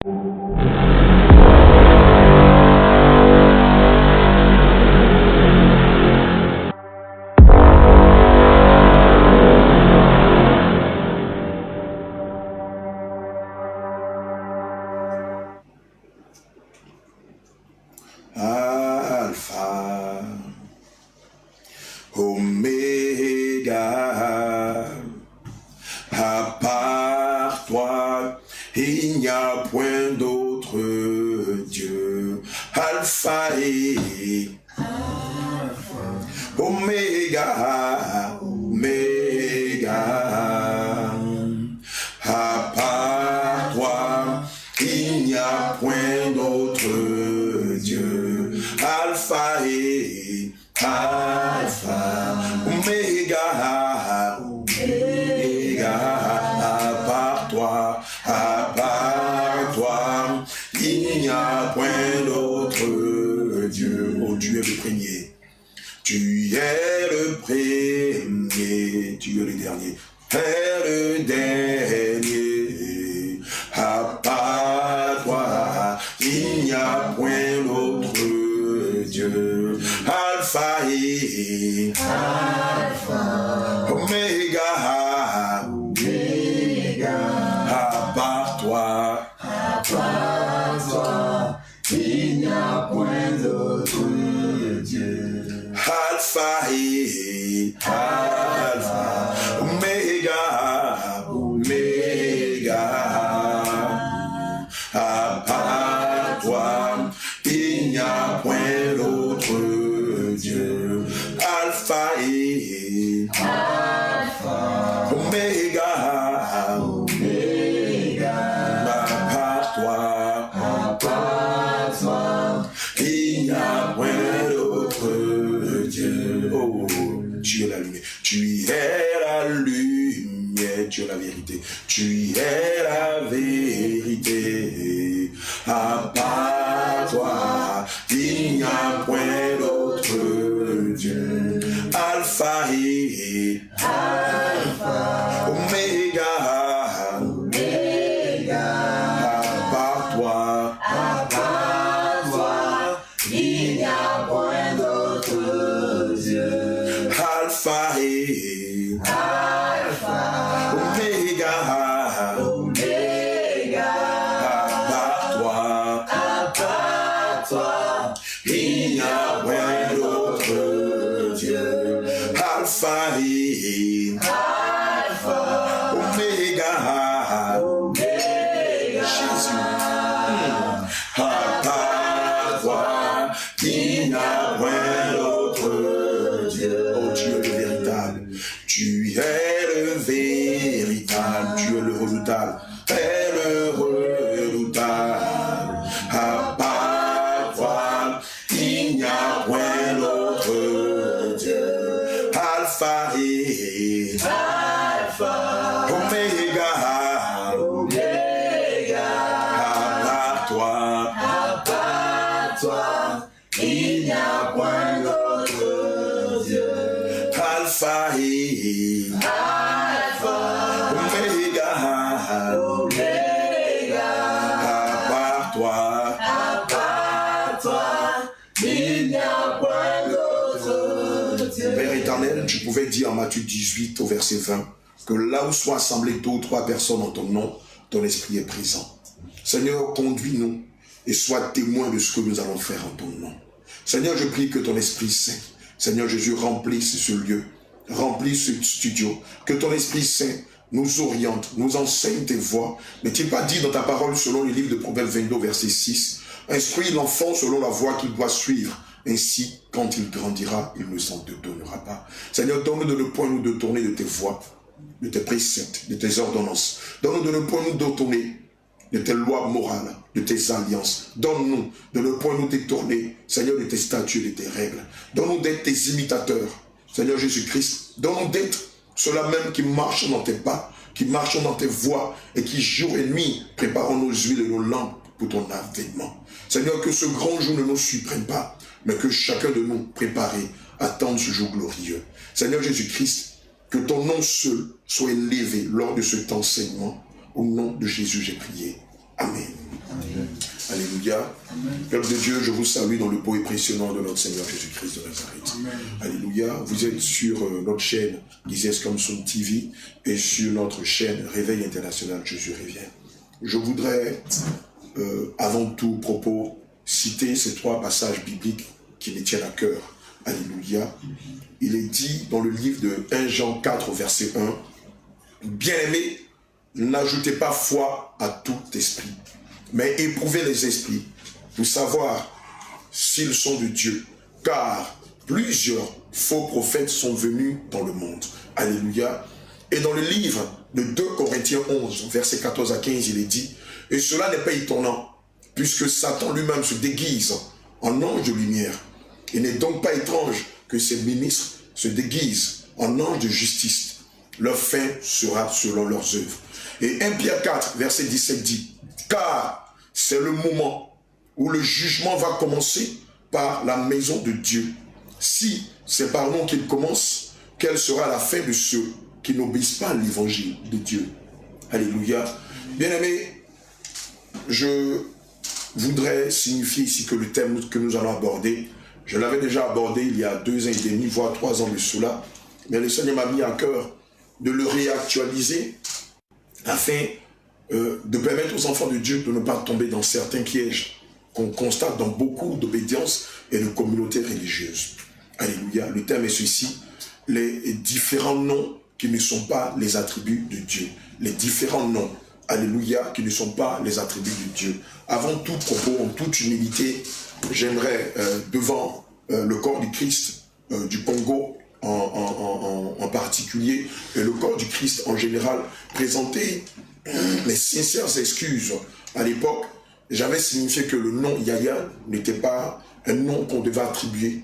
Alpha, Oméga, à part toi, il n'y a point d'autre Dieu. Alpha et Oméga, Oméga, à part toi, il n'y a point d'autre Dieu. Alpha et Alpha, Oméga, Oméga, à part toi, il n'y a point d'autre Dieu. Oh, tu es le premier, tu es le premier, tu es le dernier, le dernier. À part toi, il n'y a point d'autre Dieu. Alpha et Alpha, Oméga, Oméga, à part toi, il n'y a point d'autre Dieu. Alpha et Alpha, Oméga, Oméga, à part toi, il n'y a point d'autre Dieu. Alpha et Alpha, Oméga, Oméga, à part toi, il n'y a point d'autre Dieu. Oh, tu es la lumière, tu es la lumière, tu es la vérité, tu es la vérité. À part toi, il n'y a point d'autre Dieu. Alpha et Alpha, Oméga, Oméga, à part toi, il n'y a point d'autre Dieu. Alpha et Alpha, Oméga, Oméga, à part toi, il n'y a point d'autre Dieu. Alpha et Alpha, Oméga, Oméga, Jésus, à part toi, il n'y a point d'autre Dieu. Oh, tu es le véritable, tu es le véritable, tu es le redoutable, à part toi, il n'y a point d'autre Dieu. Alpha et Alpha, Oméga, Oméga, à part toi, il n'y a point d'autre Dieu. Alpha et Alpha, Oméga, Oméga, à part toi, il n'y a point d'autre Dieu. Père éternel, tu pouvais dire en Matthieu 18 au verset 20 que là où soient assemblées 2 ou 3 personnes en ton nom, ton esprit est présent. Seigneur, conduis-nous et sois témoin de ce que nous allons faire en ton nom. Seigneur, je prie que ton Esprit Saint, Seigneur Jésus, remplisse ce lieu, remplisse ce studio, que ton Esprit Saint nous oriente, nous enseigne tes voies. N'est-il pas dit dans ta parole, selon le livre de Proverbes 22, verset 6, instruis l'enfant selon la voie qu'il doit suivre, ainsi, quand il grandira, il ne s'en détournera pas. Seigneur, donne-nous de ne point nous détourner de tes voies, de tes préceptes, de tes ordonnances. Donne-nous de ne point nous détourner de tes lois morales, de tes alliances. Donne-nous de ne point nous détourner, Seigneur, de tes statuts, de tes règles. Donne-nous d'être tes imitateurs, Seigneur Jésus-Christ. Donne-nous d'être ceux-là même qui marchent dans tes pas, qui marchent dans tes voies et qui jour et nuit préparent nos huiles et nos lampes pour ton avènement. Seigneur, que ce grand jour ne nous surprenne pas, mais que chacun de nous, préparé, attende ce jour glorieux. Seigneur Jésus-Christ, que ton nom seul soit élevé lors de cet enseignement. Au nom de Jésus, j'ai prié. Amen. Alléluia. Peuple de Dieu, je vous salue dans le beau et précieux nom de notre Seigneur Jésus-Christ de Nazareth. Amen. Alléluia. Vous êtes sur notre chaîne Jesus Comes Soon TV et sur notre chaîne Réveil International Jésus Revient. Je voudrais, avant tout propos, citer ces 3 passages bibliques qui me tiennent à cœur. Alléluia. Il est dit dans le livre de 1 Jean 4, verset 1, « Bien-aimés, n'ajoutez pas foi à tout esprit, mais éprouvez les esprits pour savoir s'ils sont de Dieu, car plusieurs faux prophètes sont venus dans le monde. » Alléluia. Et dans le livre de 2 Corinthiens 11, verset 14 à 15, il est dit, « Et cela n'est pas étonnant, puisque Satan lui-même se déguise en ange de lumière. Il n'est donc pas étrange que ses ministres se déguisent en anges de justice. Leur fin sera selon leurs œuvres. » Et 1 Pierre 4, verset 17 dit, « Car c'est le moment où le jugement va commencer par la maison de Dieu. Si c'est par nous qu'il commence, quelle sera la fin de ceux qui n'obéissent pas à l'évangile de Dieu? » Alléluia. Bien-aimés, je voudrais signifier ici que le thème que nous allons aborder, je l'avais déjà abordé il y a 2 ans et demi, voire 3 ans de cela, mais le Seigneur m'a mis à cœur de le réactualiser afin de permettre aux enfants de Dieu de ne pas tomber dans certains pièges qu'on constate dans beaucoup d'obédiences et de communautés religieuses. Alléluia. Le thème est ceci, les différents noms qui ne sont pas les attributs de Dieu. Les différents noms, alléluia, qui ne sont pas les attributs de Dieu. Avant tout propos, en toute humilité, j'aimerais, devant le corps du Christ du Congo en particulier, et le corps du Christ en général, présenter mes sincères excuses. À l'époque, j'avais signifié que le nom Yahya n'était pas un nom qu'on devait attribuer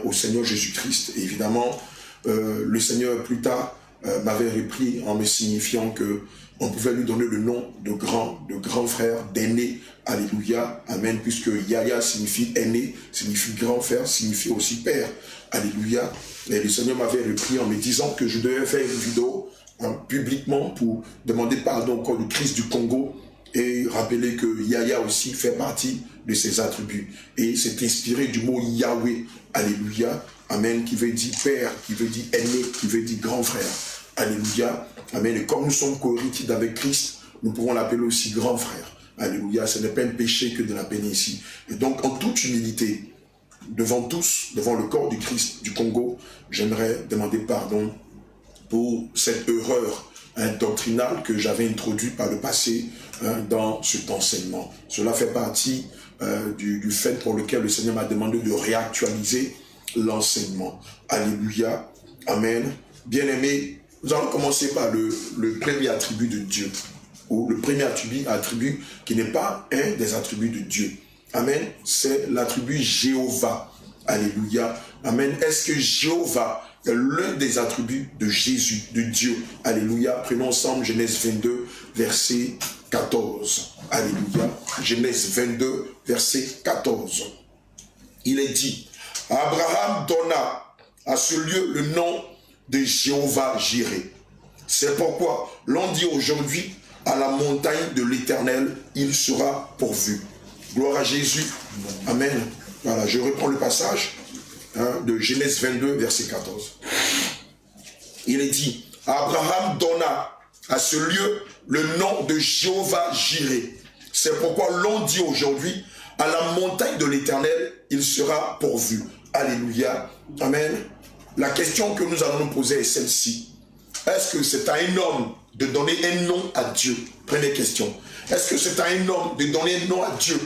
au Seigneur Jésus-Christ. Et évidemment, le Seigneur plus tard m'avait repris en me signifiant que on pouvait lui donner le nom de grand frère, d'aîné, alléluia, amen, puisque Yahya signifie aîné, signifie grand frère, signifie aussi père, alléluia. Et le Seigneur m'avait repris en me disant que je devais faire une vidéo publiquement pour demander pardon au corps du Christ du Congo et rappeler que Yahya aussi fait partie de ses attributs. Et c'est inspiré du mot Yahweh, alléluia, amen, qui veut dire père, qui veut dire aîné, qui veut dire grand frère. Alléluia. Amen. Et comme nous sommes co-héritiers avec Christ, nous pouvons l'appeler aussi grand frère. Alléluia. Ce n'est pas un péché que de l'appeler ici. Et donc, en toute humilité, devant tous, devant le corps du Christ du Congo, j'aimerais demander pardon pour cette erreur doctrinale que j'avais introduite par le passé dans cet enseignement. Cela fait partie du fait pour lequel le Seigneur m'a demandé de réactualiser l'enseignement. Alléluia. Amen. Bien-aimés, nous allons commencer par le premier attribut de Dieu, ou le premier attribut qui n'est pas un des attributs de Dieu. Amen. C'est l'attribut Jéhovah. Alléluia. Amen. Est-ce que Jéhovah est l'un des attributs de Jésus, de Dieu? Alléluia. Prenons ensemble Genèse 22, verset 14. Alléluia. Genèse 22, verset 14. Il est dit, Abraham donna à ce lieu le nom de Jéhovah Jireh. C'est pourquoi l'on dit aujourd'hui, à la montagne de l'Éternel, il sera pourvu. Gloire à Jésus. Amen. Voilà, je reprends le passage de Genèse 22, verset 14. Il est dit, Abraham donna à ce lieu le nom de Jéhovah Jireh. C'est pourquoi l'on dit aujourd'hui, à la montagne de l'Éternel, il sera pourvu. Alléluia. Amen. La question que nous allons nous poser est celle-ci. Est-ce que c'est à un homme de donner un nom à Dieu? Première question. Est-ce que c'est à un homme de donner un nom à Dieu?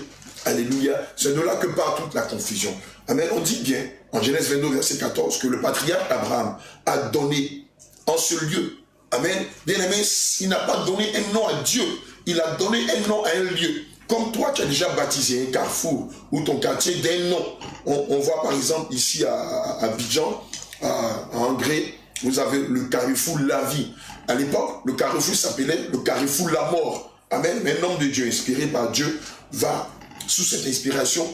Alléluia. C'est de là que part toute la confusion. Amen. On dit bien, en Genèse 22, verset 14, que le patriarche Abraham a donné en ce lieu. Amen. Bien-aimé, il n'a pas donné un nom à Dieu. Il a donné un nom à un lieu. Comme toi, tu as déjà baptisé un carrefour ou ton quartier d'un nom. On voit par exemple ici à Abidjan, à Angré, vous avez le carrefour La Vie. À l'époque, le carrefour s'appelait le carrefour La Mort. Amen. Mais un homme de Dieu, inspiré par Dieu, va, sous cette inspiration,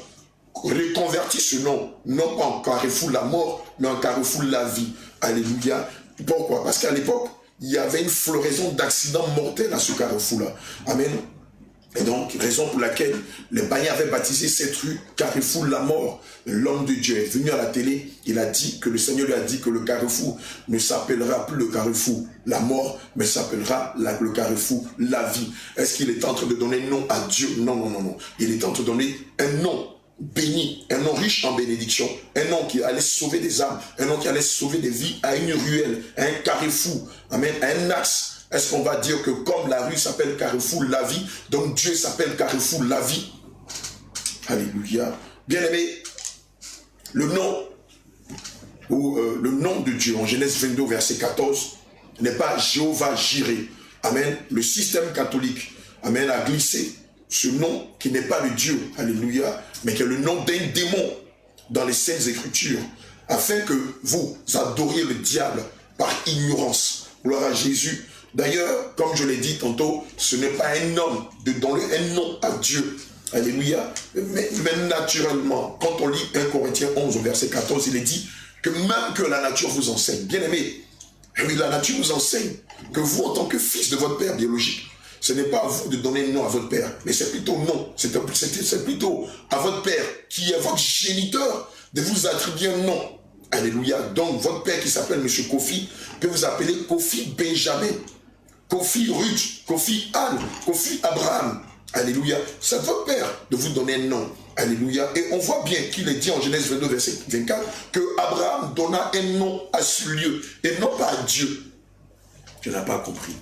reconvertir ce nom, non pas en carrefour La Mort, mais en carrefour La Vie. Alléluia. Pourquoi? Parce qu'à l'époque, il y avait une floraison d'accidents mortels à ce carrefour-là. Amen. Et donc, raison pour laquelle les païens avaient baptisé cette rue Carrefour la mort. L'homme de Dieu est venu à la télé, il a dit que le Seigneur lui a dit que le Carrefour ne s'appellera plus le Carrefour la mort, mais s'appellera le Carrefour la vie. Est-ce qu'il est en train de donner nom à Dieu? Non, non, non, non. Il est en train de donner un nom béni, un nom riche en bénédiction, un nom qui allait sauver des âmes, un nom qui allait sauver des vies à une ruelle, à un carrefour, amen, à un axe. Est-ce qu'on va dire que comme la rue s'appelle Carrefour la vie, donc Dieu s'appelle Carrefour la vie? Alléluia. Bien-aimé, le nom de Dieu en Genèse 22 verset 14 n'est pas Jéhovah Jireh. Amen. Le système catholique, amen, a glissé ce nom qui n'est pas le Dieu, alléluia, mais qui est le nom d'un démon dans les Saintes Écritures, afin que vous adoriez le diable par ignorance. Gloire à Jésus. D'ailleurs, comme je l'ai dit tantôt, ce n'est pas un homme de donner un nom à Dieu. Alléluia. Mais naturellement, quand on lit 1 Corinthiens 11 au verset 14, il est dit que même que la nature vous enseigne. Bien aimé, oui, la nature vous enseigne que vous, en tant que fils de votre père biologique, ce n'est pas à vous de donner un nom à votre père, mais c'est plutôt non. C'est plutôt à votre père, qui est votre géniteur, de vous attribuer un nom. Alléluia. Donc, votre père qui s'appelle M. Kofi peut vous appeler Kofi Benjamin, Kofi Ruth, Kofi Anne, Kofi Abraham. Alléluia. C'est votre père de vous donner un nom. Alléluia. Et on voit bien qu'il est dit en Genèse 22, verset 24, que Abraham donna un nom à ce lieu, et non pas à Dieu. Tu n'as pas compris.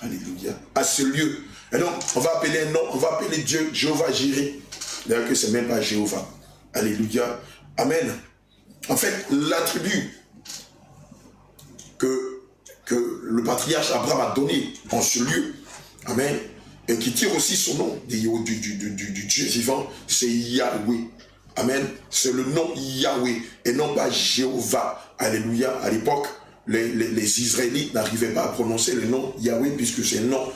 Alléluia. À ce lieu. Et donc, on va appeler un nom, on va appeler Dieu Jéhovah Jireh. D'ailleurs que ce n'est même pas Jéhovah. Alléluia. Amen. En fait, l'attribut que le patriarche Abraham a donné en ce lieu, amen, et qui tire aussi son nom du Dieu vivant, c'est Yahweh. Amen. C'est le nom Yahweh et non pas Jéhovah. Alléluia. À l'époque, les Israélites n'arrivaient pas à prononcer le nom Yahweh puisque c'est un nom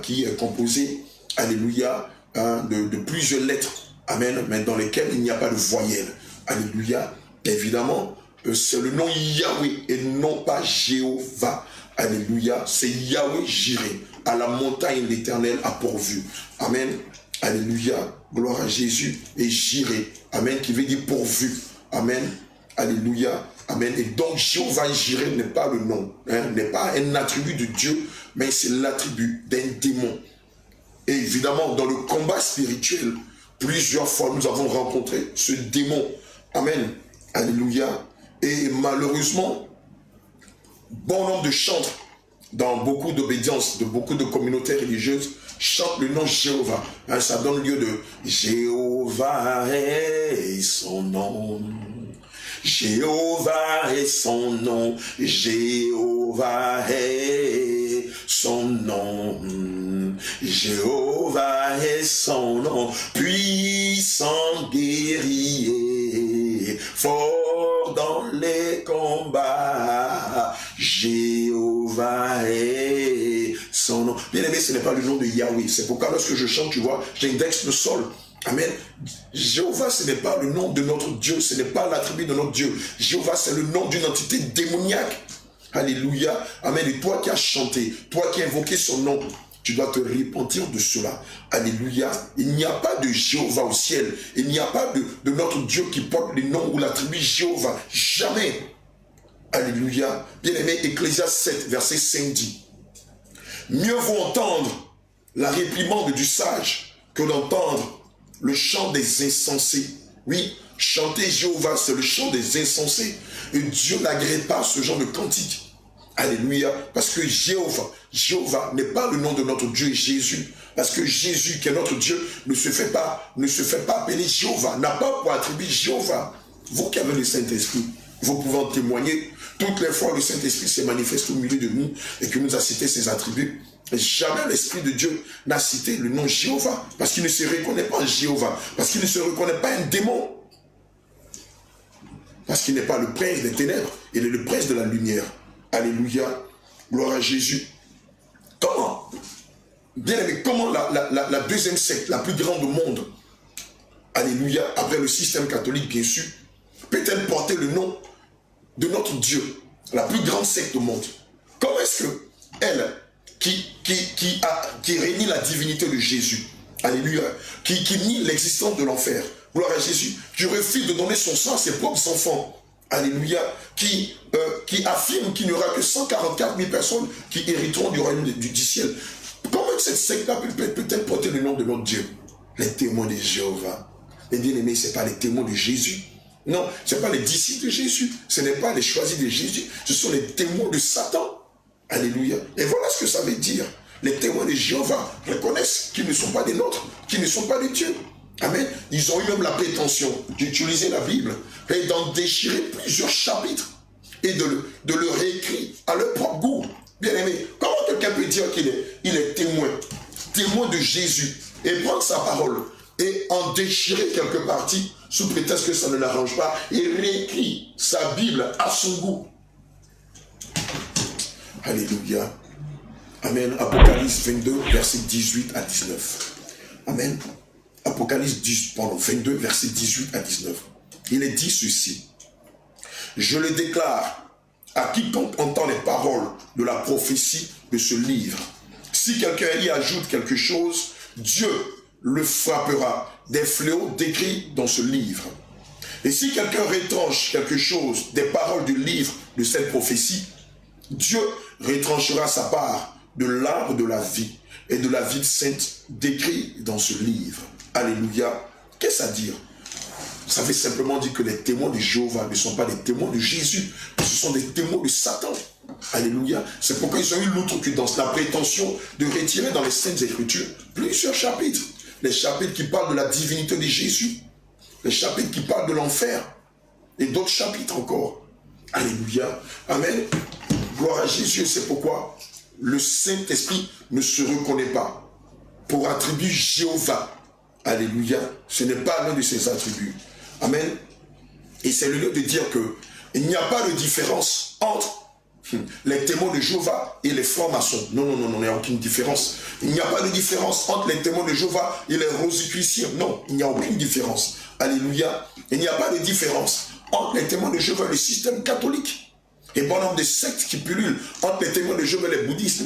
qui est composé, alléluia, de plusieurs lettres. Amen. Mais dans lesquelles il n'y a pas de voyelle. Alléluia. Évidemment, c'est le nom Yahweh et non pas Jéhovah. Alléluia. C'est Yahweh Jireh. À la montagne, l'Éternel a pourvu. Amen. Alléluia. Gloire à Jésus. Et Jireh. Amen. Qui veut dire pourvu. Amen. Alléluia. Amen. Et donc, Jéhovah Jireh n'est pas le nom. N'est pas un attribut de Dieu, mais c'est l'attribut d'un démon. Et évidemment, dans le combat spirituel, plusieurs fois, nous avons rencontré ce démon. Amen. Alléluia. Et malheureusement, bon nombre de chantres, dans beaucoup d'obédiences, de beaucoup de communautés religieuses, chantent le nom Jéhovah. Ça donne lieu de Jéhovah est son nom. Jéhovah est son nom. Jéhovah est son nom. Jéhovah est son nom. Puissant guerrier, fort dans les combats. Jéhovah est son nom. Bien aimé, ce n'est pas le nom de Yahweh. C'est pourquoi lorsque je chante, tu vois, j'indexe le sol. Amen. Jéhovah, ce n'est pas le nom de notre Dieu, ce n'est pas l'attribut de notre Dieu. Jéhovah, c'est le nom d'une entité démoniaque. Alléluia. Amen. Et toi qui as chanté, toi qui as invoqué son nom, tu dois te repentir de cela. Alléluia. Il n'y a pas de Jéhovah au ciel. Il n'y a pas de notre Dieu qui porte le nom ou l'attribut Jéhovah. Jamais. Alléluia. Bien-aimé, Ecclésiaste 7, verset 5 dit: mieux vaut entendre la réprimande du sage que d'entendre le chant des insensés. Oui, chanter Jéhovah, c'est le chant des insensés. Et Dieu n'agrée pas ce genre de cantique. Alléluia. Parce que Jéhovah n'est pas le nom de notre Dieu Jésus. Parce que Jésus, qui est notre Dieu, ne se fait pas appeler Jéhovah, n'a pas pour attribuer Jéhovah. Vous qui avez le Saint-Esprit, vous pouvez en témoigner. Toutes les fois où le Saint-Esprit s'est manifesté au milieu de nous et que nous a cité ses attributs, jamais l'Esprit de Dieu n'a cité le nom Jéhovah, parce qu'il ne se reconnaît pas en Jéhovah, parce qu'il ne se reconnaît pas un démon, parce qu'il n'est pas le prince des ténèbres, il est le prince de la lumière. Alléluia, gloire à Jésus. Comment, bien aimé, comment la deuxième secte, la plus grande au monde, alléluia, après le système catholique bien sûr, peut-elle porter le nom de notre Dieu, la plus grande secte au monde? Comment est-ce que elle, qui qui renie la divinité de Jésus. Alléluia. Qui nie l'existence de l'enfer. Gloire à Jésus. Qui refuse de donner son sang à ses propres enfants. Alléluia. Qui affirme qu'il n'y aura que 144 000 personnes qui hériteront du royaume du ciel. Comment cette secte-là peut-elle porter le nom de notre Dieu? Les témoins de Jéhovah. Les bien-aimés, ce n'est pas les témoins de Jésus. Non, ce n'est pas les disciples de Jésus. Ce n'est pas les choisis de Jésus. Ce sont les témoins de Satan. Alléluia. Et voilà ce que ça veut dire. Les témoins de Jéhovah reconnaissent qu'ils ne sont pas des nôtres, qu'ils ne sont pas des dieux. Amen. Ils ont eu même la prétention d'utiliser la Bible et d'en déchirer plusieurs chapitres et de le réécrire à leur propre goût. Bien aimé, comment quelqu'un peut dire qu'il est témoin de Jésus et prendre sa parole et en déchirer quelques parties sous prétexte que ça ne l'arrange pas et réécrit sa Bible à son goût? Alléluia. Amen. Apocalypse 22, verset 18 à 19. Amen. Apocalypse 22, verset 18 à 19. Il est dit ceci. Je le déclare à quiconque entend les paroles de la prophétie de ce livre. Si quelqu'un y ajoute quelque chose, Dieu le frappera des fléaux décrits dans ce livre. Et si quelqu'un retranche quelque chose des paroles du livre de cette prophétie, Dieu retranchera sa part de l'arbre de la vie et de la vie sainte décrit dans ce livre. Alléluia. Qu'est-ce à dire? Ça veut simplement dire que les témoins de Jéhovah ne sont pas des témoins de Jésus, mais ce sont des témoins de Satan. Alléluia. C'est pourquoi ils ont eu l'outrecuidance, la prétention de retirer dans les Saintes Écritures plusieurs chapitres. Les chapitres qui parlent de la divinité de Jésus, les chapitres qui parlent de l'enfer, et d'autres chapitres encore. Alléluia. Amen. Gloire à Jésus. C'est pourquoi le Saint-Esprit ne se reconnaît pas pour attribuer Jéhovah. Alléluia. Ce n'est pas l'un de ses attributs. Amen. Et c'est le lieu de dire qu'il n'y a pas de différence entre les témoins de Jéhovah et les francs-maçons. Non, il n'y a aucune différence. Il n'y a pas de différence entre les témoins de Jéhovah et les rosicruciens. Non, il n'y a aucune différence. Alléluia. Il n'y a pas de différence entre les témoins de Jéhovah et le système catholique. Et bon nombre de sectes qui pullulent entre les témoins de Jéhovah et les bouddhistes.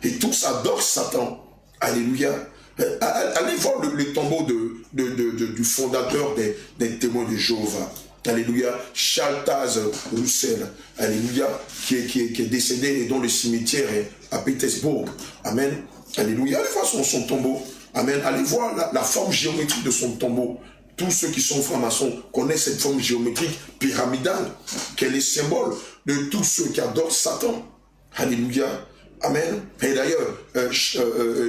Et tous adorent Satan. Alléluia. Allez voir le tombeau du fondateur des témoins de Jéhovah. Alléluia. Charles Taz Russell. Alléluia. Qui est décédé et dont le cimetière est à Pétersbourg. Amen. Alléluia. Allez voir son tombeau. Amen. Allez voir la forme géométrique de son tombeau. Tous ceux qui sont francs-maçons connaissent cette forme géométrique pyramidale, qui est le symbole de tous ceux qui adorent Satan. Alléluia. Amen. Et d'ailleurs,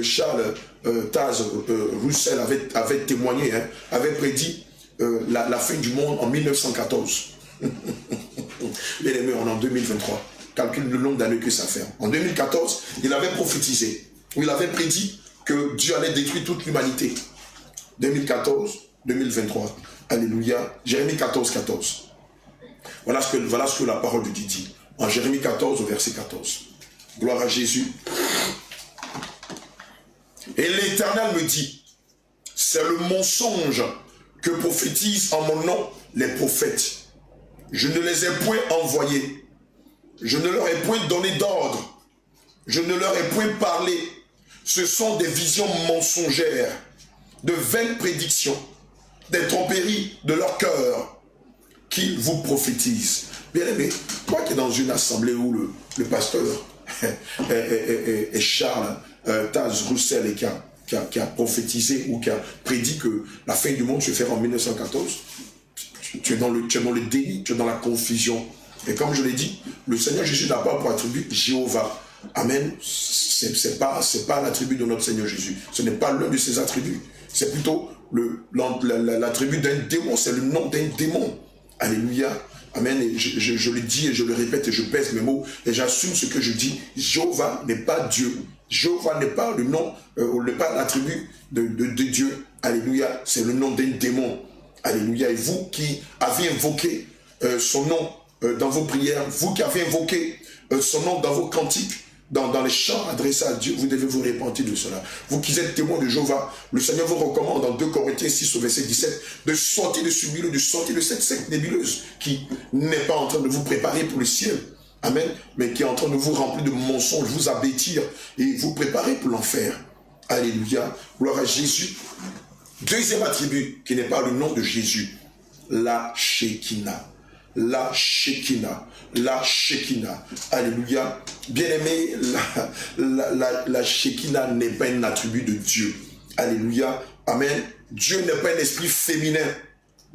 Charles Taz Russell avait témoigné, avait prédit la fin du monde en 1914. Bien aimé, on est en 2023. Calcule le nombre d'années que ça fait. En 2014, il avait prophétisé. Il avait prédit que Dieu allait détruire toute l'humanité. 2014, 2023. Alléluia. Jérémie 14, 14. Voilà ce que la parole de Dieu dit. En Jérémie 14, au verset 14. Gloire à Jésus. Et l'Éternel me dit, c'est le mensonge que prophétisent en mon nom les prophètes. Je ne les ai point envoyés. Je ne leur ai point donné d'ordre. Je ne leur ai point parlé. Ce sont des visions mensongères, de vaines prédictions, des tromperies de leur cœur qu'ils vous prophétisent. Bien aimé, toi qui es dans une assemblée où le pasteur et Charles Taz Russell et qui a prophétisé ou qui a prédit que la fin du monde se fera en 1914, tu es dans le déni, tu es dans la confusion. Et comme je l'ai dit, le Seigneur Jésus n'a pas pour attribut Jéhovah. Amen. C'est pas l'attribut de notre Seigneur Jésus. Ce n'est pas l'un de ses attributs. C'est plutôt l'attribut d'un démon. C'est le nom d'un démon. Alléluia. Amen. Et je le dis et je le répète et je pèse mes mots et j'assume ce que je dis. Jéhovah n'est pas Dieu. Jéhovah n'est pas le nom, n'est pas l'attribut de Dieu. Alléluia. C'est le nom d'un démon. Alléluia. Et vous qui avez invoqué son nom dans vos prières, vous qui avez invoqué son nom dans vos cantiques, dans les chants adressés à Dieu, vous devez vous repentir de cela. Vous qui êtes témoins de Jéhovah, le Seigneur vous recommande dans 2 Corinthiens 6 au verset 17 de sortir de ce milieu, de sortir de cette secte nébuleuse qui n'est pas en train de vous préparer pour le ciel. Amen. Mais qui est en train de vous remplir de mensonges, vous abêtir et vous préparer pour l'enfer. Alléluia. Gloire à Jésus. Deuxième attribut qui n'est pas le nom de Jésus. La Shekinah. La Shekinah. La Shekinah. Alléluia. Bien-aimé, la Shekinah n'est pas un attribut de Dieu. Alléluia. Amen. Dieu n'est pas un esprit féminin,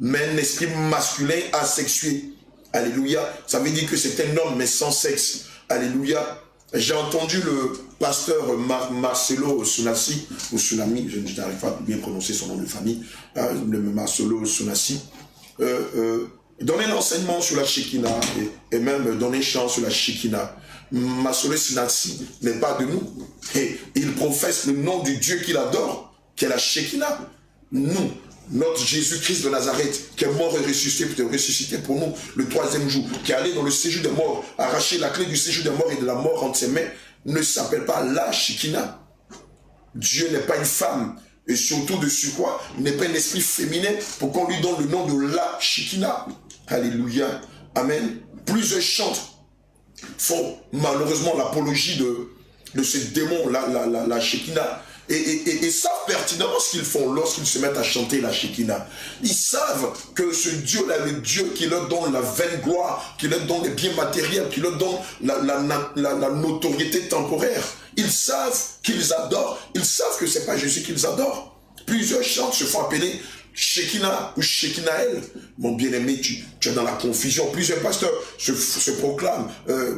mais un esprit masculin asexué. Alléluia. Ça veut dire que c'est un homme, mais sans sexe. Alléluia. J'ai entendu le pasteur Marcelo Sunassi, ou Sunami, je n'arrive pas à bien prononcer son nom de famille, le Marcelo Sunassi, donner un enseignement sur la Shekinah et même donner un chant sur la Shekinah. Marcelo Sunassi n'est pas de nous. Et il professe le nom du Dieu qu'il adore, qui est la Shekinah. Nous, notre Jésus-Christ de Nazareth, qui est mort et ressuscité pour nous le troisième jour, qui est allé dans le séjour des morts, arracher la clé du séjour des morts et de la mort entre ses mains, ne s'appelle pas la Shekinah. Dieu n'est pas une femme, et surtout de surcroît, n'est pas un esprit féminin pour qu'on lui donne le nom de la Shekinah. Alléluia. Amen. Plusieurs chantes font malheureusement l'apologie de ce démon, la Shekinah. Et savent pertinemment ce qu'ils font lorsqu'ils se mettent à chanter la Shekinah. Ils savent que ce Dieu-là est le Dieu qui leur donne la vaine gloire, qui leur donne les biens matériels, qui leur donne la notoriété temporaire. Ils savent qu'ils adorent. Ils savent que ce n'est pas Jésus qu'ils adorent. Plusieurs chants se font appeler Shekinah ou Shekinaël. Mon bien-aimé, tu es dans la confusion. Plusieurs pasteurs se proclament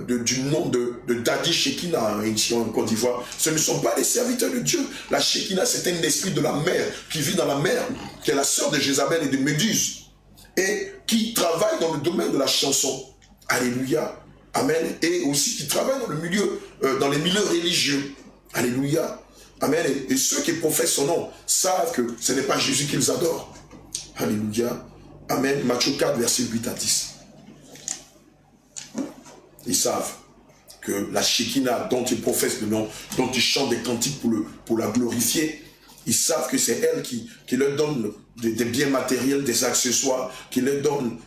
du nom de Daddy Shekinah ici en Côte d'Ivoire. Ce ne sont pas les serviteurs de Dieu. La Shekinah, c'est un esprit de la mer qui vit dans la mer, qui est la sœur de Jézabel et de Méduse, et qui travaille dans le domaine de la chanson. Alléluia. Amen. Et aussi qui travaille dans les milieux religieux. Alléluia. Amen. Et ceux qui professent son nom savent que ce n'est pas Jésus qu'ils adorent. Alléluia. Amen. Matthieu 4, versets 8 à 10. Ils savent que la Shekinah dont ils professent le nom, dont ils chantent des cantiques pour la glorifier, ils savent que c'est elle qui leur donne des biens matériels, des accessoires, qui leur donne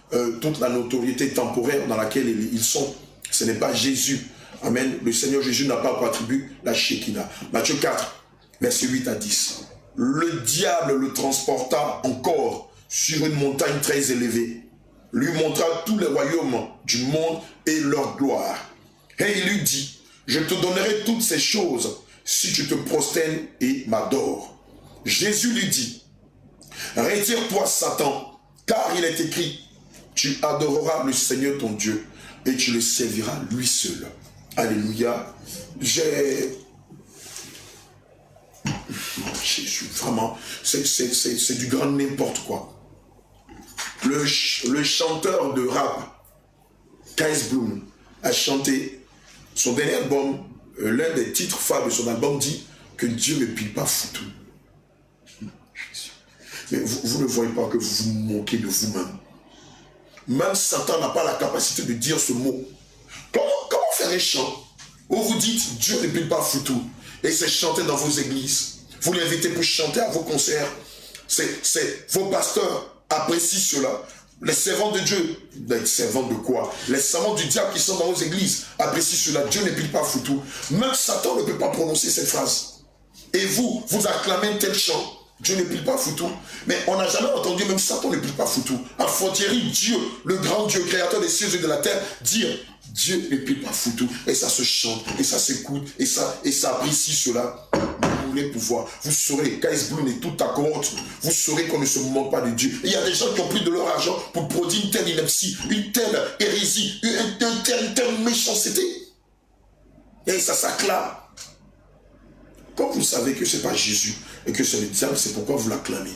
toute la notoriété temporaire dans laquelle ils sont. Ce n'est pas Jésus. Amen. Le Seigneur Jésus n'a pas encore attribué la Shekinah. Matthieu 4, versets 8 à 10. Le diable le transporta encore sur une montagne très élevée, lui montra tous les royaumes du monde et leur gloire. Et il lui dit, je te donnerai toutes ces choses si tu te prosternes et m'adores. Jésus lui dit, retire-toi Satan, car il est écrit, tu adoreras le Seigneur ton Dieu et tu le serviras lui seul. Alléluia. Jésus, vraiment, c'est du grand n'importe quoi. Le chanteur de rap, Kais Bloom, a chanté son dernier album, l'un des titres phares de son album dit que Dieu ne pile pas foutu. Mais vous ne voyez pas que vous vous moquez de vous-même. Même Satan n'a pas la capacité de dire ce mot. Comment faire un chant où vous dites Dieu ne pile pas foutu et c'est chanté dans vos églises? Vous l'invitez pour chanter à vos concerts. Vos pasteurs apprécient cela. Les servants de Dieu, les servants de quoi? Les servants du diable qui sont dans vos églises apprécient cela. Dieu ne pile pas foutu. Même Satan ne peut pas prononcer cette phrase. Et vous acclamez un tel chant. Dieu ne pile pas foutu. Mais on n'a jamais entendu même Satan ne pile pas foutu. À Fontieri, Dieu, le grand Dieu, créateur des cieux et de la terre, dire Dieu ne pile pas foutu. Et ça se chante, et ça s'écoute, et ça apprécie cela. Vous voulez pouvoir, vous saurez, Kais Bloom et toute ta cohorte, vous saurez qu'on ne se moque pas de Dieu. Et il y a des gens qui ont pris de leur argent pour produire une telle ineptie, une telle hérésie, une telle méchanceté. Et ça s'acclame. Comme vous savez que ce n'est pas Jésus et que c'est le diable, c'est pourquoi vous l'acclamez.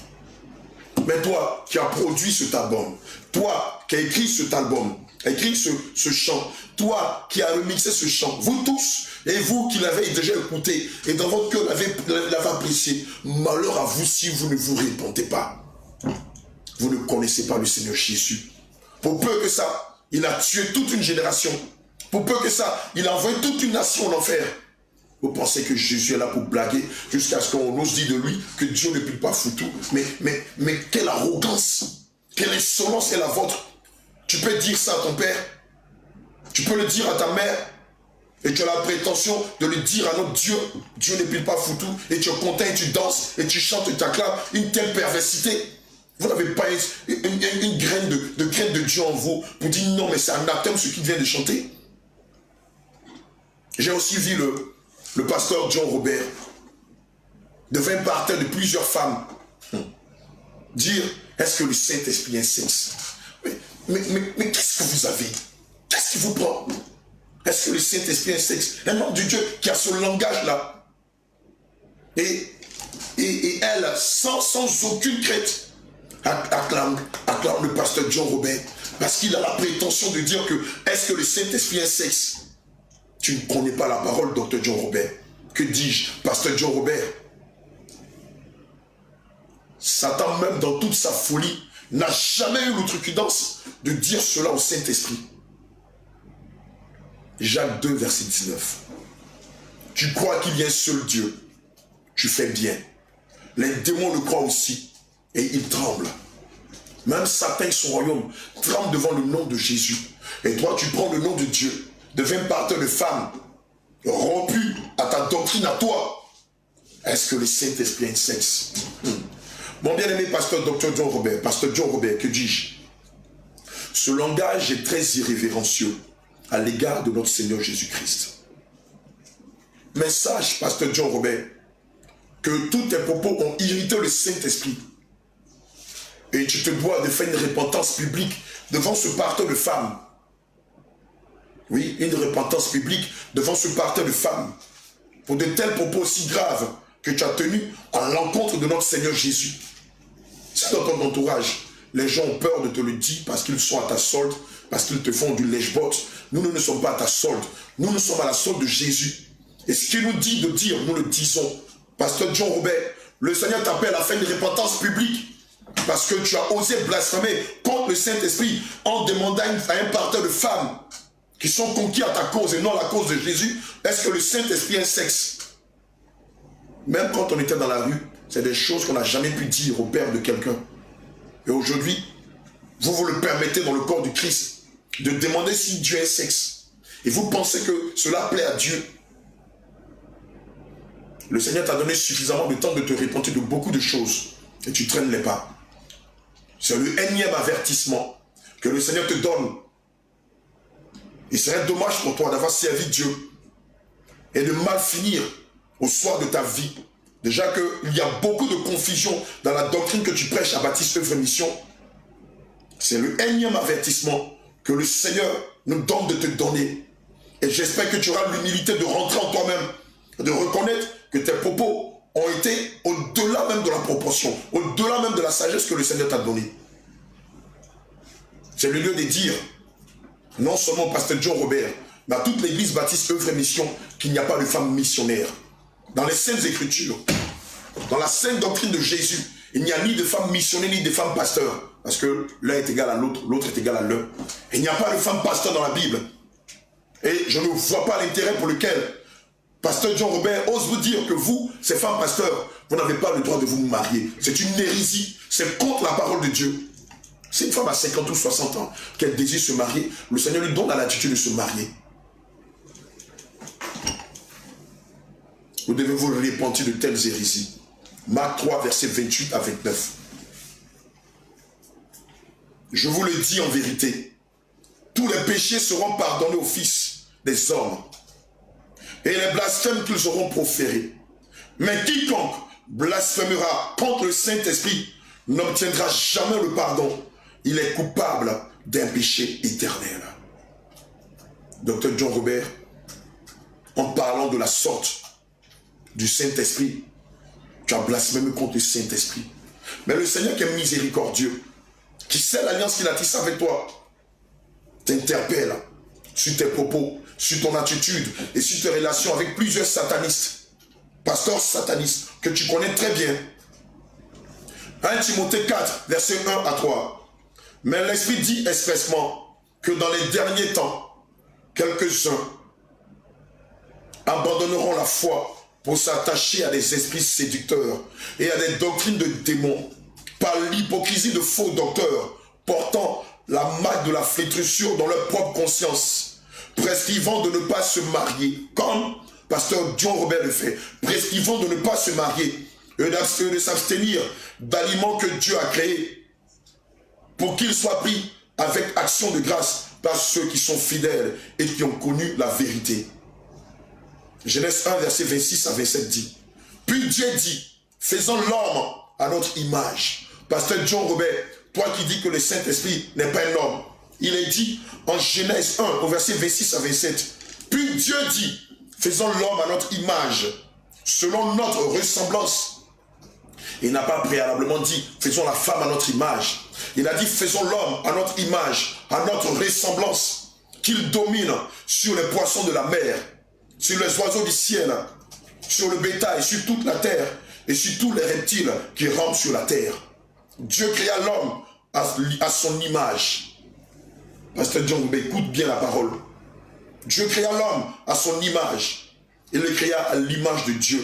Mais toi qui as produit cet album, toi qui as écrit cet album, écrit ce chant, toi qui as remixé ce chant, vous tous, et vous qui l'avez déjà écouté, et dans votre cœur l'avez apprécié, malheur à vous si vous ne vous répondez pas. Vous ne connaissez pas le Seigneur Jésus. Pour peu que ça, il a tué toute une génération. Pour peu que ça, il a envoyé toute une nation en enfer. Vous pensez que Jésus est là pour blaguer jusqu'à ce qu'on ose dire de lui que Dieu ne pile pas foutu. Mais quelle arrogance, quelle insolence est la vôtre. Tu peux dire ça à ton père. Tu peux le dire à ta mère et tu as la prétention de le dire à notre Dieu. Dieu n'est plus pas foutu et tu es content et tu danses et tu chantes et tu acclames. Une telle perversité. Vous n'avez pas une graine de crainte de Dieu en vous pour dire non, mais c'est anathème ce qu'il vient de chanter. J'ai aussi vu le pasteur John Robert devant partir de plusieurs femmes dire est-ce que le Saint-Esprit est un sexe? Mais qu'est-ce que vous avez? Qu'est-ce qui vous prend? Est-ce que le Saint-Esprit est un sexe? Un homme de Dieu qui a ce langage-là. Et elle, sans aucune crainte, acclame le pasteur John Robert parce qu'il a la prétention de dire que est-ce que le Saint-Esprit est un sexe? Tu ne connais pas la parole, docteur John Robert. Que dis-je, pasteur John Robert? Satan, même dans toute sa folie, n'a jamais eu l'outrecuidance de dire cela au Saint-Esprit. Jacques 2, verset 19. Tu crois qu'il y a un seul Dieu. Tu fais bien. Les démons le croient aussi. Et ils tremblent. Même Satan et son royaume tremblent devant le nom de Jésus. Et toi, tu prends le nom de Dieu. Deviens parteur de femme. Rompu à ta doctrine à toi. Est-ce que le Saint-Esprit est un sexe? Mon bien-aimé pasteur Dr. John Robert, pasteur John Robert, que dis-je? Ce langage est très irrévérencieux à l'égard de notre Seigneur Jésus-Christ. Mais sache, pasteur John Robert, que tous tes propos ont irrité le Saint-Esprit. Et tu te dois de faire une repentance publique devant ce pasteur de femmes. Oui, une repentance publique devant ce pasteur de femmes. Pour de tels propos aussi graves que tu as tenus à l'encontre de notre Seigneur Jésus. Si dans ton entourage, les gens ont peur de te le dire parce qu'ils sont à ta solde, parce qu'ils te font du lèche-botte, nous ne sommes pas à ta solde. Nous sommes à la solde de Jésus. Et ce qu'il nous dit de dire, nous le disons. Pasteur John Robert, le Seigneur t'appelle à faire une repentance publique parce que tu as osé blasphémer contre le Saint-Esprit en demandant à un pasteur de femmes qui sont conquis à ta cause et non à la cause de Jésus. Est-ce que le Saint-Esprit est un sexe? Même quand on était dans la rue, c'est des choses qu'on n'a jamais pu dire au père de quelqu'un. Et aujourd'hui, vous le permettez dans le corps du Christ de demander si Dieu est sexe. Et vous pensez que cela plaît à Dieu. Le Seigneur t'a donné suffisamment de temps de te repentir de beaucoup de choses. Et tu traînes les pas. C'est le énième avertissement que le Seigneur te donne. Il serait dommage pour toi d'avoir servi Dieu et de mal finir au soir de ta vie. Déjà qu'il y a beaucoup de confusion dans la doctrine que tu prêches à Baptiste Œuvre Mission. C'est le énième avertissement que le Seigneur nous donne de te donner. Et j'espère que tu auras l'humilité de rentrer en toi-même, de reconnaître que tes propos ont été au-delà même de la proportion, au-delà même de la sagesse que le Seigneur t'a donnée. C'est le lieu de dire, non seulement au pasteur John Robert, mais à toute l'église Baptiste Œuvre Mission, qu'il n'y a pas de femme missionnaire. Dans les Saintes Écritures, dans la sainte doctrine de Jésus, il n'y a ni de femme missionnaire, ni de femme pasteur. Parce que l'un est égal à l'autre, l'autre est égal à l'un. Il n'y a pas de femme pasteur dans la Bible. Et je ne vois pas l'intérêt pour lequel pasteur John Robert ose vous dire que vous, ces femmes pasteurs, vous n'avez pas le droit de vous marier. C'est une hérésie. C'est contre la parole de Dieu. C'est une femme à 50 ou 60 ans qu'elle désire se marier. Le Seigneur lui donne la latitude de se marier. Vous devez vous repentir de telles hérésies. Marc 3, versets 28 à 29. Je vous le dis en vérité, tous les péchés seront pardonnés aux fils des hommes et les blasphèmes qu'ils auront proférés. Mais quiconque blasphémera contre le Saint-Esprit n'obtiendra jamais le pardon. Il est coupable d'un péché éternel. Docteur John Robert, en parlant de la sorte du Saint-Esprit, tu as blasphémé contre le Saint-Esprit. Mais le Seigneur qui est miséricordieux, qui sait l'alliance qu'il a tissée avec toi, t'interpelle sur tes propos, sur ton attitude et sur tes relations avec plusieurs satanistes, pasteurs satanistes, que tu connais très bien. 1 Timothée 4, verset 1 à 3. Mais l'Esprit dit expressement que dans les derniers temps, quelques-uns abandonneront la foi pour s'attacher à des esprits séducteurs et à des doctrines de démons, par l'hypocrisie de faux docteurs, portant la marque de la flétrissure dans leur propre conscience. prescrivant de ne pas se marier, comme pasteur John Robert le fait, prescrivant de ne pas se marier et de s'abstenir d'aliments que Dieu a créés pour qu'ils soient pris avec action de grâce par ceux qui sont fidèles et qui ont connu la vérité. Genèse 1, verset 26 à 27 dit, puis Dieu dit, faisons l'homme à notre image. Pasteur John Robert, toi qui dis que le Saint-Esprit n'est pas un homme, il est dit en Genèse 1, au verset 26 à 27, puis Dieu dit, faisons l'homme à notre image, selon notre ressemblance. Il n'a pas préalablement dit, faisons la femme à notre image. Il a dit, faisons l'homme à notre image, à notre ressemblance, qu'il domine sur les poissons de la mer, sur les oiseaux du ciel, sur le bétail, sur toute la terre, et sur tous les reptiles qui rampent sur la terre. Dieu créa l'homme à son image. Pasteur John, écoute bien la parole. Dieu créa l'homme à son image. Il le créa à l'image de Dieu.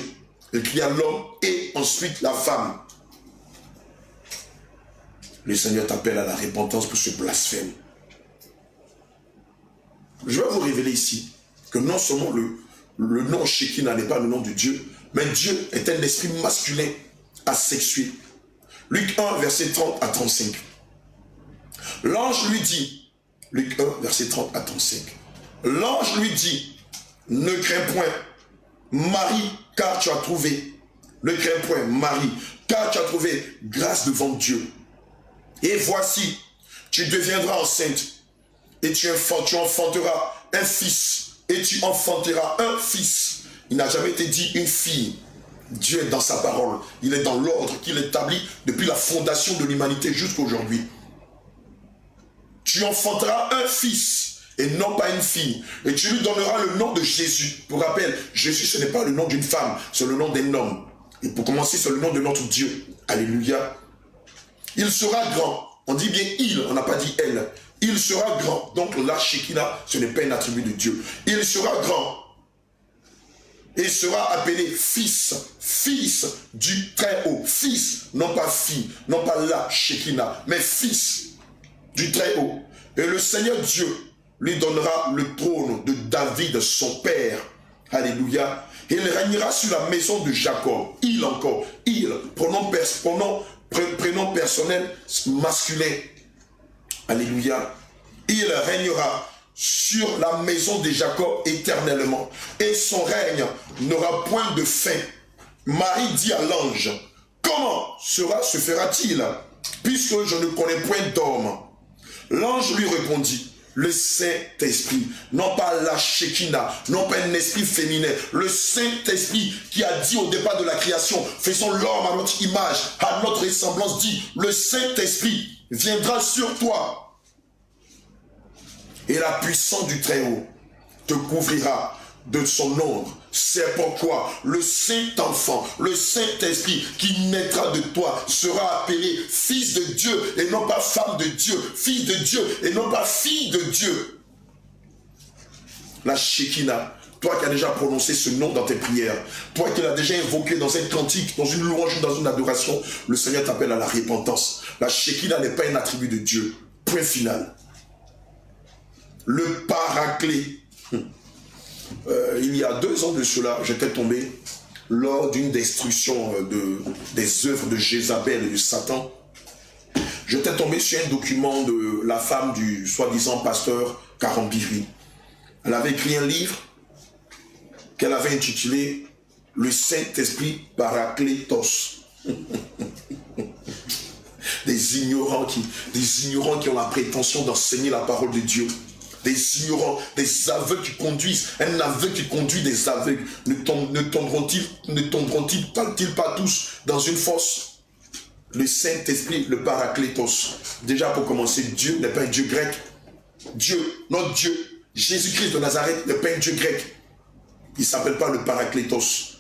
Il créa l'homme et ensuite la femme. Le Seigneur t'appelle à la repentance pour ce blasphème. Je vais vous révéler ici que non seulement le nom Shekinah n'est pas le nom de Dieu, mais Dieu est un esprit masculin asexué. Luc 1, verset 30 à 35. L'ange lui dit, Luc 1, verset 30 à 35. L'ange lui dit, ne crains point, Marie, car tu as trouvé. Ne crains point, Marie, car tu as trouvé grâce devant Dieu. Et voici, tu deviendras enceinte, et tu enfanteras un fils, et tu enfanteras un fils. Il n'a jamais été dit une fille. Dieu est dans sa parole. Il est dans l'ordre qu'il établit depuis la fondation de l'humanité jusqu'à aujourd'hui. Tu enfanteras un fils et non pas une fille. Et tu lui donneras le nom de Jésus. Pour rappel, Jésus, ce n'est pas le nom d'une femme, c'est le nom d'un homme. Et pour commencer, c'est le nom de notre Dieu. Alléluia. Il sera grand. On dit bien il, on n'a pas dit elle. Il sera grand. Donc la Shekinah, ce n'est pas un attribut de Dieu. Il sera grand. Et sera appelé fils, fils du Très-Haut. Fils, non pas fille, non pas la Shekinah, mais fils du Très-Haut. Et le Seigneur Dieu lui donnera le trône de David, son père. Alléluia. Il régnera sur la maison de Jacob. Il encore. Il, prénom personnel masculin. Alléluia. Il régnera sur la maison de Jacob éternellement. Et son règne n'aura point de fin. Marie dit à l'ange, comment se fera-t-il, puisque je ne connais point d'homme? L'ange lui répondit, le Saint-Esprit, non pas la Shekinah, non pas un esprit féminin, le Saint-Esprit qui a dit au départ de la création, faisons l'homme à notre image, à notre ressemblance, dit, le Saint-Esprit viendra sur toi. Et la puissance du Très-Haut te couvrira de son ombre. C'est pourquoi le Saint-Enfant, le Saint-Esprit qui naîtra de toi sera appelé fils de Dieu et non pas femme de Dieu, fils de Dieu et non pas fille de Dieu. La Shekinah, toi qui as déjà prononcé ce nom dans tes prières, toi qui l'as déjà invoqué dans un cantique, dans une louange, dans une adoration, le Seigneur t'appelle à la repentance. La Shekinah n'est pas un attribut de Dieu. Point final. Le Paraclet. Il y a 2 ans de cela, j'étais tombé lors d'une destruction des œuvres de Jézabel et de Satan. J'étais tombé sur un document de la femme du soi-disant pasteur Karambiri. Elle avait écrit un livre qu'elle avait intitulé « Le Saint-Esprit Paraclétos ». Des ignorants qui ont la prétention d'enseigner la parole de Dieu. Des ignorants, des aveugles qui conduisent. Un aveugle qui conduit des aveugles. Ne tomberont-ils pas tous dans une fosse? Le Saint-Esprit, le Paraclétos. Déjà pour commencer, Dieu n'est pas un Dieu grec. Dieu, notre Dieu, Jésus-Christ de Nazareth n'est pas un Dieu grec. Il ne s'appelle pas le Paraclétos.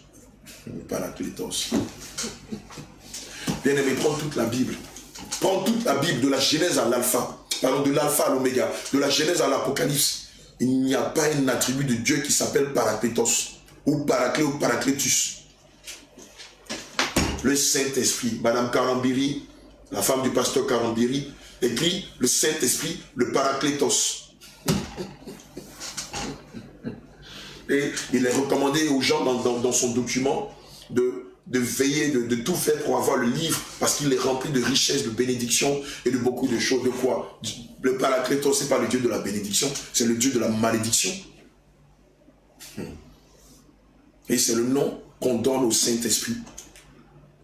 Le Paraclétos. Bien aimé, prends toute la Bible. Prends toute la Bible de la Genèse à l'Alpha. Pardon, de l'Alpha à l'Oméga, de la Genèse à l'Apocalypse. Il n'y a pas un attribut de Dieu qui s'appelle Paraclétos, ou Paraclé, ou Paraclétus. Le Saint-Esprit, Madame Karambiri, la femme du pasteur Karambiri, écrit le Saint-Esprit, le Paraclétos. Et il est recommandé aux gens dans son document de veiller, de tout faire pour avoir le livre, parce qu'il est rempli de richesses, de bénédictions et de beaucoup de choses. De quoi? Le Paraclétos, ce n'est pas le Dieu de la bénédiction, c'est le Dieu de la malédiction. Et c'est le nom qu'on donne au Saint-Esprit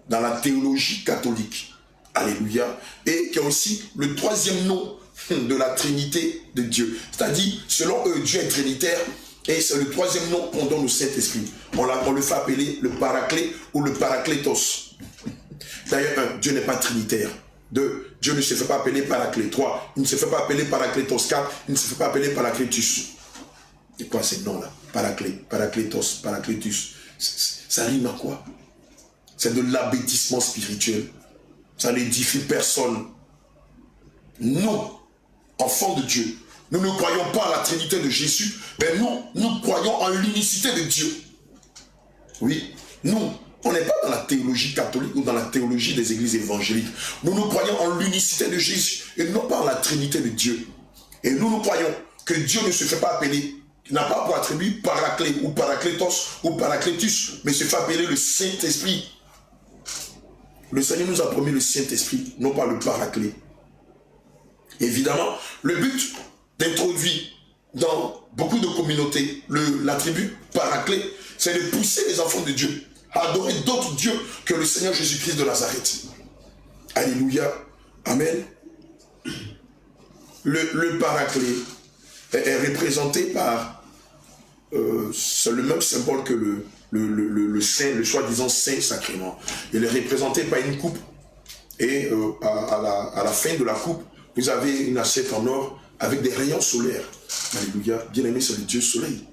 dans la théologie catholique. Alléluia. Et qui est aussi le troisième nom de la Trinité de Dieu. C'est-à-dire, selon eux, Dieu est trinitaire, et c'est le troisième nom qu'on donne au Saint-Esprit. On le fait appeler le Paraclet ou le Paraclétos. D'ailleurs, Dieu n'est pas trinitaire. 2, Dieu ne se fait pas appeler Paraclet. 3, il ne se fait pas appeler Paraclétos. 4, il ne se fait pas appeler Paraclétus. C'est quoi ces noms-là? Paraclet, Paraclétos, Paraclétus. Ça rime à quoi? C'est de l'abêtissement spirituel. Ça n'édifie personne. Nous, enfants de Dieu, nous ne croyons pas à la Trinité de Jésus, mais nous croyons en l'unicité de Dieu. Oui, nous, on n'est pas dans la théologie catholique ou dans la théologie des églises évangéliques. Nous croyons en l'unicité de Jésus et non pas en la Trinité de Dieu. Et nous croyons que Dieu ne se fait pas appeler, n'a pas pour attribuer Paraclet ou Paraclétos ou Paraclétus, mais se fait appeler le Saint-Esprit. Le Seigneur nous a promis le Saint-Esprit, non pas le Paraclet. Évidemment, le but d'introduire dans beaucoup de communautés l'attribut Paraclet, c'est de pousser les enfants de Dieu à adorer d'autres dieux que le Seigneur Jésus-Christ de Nazareth. Alléluia. Amen. Le Paraclet est représenté par c'est le même symbole que le saint, le soi-disant saint sacrement. Il est représenté par une coupe et à la fin de la coupe, vous avez une assiette en or avec des rayons solaires. Alléluia. Bien aimé, c'est le Dieu soleil.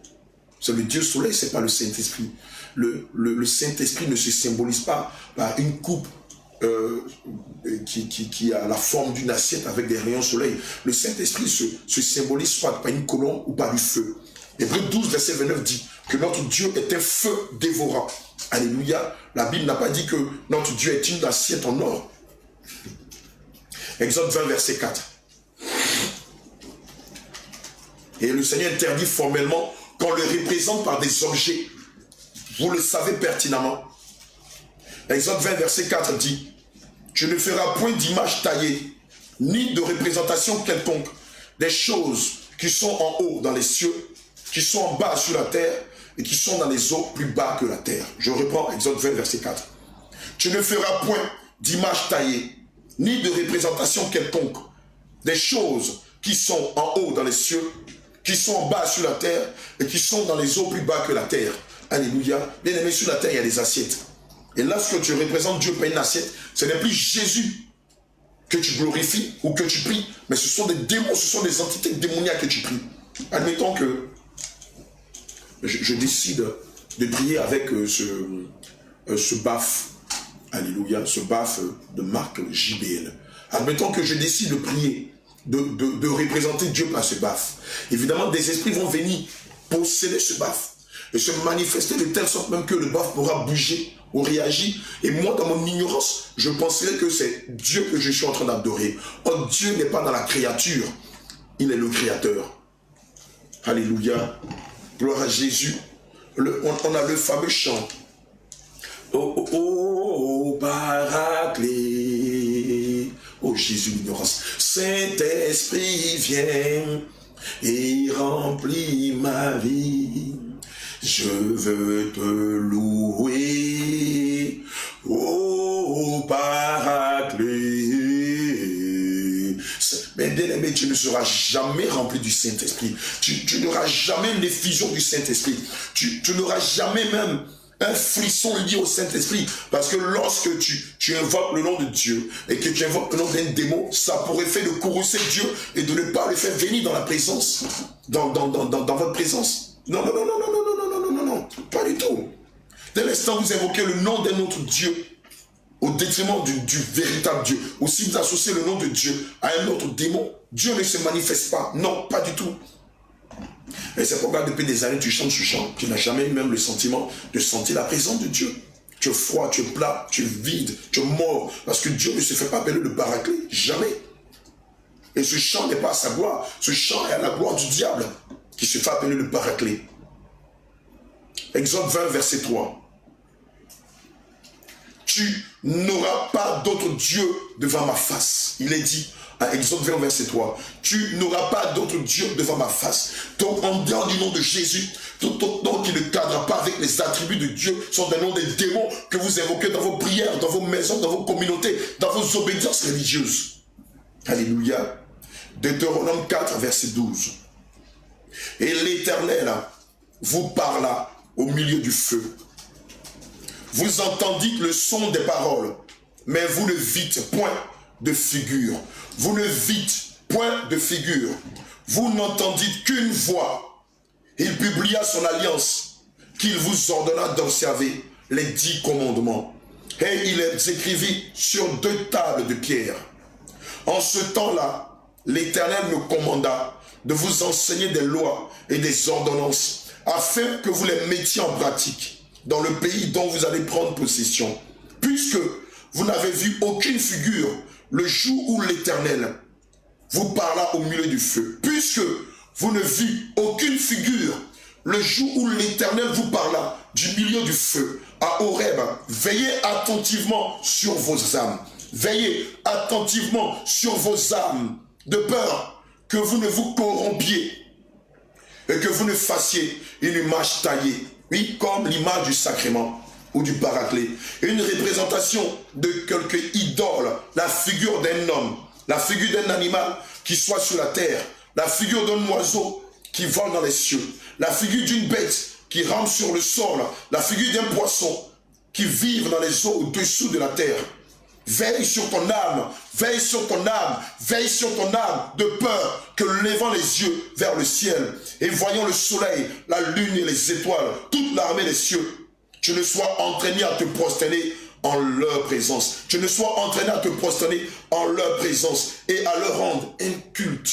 C'est le Dieu soleil, ce n'est pas le Saint-Esprit. Le Saint-Esprit ne se symbolise pas par une coupe qui a la forme d'une assiette avec des rayons soleil. Le Saint-Esprit se symbolise soit par une colombe ou par du feu. Hébreux 12, verset 29 dit que notre Dieu est un feu dévorant. Alléluia. La Bible n'a pas dit que notre Dieu est une assiette en or. Exode 20, verset 4. Et le Seigneur interdit formellement qu'on le représente par des objets. Vous le savez pertinemment. Exode 20, verset 4 dit: tu ne feras point d'image taillée, ni de représentation quelconque, des choses qui sont en haut dans les cieux, qui sont en bas sur la terre, et qui sont dans les eaux plus bas que la terre. Je reprends Exode 20, verset 4. Tu ne feras point d'image taillée, ni de représentation quelconque, des choses qui sont en haut dans les cieux, qui sont en bas sur la terre, et qui sont dans les eaux plus bas que la terre. Alléluia. Bien aimé, sur la terre, il y a des assiettes. Et lorsque tu représentes Dieu par une assiette, ce n'est plus Jésus que tu glorifies ou que tu pries, mais ce sont des démons, ce sont des entités démoniaques que tu pries. Admettons que je décide de prier avec ce baf, alléluia, ce baf de marque JBL. Admettons que je décide de prier, de représenter Dieu par ce baf. Évidemment, des esprits vont venir posséder ce baf et se manifester de telle sorte même que le baf pourra bouger ou réagir. Et moi, dans mon ignorance, je penserais que c'est Dieu que je suis en train d'adorer. Or, Dieu n'est pas dans la créature, il est le créateur. Alléluia. Gloire à Jésus. On a le fameux chant. Oh, oh, oh, Paraclet. Oh Jésus, l'ignorance. Saint-Esprit vient et remplit ma vie. Je veux te louer. Oh, Paraclet. Mais bien aimé, tu ne seras jamais rempli du Saint-Esprit. Tu n'auras jamais l'effusion du Saint-Esprit. Tu n'auras jamais même un frisson lié au Saint-Esprit. Parce que lorsque tu invoques le nom de Dieu et que tu invoques le nom d'un démon, ça pourrait faire de courroucer Dieu et de ne pas le faire venir dans la présence, dans votre présence. Non, non, non, non, non, non, non, non, non, non, non, pas du tout. Dès l'instant où vous invoquez le nom d'un autre Dieu, au détriment du véritable Dieu, ou si vous associez le nom de Dieu à un autre démon, Dieu ne se manifeste pas. Non, pas du tout. Et c'est pourquoi depuis des années, tu chantes ce chant. Tu n'as jamais eu même le sentiment de sentir la présence de Dieu. Tu es froid, tu es plat, tu es vide, tu es mort. Parce que Dieu ne se fait pas appeler le Paraclet. Jamais. Et ce chant n'est pas à sa gloire. Ce chant est à la gloire du diable qui se fait appeler le Paraclet. Exode 20, verset 3. Tu n'auras pas d'autre Dieu devant ma face. Il est dit à Exode 20, verset 3. Tu n'auras pas d'autre Dieu devant ma face. Donc, en dehors du nom de Jésus, tout autre nom qui ne cadre pas avec les attributs de Dieu sont des noms des démons que vous évoquez dans vos prières, dans vos maisons, dans vos communautés, dans vos obédiences religieuses. Alléluia. Deutéronome 4, verset 12. Et l'Éternel vous parla au milieu du feu. Vous entendîtes le son des paroles, mais vous ne vîtes point de figure. Vous ne vîtes point de figure. Vous n'entendîtes qu'une voix. Il publia son alliance, qu'il vous ordonna d'observer les 10 commandements. Et il les écrivit sur 2 tables de pierre. En ce temps-là, l'Éternel me commanda de vous enseigner des lois et des ordonnances, afin que vous les mettiez en pratique dans le pays dont vous allez prendre possession. Puisque vous n'avez vu aucune figure le jour où l'Éternel vous parla au milieu du feu. Puisque vous ne vîtes aucune figure le jour où l'Éternel vous parla du milieu du feu, à Horeb, veillez attentivement sur vos âmes. Veillez attentivement sur vos âmes, de peur que vous ne vous corrompiez et que vous ne fassiez une image taillée, oui, comme l'image du sacrement ou du paraclet, une représentation de quelque idole, la figure d'un homme, la figure d'un animal qui soit sur la terre, la figure d'un oiseau qui vole dans les cieux, la figure d'une bête qui rampe sur le sol, la figure d'un poisson qui vit dans les eaux au-dessous de la terre. Veille sur ton âme, veille sur ton âme, veille sur ton âme, de peur que levant les yeux vers le ciel et voyant le soleil, la lune et les étoiles, toute l'armée des cieux, tu ne sois entraîné à te prosterner en leur présence. Tu ne sois entraîné à te prosterner en leur présence et à leur rendre un culte.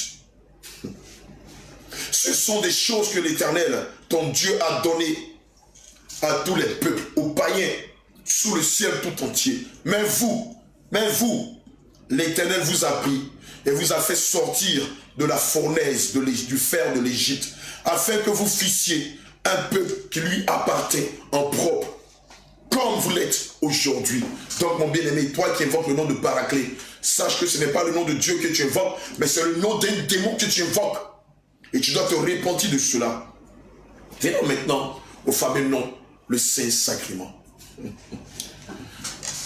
Ce sont des choses que l'Éternel, ton Dieu, a données à tous les peuples, aux païens, sous le ciel tout entier. Mais vous, l'Éternel vous a pris et vous a fait sortir de la fournaise, du fer de l'Égypte, afin que vous fissiez un peuple qui lui appartient en propre, comme vous l'êtes aujourd'hui. Donc mon bien-aimé, toi qui invoques le nom de Paraclet, sache que ce n'est pas le nom de Dieu que tu invoques, mais c'est le nom d'un démon que tu invoques. Et tu dois te repentir de cela. Venons maintenant au fameux nom, le Saint-Sacrement.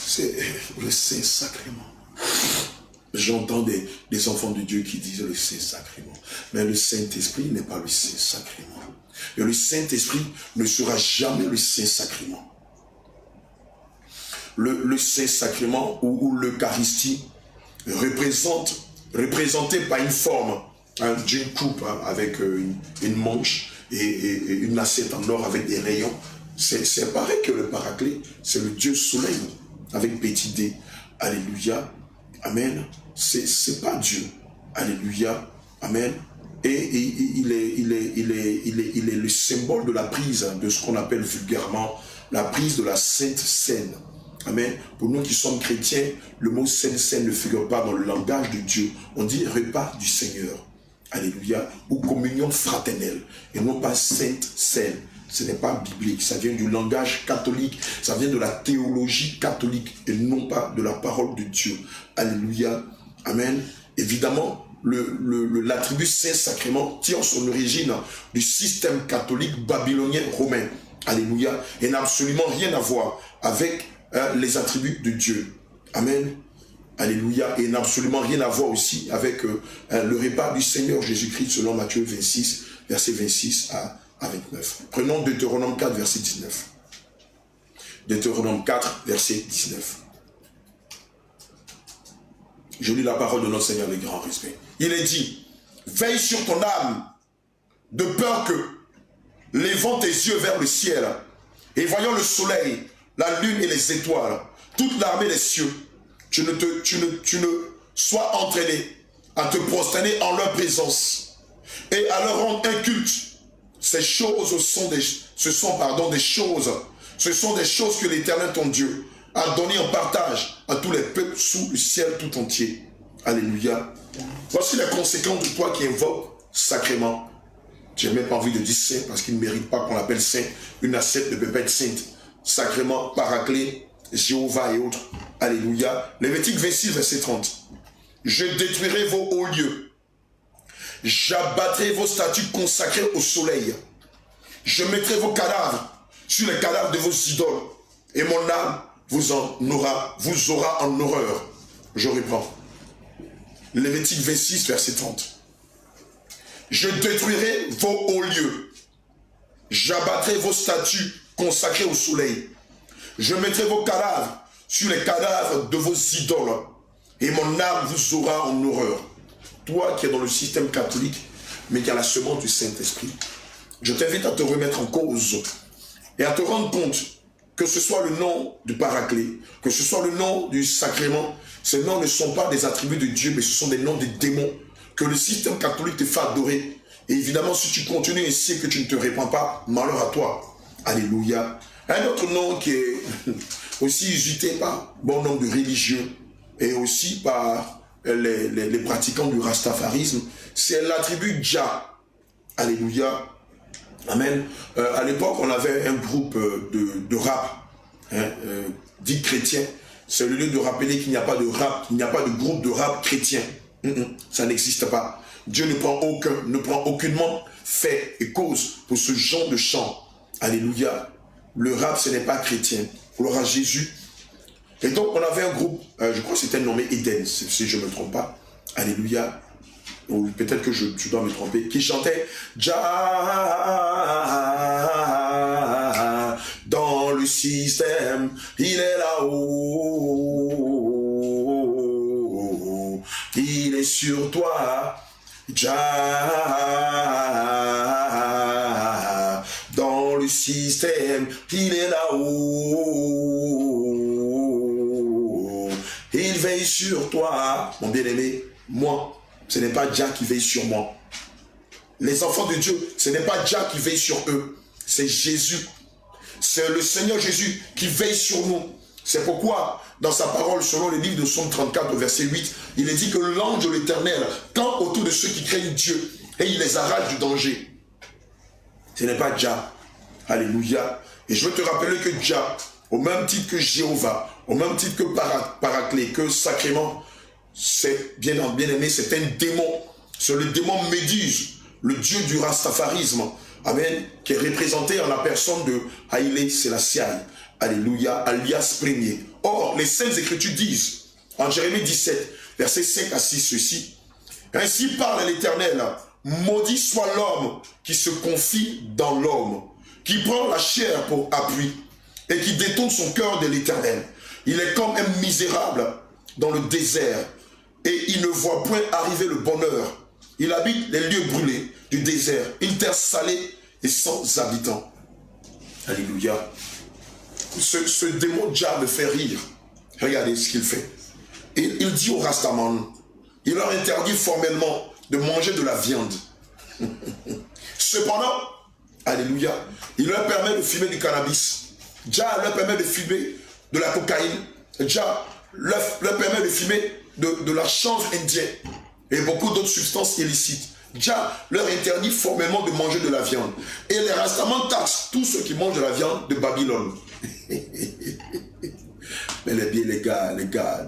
C'est le Saint-Sacrement. J'entends des enfants de Dieu qui disent le Saint-Sacrement. Mais le Saint-Esprit n'est pas le Saint-Sacrement. Et le Saint-Esprit ne sera jamais le Saint-Sacrement. Le Saint-Sacrement ou l'Eucharistie représenté par une forme d'une coupe avec une manche et une assiette en or avec des rayons. C'est pareil que le Paraclet, c'est le Dieu soleil avec petit d. Alléluia. Amen. C'est pas Dieu. Alléluia. Amen. Et il est le symbole de la prise de ce qu'on appelle vulgairement la prise de la Sainte Seine. Amen. Pour nous qui sommes chrétiens, le mot Sainte Seine ne figure pas dans le langage de Dieu. On dit repas du Seigneur. Alléluia. Ou communion fraternelle. Et non pas Sainte Seine. Ce n'est pas biblique. Ça vient du langage catholique. Ça vient de la théologie catholique. Et non pas de la parole de Dieu. Alléluia. Amen. Évidemment, l'attribut Saint-Sacrement tire son origine du système catholique babylonien romain. Alléluia. Et n'a absolument rien à voir avec les attributs de Dieu. Amen. Alléluia. Et n'a absolument rien à voir aussi avec le repas du Seigneur Jésus-Christ selon Matthieu 26, verset 26 à 29. Prenons Deutéronome 4, verset 19. Deutéronome 4, verset 19. Je lis la parole de notre Seigneur avec grand respect. Il est dit, veille sur ton âme, de peur que, levant tes yeux vers le ciel, et voyant le soleil, la lune et les étoiles, toute l'armée des cieux, tu ne sois entraîné à te prosterner en leur présence et à leur rendre un culte. Ces choses ce sont des choses que l'Éternel ton Dieu a donné en partage à tous les peuples sous le ciel tout entier. Alléluia. Voici les conséquences de toi qui invoques sacrément. J'ai même pas envie de dire saint parce qu'il ne mérite pas qu'on l'appelle saint. Une assiette ne peut pas être sainte. Sacrément, Paraclet, Jéhovah et autres. Alléluia. Lévitique 26, verset 30. Je détruirai vos hauts lieux. J'abattrai vos statues consacrées au soleil. Je mettrai vos cadavres sur les cadavres de vos idoles. Et mon âme vous aura en horreur. Je reprends. Lévitique 26, verset 30. Je détruirai vos hauts lieux. J'abattrai vos statues consacrées au soleil. Je mettrai vos cadavres sur les cadavres de vos idoles. Et mon âme vous aura en horreur. Toi qui es dans le système catholique, mais qui a la semence du Saint-Esprit, je t'invite à te remettre en cause et à te rendre compte que ce soit le nom du Paraclet, que ce soit le nom du sacrement, ces noms ne sont pas des attributs de Dieu, mais ce sont des noms des démons que le système catholique te fait adorer. Et évidemment, si tu continues ainsi et que tu ne te répands pas, malheur à toi. Alléluia. Un autre nom qui est aussi usité par bon nombre de religieux et aussi par les pratiquants du rastafarisme, c'est l'attribut Jah. Alléluia. Amen. À l'époque, on avait un groupe de rap, dit chrétien. C'est le lieu de rappeler qu'il n'y a pas de rap, il n'y a pas de groupe de rap chrétien. Ça n'existe pas. Dieu ne prend aucunement fait et cause pour ce genre de chant. Alléluia. Le rap, ce n'est pas chrétien. Gloire à Jésus. Et donc, on avait un groupe, je crois que c'était nommé Eden, si je ne me trompe pas. Alléluia. Ou peut-être que je dois me tromper. Qui chantait Jah dans le système, il est là-haut. Il est sur toi. Jah dans le système, il est là-haut. Il veille sur toi, mon bien-aimé. Moi, ce n'est pas Jah qui veille sur moi. Les enfants de Dieu, ce n'est pas Jah qui veille sur eux. C'est Jésus. C'est le Seigneur Jésus qui veille sur nous. C'est pourquoi, dans sa parole, selon le livre de Psaume 34, verset 8, il est dit que l'ange de l'Éternel campe autour de ceux qui craignent Dieu et il les arrache du danger. Ce n'est pas Jah. Alléluia. Et je veux te rappeler que Jah, au même titre que Jéhovah, au même titre que Paraclet, que sacrément, c'est bien aimé, c'est un démon. C'est le démon Méduse, le dieu du rastafarisme. Amen. Qui est représenté en la personne de Haïlé Sélassiaï. Alléluia, alias premier. Or, les Saintes Écritures disent, en Jérémie 17, versets 5 à 6, ceci. Ainsi parle l'Éternel, maudit soit l'homme qui se confie dans l'homme, qui prend la chair pour appui et qui détourne son cœur de l'Éternel. Il est comme un misérable dans le désert et il ne voit point arriver le bonheur. Il habite les lieux brûlés du désert, une terre salée et sans habitants. Alléluia. Ce démon Jah me fait rire. Regardez ce qu'il fait. Il dit aux Rastaman, il leur interdit formellement de manger de la viande. Cependant, alléluia, il leur permet de fumer du cannabis. Jah leur permet de fumer de la cocaïne. Jah leur permet de fumer de la chanvre indienne et beaucoup d'autres substances illicites. Jah leur interdit formellement de manger de la viande. Et les Rastaman taxent tous ceux qui mangent de la viande de Babylone. Mais les gars,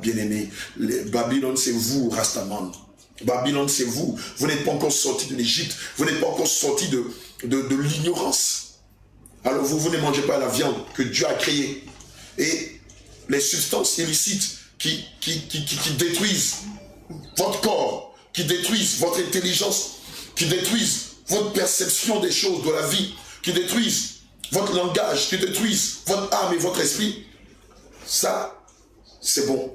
bien aimés, Babylone c'est vous, Rastaman. Babylone c'est vous. Vous n'êtes pas encore sortis de l'Égypte. Vous n'êtes pas encore sortis de l'ignorance. Alors vous ne mangez pas la viande que Dieu a créée. Et les substances illicites qui détruisent votre corps, qui détruisent votre intelligence, qui détruisent votre perception des choses, de la vie, qui détruisent votre langage, qui détruisent votre âme et votre esprit, ça, c'est bon.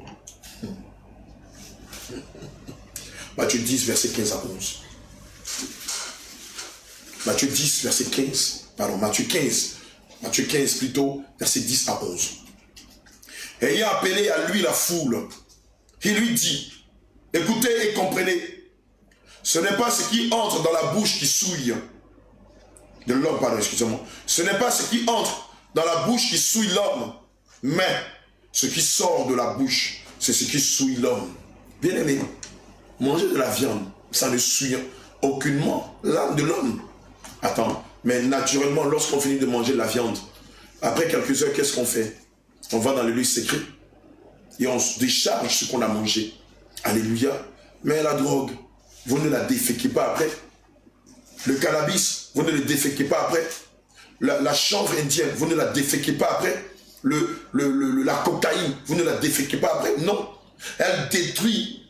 Matthieu 10, verset 15 à 11. Matthieu 10, verset 15. Pardon, Matthieu 15. Matthieu 15 plutôt, verset 10 à 11. Ayant appelé à lui la foule, il lui dit, écoutez et comprenez, ce n'est pas ce qui entre dans la bouche qui souille, de l'homme, pardon, excusez-moi. Ce n'est pas ce qui entre dans la bouche qui souille l'homme, mais ce qui sort de la bouche, c'est ce qui souille l'homme. Bien aimé, manger de la viande, ça ne souille aucunement l'âme de l'homme. Attends, mais naturellement, lorsqu'on finit de manger la viande, après quelques heures, qu'est-ce qu'on fait? On va dans le lieu secret et on se décharge ce qu'on a mangé. Alléluia. Mais la drogue, vous ne la déféquez pas après. Le cannabis, vous ne le déféquez pas après. La chanvre indienne, vous ne la déféquez pas après. La cocaïne, vous ne la déféquez pas après. Non. Elle détruit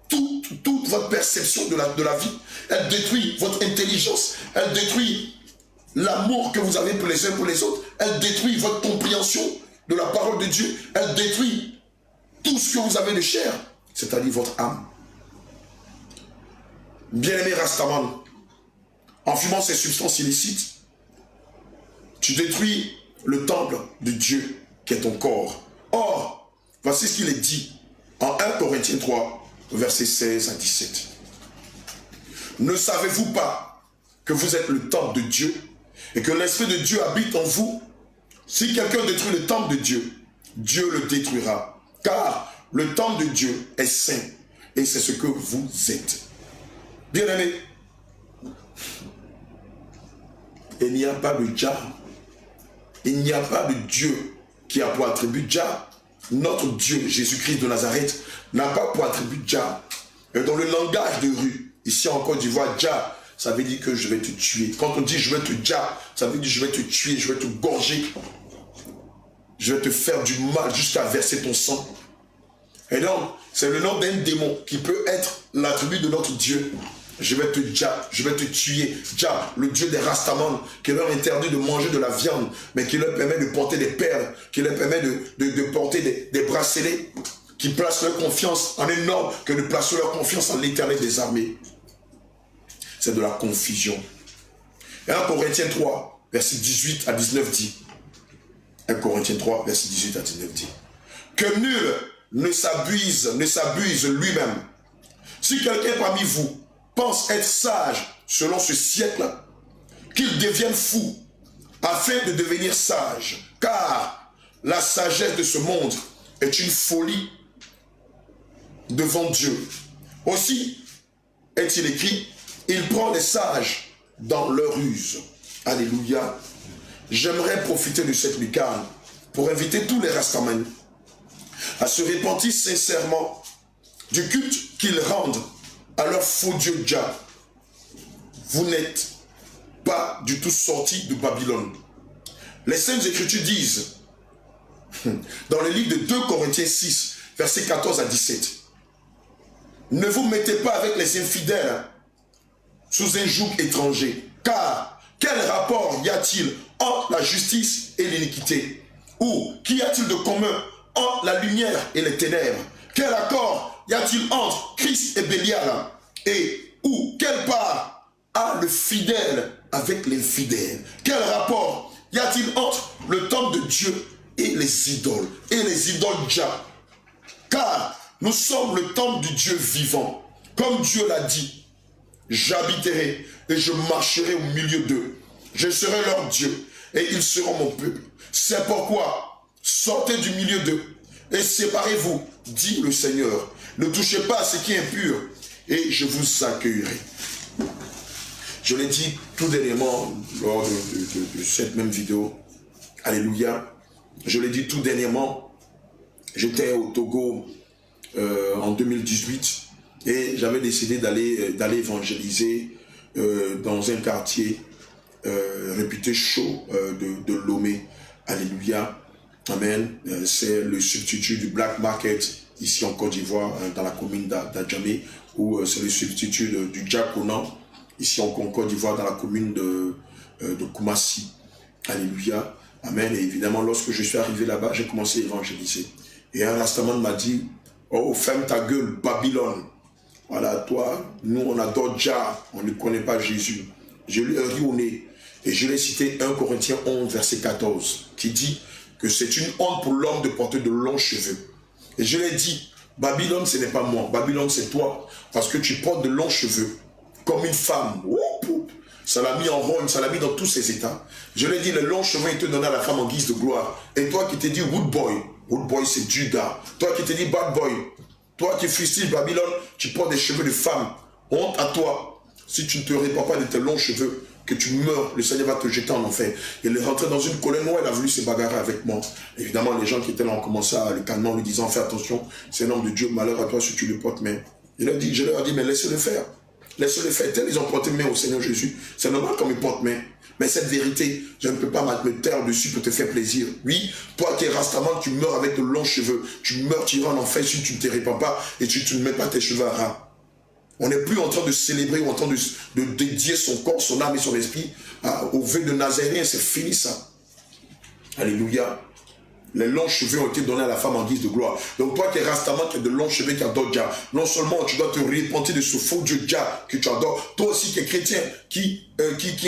toute votre perception de la vie. Elle détruit votre intelligence. Elle détruit l'amour que vous avez pour les uns pour les autres. Elle détruit votre compréhension de la parole de Dieu. Elle détruit tout ce que vous avez de cher, c'est-à-dire votre âme. Bien-aimé Rastaman, en fumant ces substances illicites, tu détruis le temple de Dieu qui est ton corps. Or, voici ce qu'il est dit en 1 Corinthiens 3, versets 16 à 17. Ne savez-vous pas que vous êtes le temple de Dieu et que l'Esprit de Dieu habite en vous? Si quelqu'un détruit le temple de Dieu, Dieu le détruira. Car le temple de Dieu est saint et c'est ce que vous êtes. Bien-aimés, il n'y a pas de Jah. Il n'y a pas de Dieu qui a pour attribut Jah. Notre Dieu, Jésus-Christ de Nazareth, n'a pas pour attribut Jah. Et dans le langage de rue, ici en Côte d'Ivoire, Jah, ça veut dire que je vais te tuer. Quand on dit je vais te Jah, ça veut dire je vais te tuer, je vais te gorger. Je vais te faire du mal jusqu'à verser ton sang. Et donc, c'est le nom d'un démon qui peut être l'attribut de notre Dieu. Je vais te Jah, je vais te tuer. Jah, le Dieu des Rastaman, qui leur interdit de manger de la viande, mais qui leur permet de porter des perles, qui leur permet de porter des bracelets, qui placent leur confiance en un homme, que de placer leur confiance en l'Éternel des armées. C'est de la confusion. Et 1 Corinthiens 3, verset 18 à 19 dit, 1 Corinthiens 3, verset 18 à 19 dit, que nul ne s'abuse lui-même. Si quelqu'un parmi vous pense être sage selon ce siècle, qu'il devienne fou, afin de devenir sage. Car la sagesse de ce monde est une folie devant Dieu. Aussi est-il écrit, il prend les sages dans leur ruse. Alléluia. J'aimerais profiter de cette lucarne pour inviter tous les Rastaman à se repentir sincèrement du culte qu'ils rendent à leur faux Dieu Jah. Vous n'êtes pas du tout sortis de Babylone. Les Saintes Écritures disent, dans le livre de 2 Corinthiens 6, versets 14 à 17, ne vous mettez pas avec les infidèles sous un joug étranger, car quel rapport y a-t-il entre la justice et l'iniquité? Ou qu'y a-t-il de commun entre la lumière et les ténèbres? Quel accord y a-t-il entre Christ et Bélial? Et où, quelle part a le fidèle avec l'infidèle? Quel rapport y a-t-il entre le temple de Dieu et les idoles Jah? Car nous sommes le temple du Dieu vivant. Comme Dieu l'a dit, j'habiterai et je marcherai au milieu d'eux. Je serai leur Dieu et ils seront mon peuple. C'est pourquoi sortez du milieu d'eux et séparez-vous, dit le Seigneur. Ne touchez pas à ce qui est impur et je vous accueillerai. Je l'ai dit tout dernièrement lors de cette même vidéo. Alléluia. Je l'ai dit tout dernièrement. J'étais au Togo en 2018 et j'avais décidé d'aller évangéliser dans un quartier réputé chaud de Lomé. Alléluia. Amen. C'est le substitut du Black Market ici en Côte d'Ivoire, dans la commune d'Adjamé, ou c'est le substitut du Djakonan ici en Côte d'Ivoire, dans la commune de Koumassi. Alléluia. Amen. Et évidemment, lorsque je suis arrivé là-bas, j'ai commencé à évangéliser. Et un Rastaman m'a dit, oh, ferme ta gueule, Babylone. Voilà, toi, nous, on adore Jah, on ne connaît pas Jésus. Je lui ai ri au nez. Et je l'ai cité 1 Corinthiens 11, verset 14, qui dit que c'est une honte pour l'homme de porter de longs cheveux. Et je l'ai dit, Babylone, ce n'est pas moi. Babylone, c'est toi. Parce que tu portes de longs cheveux, comme une femme. Ça l'a mis en rogne, ça l'a mis dans tous ses états. Je l'ai dit, les longs cheveux, il te donnait à la femme en guise de gloire. Et toi qui t'es dit Wood Boy, c'est Judas. Toi qui t'es dit Bad Boy, toi qui fustiges Babylone, tu portes des cheveux de femme. Honte à toi. si tu ne te répands pas de tes longs cheveux, que tu meurs, le Seigneur va te jeter en enfer. Il est rentré dans une colère noire, il a voulu se bagarrer avec moi. Évidemment, les gens qui étaient là ont commencé à le calmer en lui disant, fais attention, c'est un homme de Dieu, malheur à toi si tu le portes. Mais je leur ai dit, mais laissez-le faire. Laissez-le faire. Tels ils ont porté main au Seigneur Jésus. C'est normal qu'on me porte main. Mais cette vérité, je ne peux pas me taire dessus pour te faire plaisir. Oui, toi qui es rastaman, tu meurs avec de longs cheveux. Tu meurs, tu iras en enfer si tu ne te répands pas et tu ne mets pas tes cheveux à ras. On n'est plus en train de célébrer ou en train de dédier son corps, son âme et son esprit au vœu de Nazaréen. C'est fini ça. Alléluia. Les longs cheveux ont été donnés à la femme en guise de gloire. Donc toi qui es rastaman, qui as de longs cheveux, qui adore Jah, non seulement tu dois te repentir de ce faux Dieu Jah que tu adores, toi aussi qui es chrétien, qui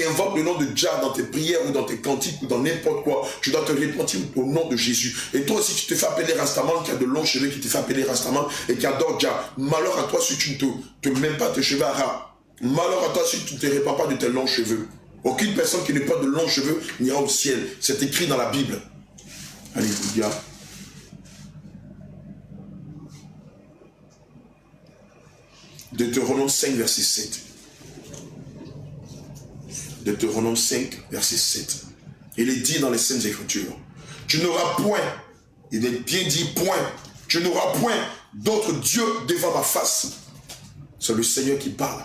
invoque le nom de Jah dans tes prières ou dans tes cantiques ou dans n'importe quoi, tu dois te repentir au nom de Jésus. Et toi aussi qui te fais appeler rastaman, qui a de longs cheveux, qui te fait appeler rastaman et qui adore Jah, malheur à toi si tu ne te mets pas tes cheveux à ras. Malheur à toi si tu ne te répands pas de tes longs cheveux. Aucune personne qui n'a pas de longs cheveux n'ira au ciel. C'est écrit dans la Bible. Alléluia. Deutéronome 5, verset 7. Deutéronome 5, verset 7. Il est dit dans les Saintes Écritures, tu n'auras point, il est bien dit point, tu n'auras point d'autre Dieu devant ma face. C'est le Seigneur qui parle.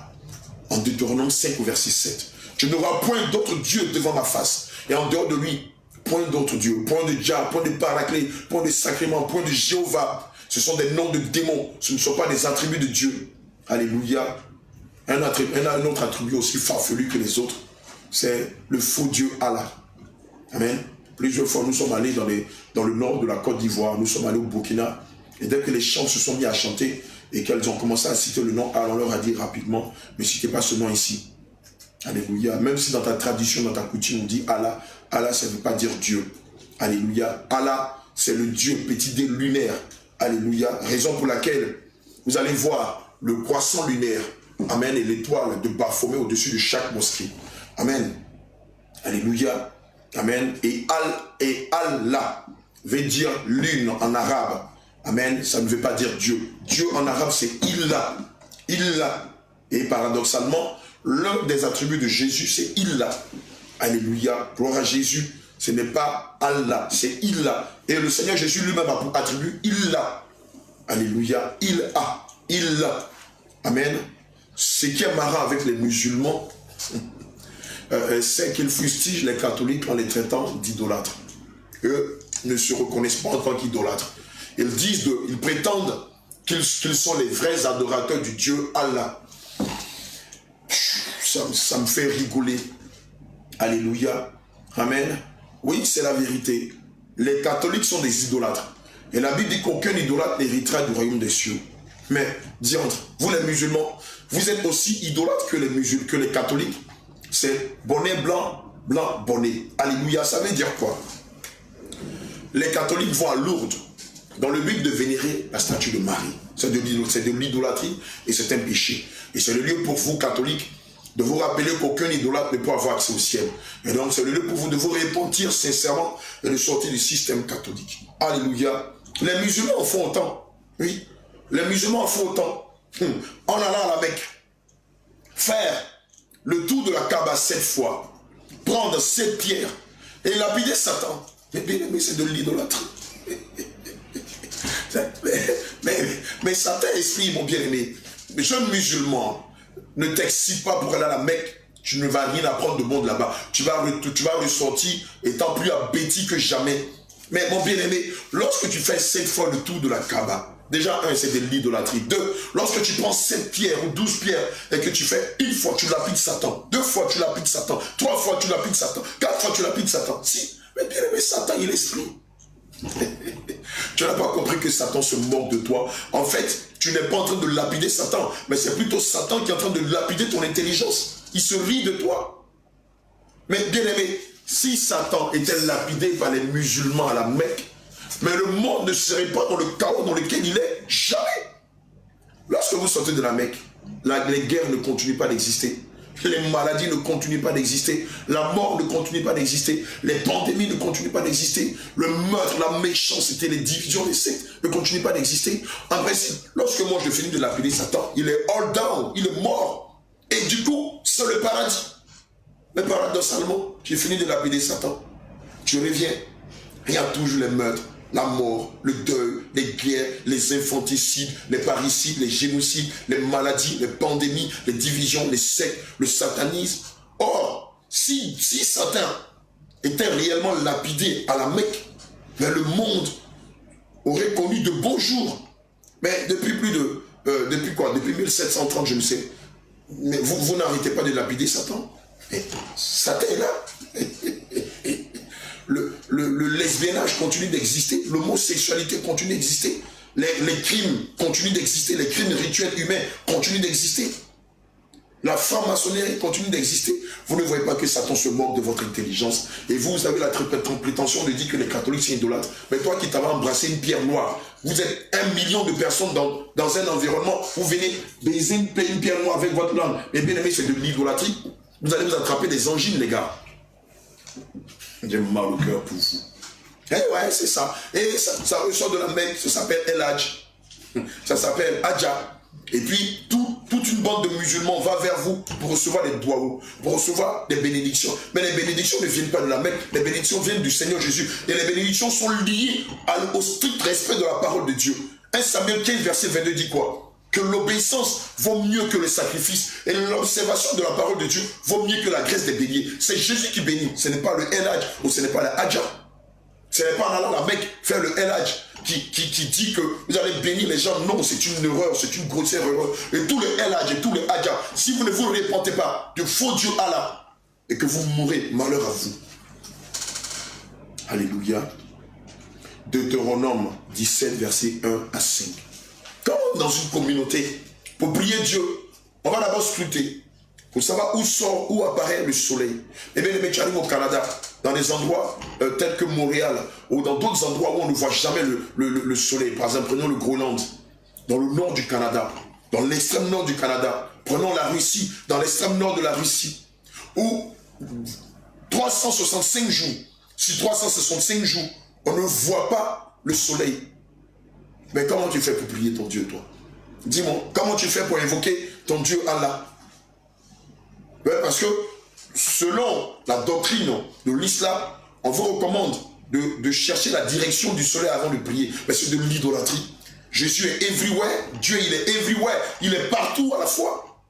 En Deutéronome 5, verset 7. Tu n'auras point d'autre Dieu devant ma face. Et en dehors de lui, point d'autre Dieu, point de Jah, point de Paraclet, point de sacrement, point de Jéhovah. Ce sont des noms de démons. Ce ne sont pas des attributs de Dieu. Alléluia. Un autre attribut aussi farfelu que les autres, c'est le faux Dieu Allah. Amen. Plusieurs fois, nous sommes allés dans le nord de la Côte d'Ivoire. Nous sommes allés au Burkina. Et dès que les chants se sont mis à chanter et qu'elles ont commencé à citer le nom Allah, on leur a dit rapidement, ne citez pas ce nom ici. Alléluia. Même si dans ta tradition, dans ta coutume, on dit Allah, Allah, ça ne veut pas dire Dieu. Alléluia. Allah, c'est le Dieu petit D lunaire. Alléluia. Raison pour laquelle vous allez voir le croissant lunaire. Amen. Et l'étoile de Baphomet au-dessus de chaque mosquée. Amen. Alléluia. Amen. Et Allah veut dire lune en arabe. Amen. Ça ne veut pas dire Dieu. Dieu en arabe, c'est Illah. Illah. Et paradoxalement, l'un des attributs de Jésus, c'est Illah. Alléluia. Gloire à Jésus. Ce n'est pas Allah, c'est Illah. Et le Seigneur Jésus lui-même a pour attribut Illah. Alléluia. Illah. Amen. Ce qui est marrant avec les musulmans, c'est qu'ils fustigent les catholiques en les traitant d'idolâtres. Eux ne se reconnaissent pas en tant qu'idolâtres. Ils prétendent qu'ils sont les vrais adorateurs du Dieu Allah. Ça me fait rigoler. Alléluia. Amen. Oui, c'est la vérité. Les catholiques sont des idolâtres. Et la Bible dit qu'aucun idolâtre n'héritera du royaume des cieux. Mais, diantre, vous les musulmans, vous êtes aussi idolâtres que les catholiques. C'est bonnet blanc, blanc, bonnet. Alléluia. Ça veut dire quoi? Les catholiques vont à Lourdes dans le but de vénérer la statue de Marie. C'est de l'idolâtrie et c'est un péché. Et c'est le lieu pour vous, catholiques, de vous rappeler qu'aucun idolâtre ne peut avoir accès au ciel. Et donc c'est le lieu pour vous de vous repentir sincèrement et de sortir du système catholique. Alléluia. Les musulmans en font autant. Oui. Les musulmans en font autant. En allant à la Mecque, faire le tour de la Kaaba 7 fois, prendre 7 pierres et lapider Satan. Mais c'est de l'idolâtrie. Mais Satan esprit, mon bien-aimé, les jeunes musulmans, ne t'excite pas pour aller à la Mecque, tu ne vas rien apprendre de bon là-bas. Tu vas ressortir étant plus abêti que jamais. Mais mon bien-aimé, lorsque tu fais 7 fois le tour de la Kaaba, déjà, 1, c'est de l'idolâtrie. 2, lorsque tu prends 7 pierres ou 12 pierres et que tu fais 1 fois, tu lapides Satan. 2 fois, tu lapides Satan. 3 fois, tu lapides Satan. 4 fois, tu lapides Satan. Si, mais bien-aimé, Satan, il est esprit. Tu n'as pas compris que Satan se moque de toi. En fait, tu n'es pas en train de lapider Satan, mais c'est plutôt Satan qui est en train de lapider ton intelligence. Il se rit de toi. Mais bien aimé, si Satan était lapidé par les musulmans à la Mecque, mais le monde ne serait pas dans le chaos dans lequel il est. Jamais. Lorsque vous sortez de la Mecque, les guerres ne continuent pas d'exister. Les maladies ne continuent pas d'exister. La mort ne continue pas d'exister. Les pandémies ne continuent pas d'exister. Le meurtre, la méchanceté, les divisions, les sectes ne continuent pas d'exister. En principe, lorsque moi je finis de lapider Satan, il est all down, il est mort. Et du coup, c'est le paradis. Le paradoxalement, j'ai fini de lapider Satan. Tu reviens, il y a toujours les meurtres, la mort, le deuil, les guerres, les infanticides, les parricides, les génocides, les maladies, les pandémies, les divisions, les sectes, le satanisme. Or, si Satan était réellement lapidé à la Mecque, mais le monde aurait connu de beaux jours. Mais depuis depuis 1730, je ne sais. Mais vous n'arrêtez pas de lapider Satan. Mais Satan est là. Le lesbiennage continue d'exister, l'homosexualité continue d'exister, les crimes continuent d'exister, les crimes rituels humains continuent d'exister, la franc-maçonnerie continue d'exister. Vous ne voyez pas que Satan se moque de votre intelligence et vous avez la prétention de dire que les catholiques sont idolâtres. Mais toi qui t'avais embrassé une pierre noire, vous êtes 1 million de personnes dans un environnement, vous venez baiser une pierre noire avec votre langue. Mais bien aimé, c'est de l'idolâtrie. Vous allez vous attraper des angines, les gars. J'ai mal au cœur pour vous. Eh ouais, c'est ça. Et ça ressort de la Mecque, ça s'appelle El Hadj. Ça s'appelle Hadja. Et puis, toute une bande de musulmans va vers vous pour recevoir des doigts, pour recevoir des bénédictions. Mais les bénédictions ne viennent pas de la Mecque, les bénédictions viennent du Seigneur Jésus. Et les bénédictions sont liées au strict respect de la parole de Dieu. 1 Samuel 15, verset 22 dit quoi? Que l'obéissance vaut mieux que le sacrifice et l'observation de la parole de Dieu vaut mieux que la graisse des béliers. C'est Jésus qui bénit, ce n'est pas le El Hadj ou ce n'est pas la Hadja. Ce n'est pas en allant à la Mecque faire le El Hadj qui dit que vous allez bénir les gens. Non, c'est une erreur, c'est une grossière erreur. Et tous les El Hadj et tous les Hadja, si vous ne vous répentez pas de faux Dieu Allah et que vous mourrez, malheur à vous. Alléluia. Deutéronome 17, verset 1 à 5. Quand dans une communauté, pour prier Dieu, on va d'abord scruter pour savoir où sort, où apparaît le soleil. Eh bien, les mecs, tu arrives au Canada, dans des endroits tels que Montréal, ou dans d'autres endroits où on ne voit jamais le soleil. Par exemple, prenons le Groenland, dans le nord du Canada, dans l'extrême nord du Canada. Prenons la Russie, dans l'extrême nord de la Russie, où 365 jours, sur 365 jours, on ne voit pas le soleil. Mais comment tu fais pour prier ton Dieu, toi? Dis-moi, comment tu fais pour invoquer ton Dieu Allah? Ouais, parce que selon la doctrine de l'islam, on vous recommande de chercher la direction du soleil avant de prier. Mais c'est de l'idolâtrie. Jésus est everywhere, Dieu il est everywhere, il est partout à la fois.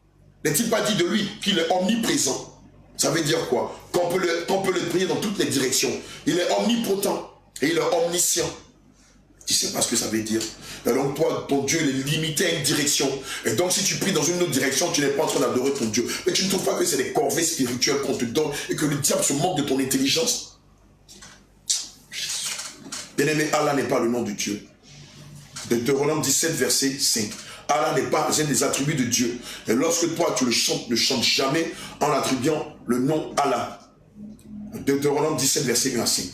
N'est-il pas dit de lui qu'il est omniprésent? Ça veut dire quoi? Qu'on peut le prier dans toutes les directions. Il est omnipotent et il est omniscient. Tu ne sais pas ce que ça veut dire. Et donc toi, ton Dieu, il est limité à une direction. Et donc si tu pries dans une autre direction, tu n'es pas en train d'adorer ton Dieu. Mais tu ne trouves pas que c'est des corvées spirituelles qu'on te donne et que le diable se moque de ton intelligence? Bien-aimé, Allah n'est pas le nom de Dieu. Deutéronome 17, verset 5. Allah n'est pas un des attributs de Dieu. Et lorsque toi, tu le chantes, ne chante jamais en attribuant le nom Allah. Deutéronome 17, verset 1 à 5.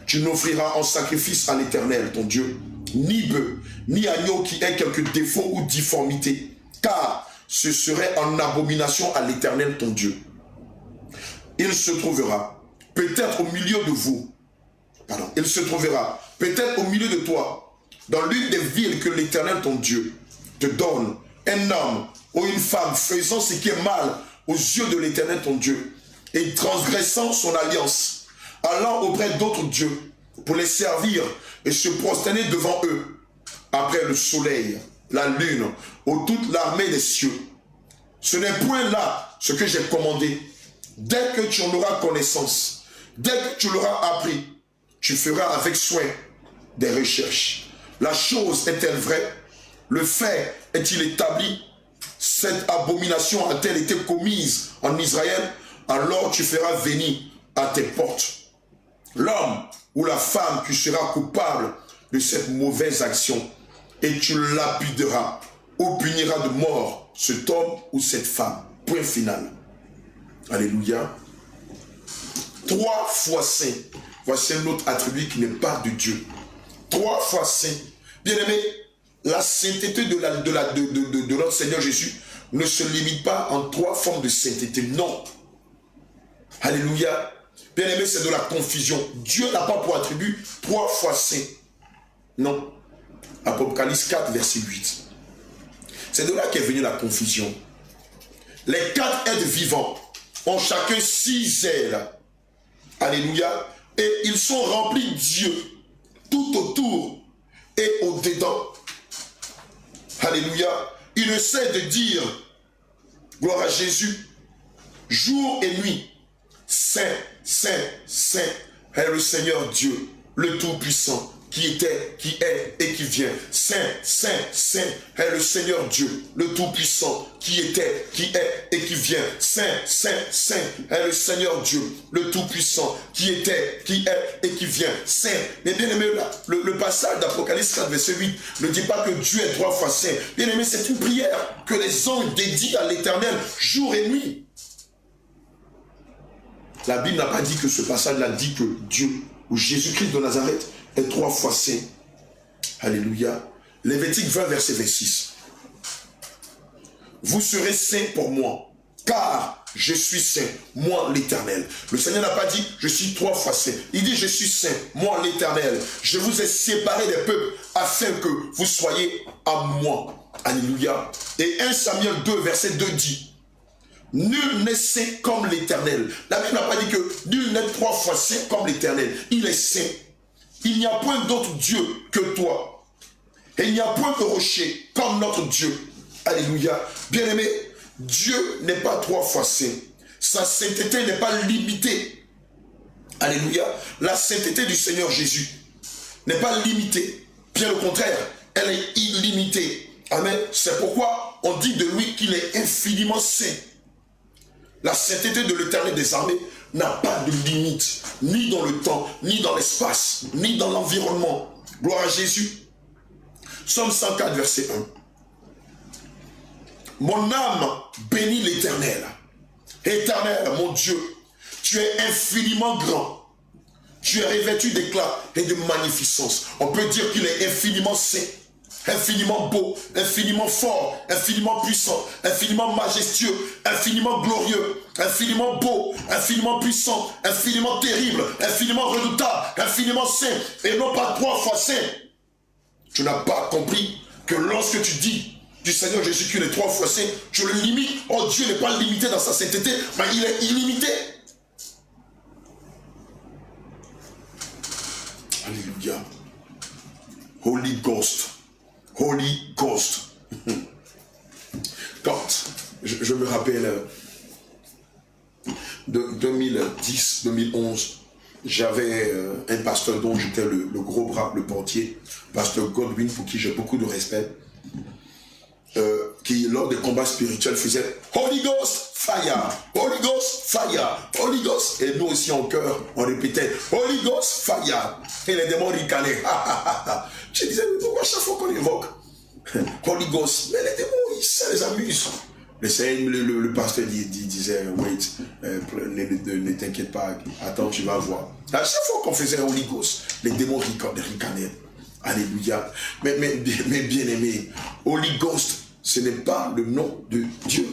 Tu n'offriras en sacrifice à l'Éternel, ton Dieu, ni bœuf, ni agneau qui ait quelque défaut ou difformité, car ce serait en abomination à l'Éternel, ton Dieu. Il se trouvera peut-être au milieu de vous, il se trouvera peut-être au milieu de toi, dans l'une des villes que l'Éternel, ton Dieu, te donne, un homme ou une femme faisant ce qui est mal aux yeux de l'Éternel, ton Dieu, et transgressant son alliance, allant auprès d'autres dieux pour les servir et se prosterner devant eux, après le soleil, la lune ou toute l'armée des cieux. Ce n'est point là ce que j'ai commandé. Dès que tu en auras connaissance, dès que tu l'auras appris, tu feras avec soin des recherches. La chose est-elle vraie? Le fait est-il établi? Cette abomination a-t-elle été commise en Israël? Alors tu feras venir à tes portes l'homme ou la femme qui sera coupable de cette mauvaise action, et tu lapideras ou puniras de mort cet homme ou cette femme. Point final. Alléluia. 3 fois saint. Voici un autre attribut qui n'est pas de Dieu. 3 fois saint. Bien-aimé, la sainteté de notre Seigneur Jésus ne se limite pas en 3 formes de sainteté. Non. Alléluia. Bien-aimé, c'est de la confusion. Dieu n'a pas pour attribut 3 fois saint. Non. Apocalypse 4, verset 8. C'est de là qu'est venue la confusion. Les 4 êtres vivants ont chacun 6 ailes. Alléluia. Et ils sont remplis Dieu tout autour et au-dedans. Alléluia. Ils ne cessent de dire, gloire à Jésus, jour et nuit, Saint, Saint, Saint est le Seigneur Dieu, le Tout-Puissant, qui était, qui est et qui vient. Saint, Saint, Saint est le Seigneur Dieu, le Tout-Puissant, qui était, qui est et qui vient. Saint, Saint, Saint est le Seigneur Dieu, le Tout-Puissant, qui était, qui est et qui vient. Saint. Mais bien aimé, le passage d'Apocalypse 4, verset 8 ne dit pas que Dieu est 3 fois saint. Bien aimé, c'est une prière que les anges dédient à l'Éternel jour et nuit. La Bible n'a pas dit que ce passage-là dit que Dieu, ou Jésus-Christ de Nazareth, est 3 fois saint. Alléluia. Lévitique 20, verset 26. Vous serez saints pour moi, car je suis saint, moi l'Éternel. Le Seigneur n'a pas dit, je suis 3 fois saint. Il dit, je suis saint, moi l'Éternel. Je vous ai séparé des peuples, afin que vous soyez à moi. Alléluia. Et 1 Samuel 2, verset 2 dit, nul n'est saint comme l'Éternel. La Bible n'a pas dit que nul n'est 3 fois saint comme l'Éternel. Il est saint. Il n'y a point d'autre Dieu que toi. Et il n'y a point de rocher comme notre Dieu. Alléluia. Bien-aimé, Dieu n'est pas 3 fois saint. Sa sainteté n'est pas limitée. Alléluia. La sainteté du Seigneur Jésus n'est pas limitée. Bien au contraire, elle est illimitée. Amen. C'est pourquoi on dit de lui qu'il est infiniment saint. La sainteté de l'Éternel des armées n'a pas de limite, ni dans le temps, ni dans l'espace, ni dans l'environnement. Gloire à Jésus. Psaume 104, verset 1. Mon âme bénit l'Éternel. Éternel, mon Dieu, tu es infiniment grand. Tu es revêtu d'éclat et de magnificence. On peut dire qu'il est infiniment saint, infiniment beau, infiniment fort, infiniment puissant, infiniment majestueux, infiniment glorieux, infiniment beau, infiniment puissant, infiniment terrible, infiniment redoutable, infiniment saint, et non pas 3 fois saint. Tu n'as pas compris que lorsque tu dis du Seigneur Jésus qu'il est 3 fois saint, tu le limites. Oh, Dieu n'est pas limité dans sa sainteté, mais il est illimité. Alléluia. Holy Ghost. Holy Ghost. Quand je me rappelle de 2010-2011, j'avais un pasteur dont j'étais le gros bras, le portier, pasteur Godwin, pour qui j'ai beaucoup de respect, qui lors des combats spirituels faisait Holy Ghost, fire, Holy Ghost, fire, Holy Ghost. Et nous aussi en chœur, on répétait Holy Ghost, fire. Et les démons ricanaient. Je disais, mais pourquoi chaque fois qu'on évoque Holy Ghost, mais les démons, ça les amuse. Le pasteur disait, wait, ne t'inquiète pas, attends, tu vas voir. À chaque fois qu'on faisait Holy Ghost, les démons ricanaient. Alléluia. Mais bien aimé, Holy Ghost, ce n'est pas le nom de Dieu.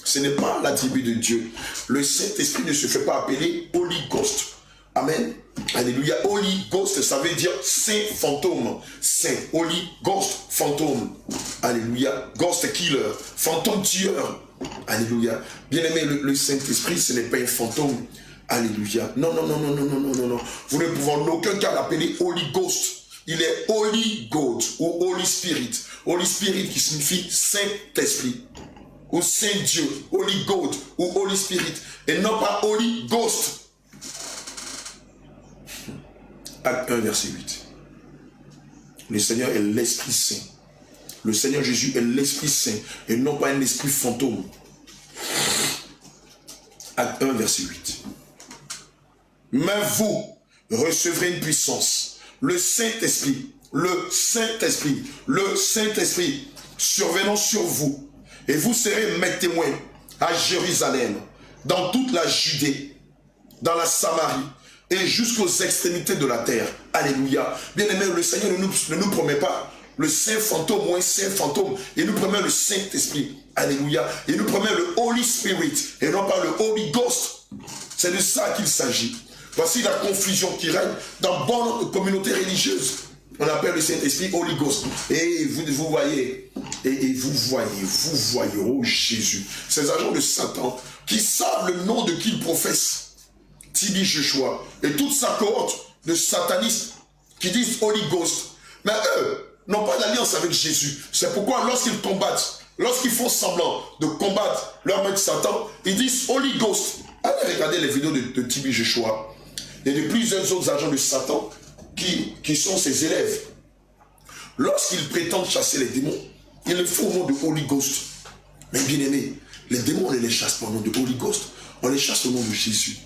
Ce n'est pas l'attribut de Dieu. Le Saint-Esprit ne se fait pas appeler Holy Ghost. Amen. Alléluia. Holy Ghost, ça veut dire saint fantôme. Saint. Holy Ghost, fantôme. Alléluia. Ghost killer. Fantôme tueur. Alléluia. Bien aimé, le Saint-Esprit, ce n'est pas un fantôme. Alléluia. Non. Vous ne pouvez en aucun cas l'appeler Holy Ghost. Il est Holy God ou Holy Spirit. Holy Spirit qui signifie Saint-Esprit. Ou Saint-Dieu. Holy God ou Holy Spirit. Et non pas Holy Ghost. Acte 1, verset 8. Le Seigneur est l'Esprit Saint. Le Seigneur Jésus est l'Esprit Saint et non pas un esprit fantôme. Acte 1, verset 8. Mais vous recevrez une puissance. Le Saint-Esprit survenant sur vous. Et vous serez mes témoins à Jérusalem, dans toute la Judée, dans la Samarie, et jusqu'aux extrémités de la terre. Alléluia. Bien aimé, le Seigneur ne nous promet pas le Saint fantôme ou un Saint fantôme. Il nous promet le Saint-Esprit. Alléluia. Il nous promet le Holy Spirit et non pas le Holy Ghost. C'est de ça qu'il s'agit. Voici la confusion qui règne dans bonne communauté religieuse. On appelle le Saint-Esprit Holy Ghost. Et vous voyez, vous voyez, oh Jésus, ces agents de Satan qui savent le nom de qui ils professent. TB Joshua et toute sa cohorte de satanistes qui disent Holy Ghost. Mais eux n'ont pas d'alliance avec Jésus. C'est pourquoi lorsqu'ils combattent, lorsqu'ils font semblant de combattre leur maître Satan, ils disent Holy Ghost. Allez regarder les vidéos de TB Joshua et de plusieurs autres agents de Satan qui sont ses élèves. Lorsqu'ils prétendent chasser les démons, ils le font au nom de Holy Ghost. Mais bien aimé, les démons, on ne les chasse pas au nom de Holy Ghost. On les chasse au nom de Jésus.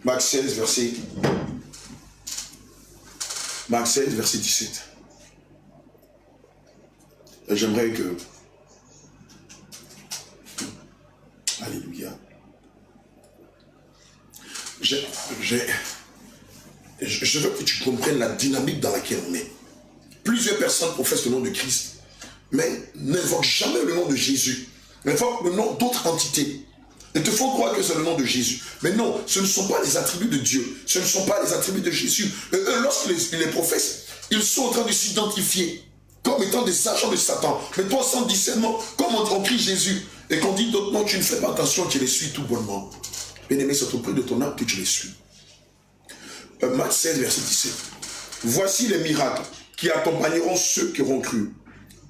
Marc 16, verset 17. Et j'aimerais que... Alléluia. Je veux que tu comprennes la dynamique dans laquelle on est. Plusieurs personnes professent le nom de Christ, mais n'invoquent jamais le nom de Jésus. N'invoquent le nom d'autres entités. Ils te font croire que c'est le nom de Jésus. Mais non, ce ne sont pas les attributs de Dieu. Ce ne sont pas les attributs de Jésus. Eux, lorsqu'ils les professent, ils sont en train de s'identifier comme étant des agents de Satan. Mais toi, sans discernement, comme on crie Jésus, et qu'on dit d'autres noms, tu ne fais pas attention, tu les suis tout bonnement. Bien-aimé, c'est au prix de ton âme que tu les suis. Marc 16, verset 17. Voici les miracles qui accompagneront ceux qui auront cru.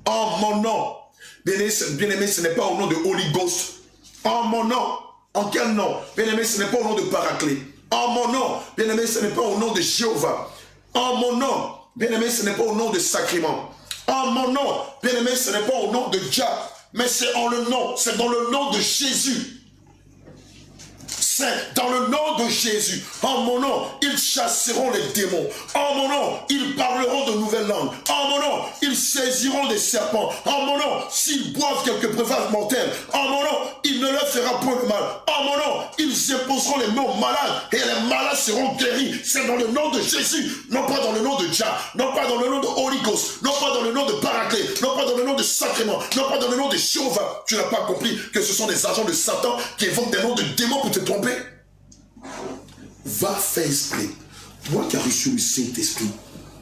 En mon nom. Bien-aimé, ce n'est pas au nom de Holy Ghost. En mon nom. En quel nom? Bien-aimé, ce n'est pas au nom de Paraclet. En mon nom. Bien-aimé, ce n'est pas au nom de Jéhovah. En mon nom. Bien-aimé, ce n'est pas au nom de Sacrement. En mon nom. Bien-aimé, ce n'est pas au nom de Jah. Mais c'est en le nom. C'est dans le nom de Jésus. C'est dans le nom de Jésus. En mon nom, ils chasseront les démons. En mon nom, ils parleront de nouvelles langues. En mon nom, ils saisiront des serpents. En mon nom, s'ils boivent quelques breuvages mortels. En mon nom, il ne leur fera point de mal. En mon nom, ils imposeront les mains aux malades et les malades seront guéris. C'est dans le nom de Jésus, non pas dans le nom de Jah, non pas dans le nom de Holy Ghost, non pas dans le nom de Paraclet, non pas dans le nom de Sacrement, non pas dans le nom de Jéhovah. Tu n'as pas compris que ce sont des agents de Satan qui évoquent des noms de démons pour te tromper. Va faire esprit. Toi qui as reçu le Saint-Esprit,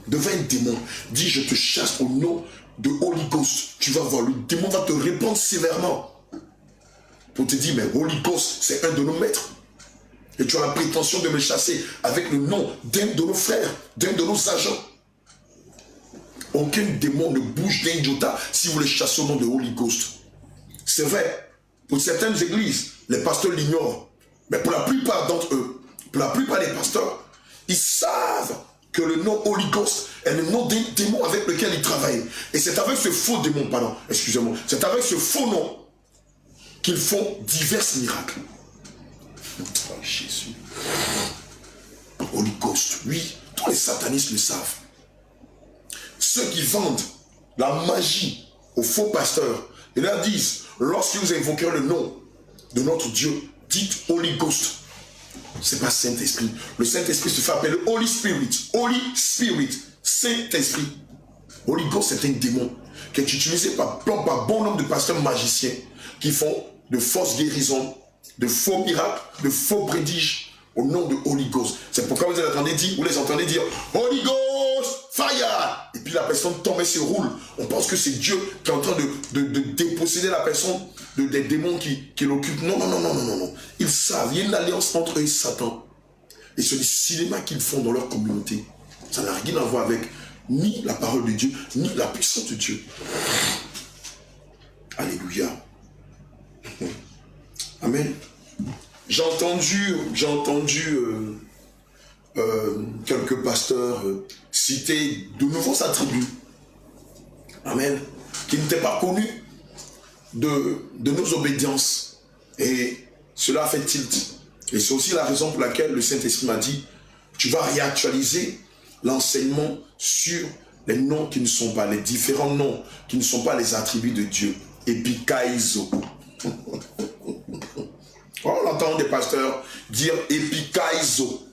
devant un démon, dis je te chasse au nom de Holy Ghost. Tu vas voir, le démon va te répondre sévèrement. Pour te dire, mais Holy Ghost, c'est un de nos maîtres. Et tu as la prétention de me chasser avec le nom d'un de nos frères, d'un de nos agents. Aucun démon ne bouge d'un iota si vous le chassez au nom de Holy Ghost. C'est vrai, pour certaines églises, les pasteurs l'ignorent. Mais pour la plupart d'entre eux, pour la plupart des pasteurs, ils savent que le nom Holy Ghost est le nom d'un démon avec lequel ils travaillent. Et c'est avec ce faux démon, pardon, excusez-moi, c'est avec ce faux nom qu'ils font divers miracles. Oh Jésus. Holy Ghost, oui, tous les satanistes le savent. Ceux qui vendent la magie aux faux pasteurs, ils leur disent, lorsque vous invoquerez le nom de notre Dieu, dites Holy Ghost. C'est pas Saint-Esprit. Le Saint-Esprit se fait appeler Holy Spirit. Holy Spirit. Saint-Esprit. Holy Ghost, c'est un démon qui est utilisé par bon nombre de pasteurs magiciens qui font de fausses guérisons, de faux miracles, de faux prodiges au nom de Holy Ghost. C'est pourquoi vous les entendez dire Holy Ghost, fire. Et puis la personne tombe et se roule. On pense que c'est Dieu qui est en train de déposséder la personne des démons qui l'occupent. Non, non, non, non, non, non. Ils savent, il y a une alliance entre eux et Satan. Et ce cinéma qu'ils font dans leur communauté, ça n'a rien à voir avec ni la parole de Dieu, ni la puissance de Dieu. Alléluia. Amen. J'ai entendu quelques pasteurs citer de nouveaux attributs. Amen. Qui n'étaient pas connus de nos obédiences. Et cela a fait tilt. Et c'est aussi la raison pour laquelle le Saint-Esprit m'a dit, tu vas réactualiser l'enseignement sur les noms qui ne sont pas, les différents noms qui ne sont pas les attributs de Dieu. Epikaizo. On entend des pasteurs dire Epikaizo.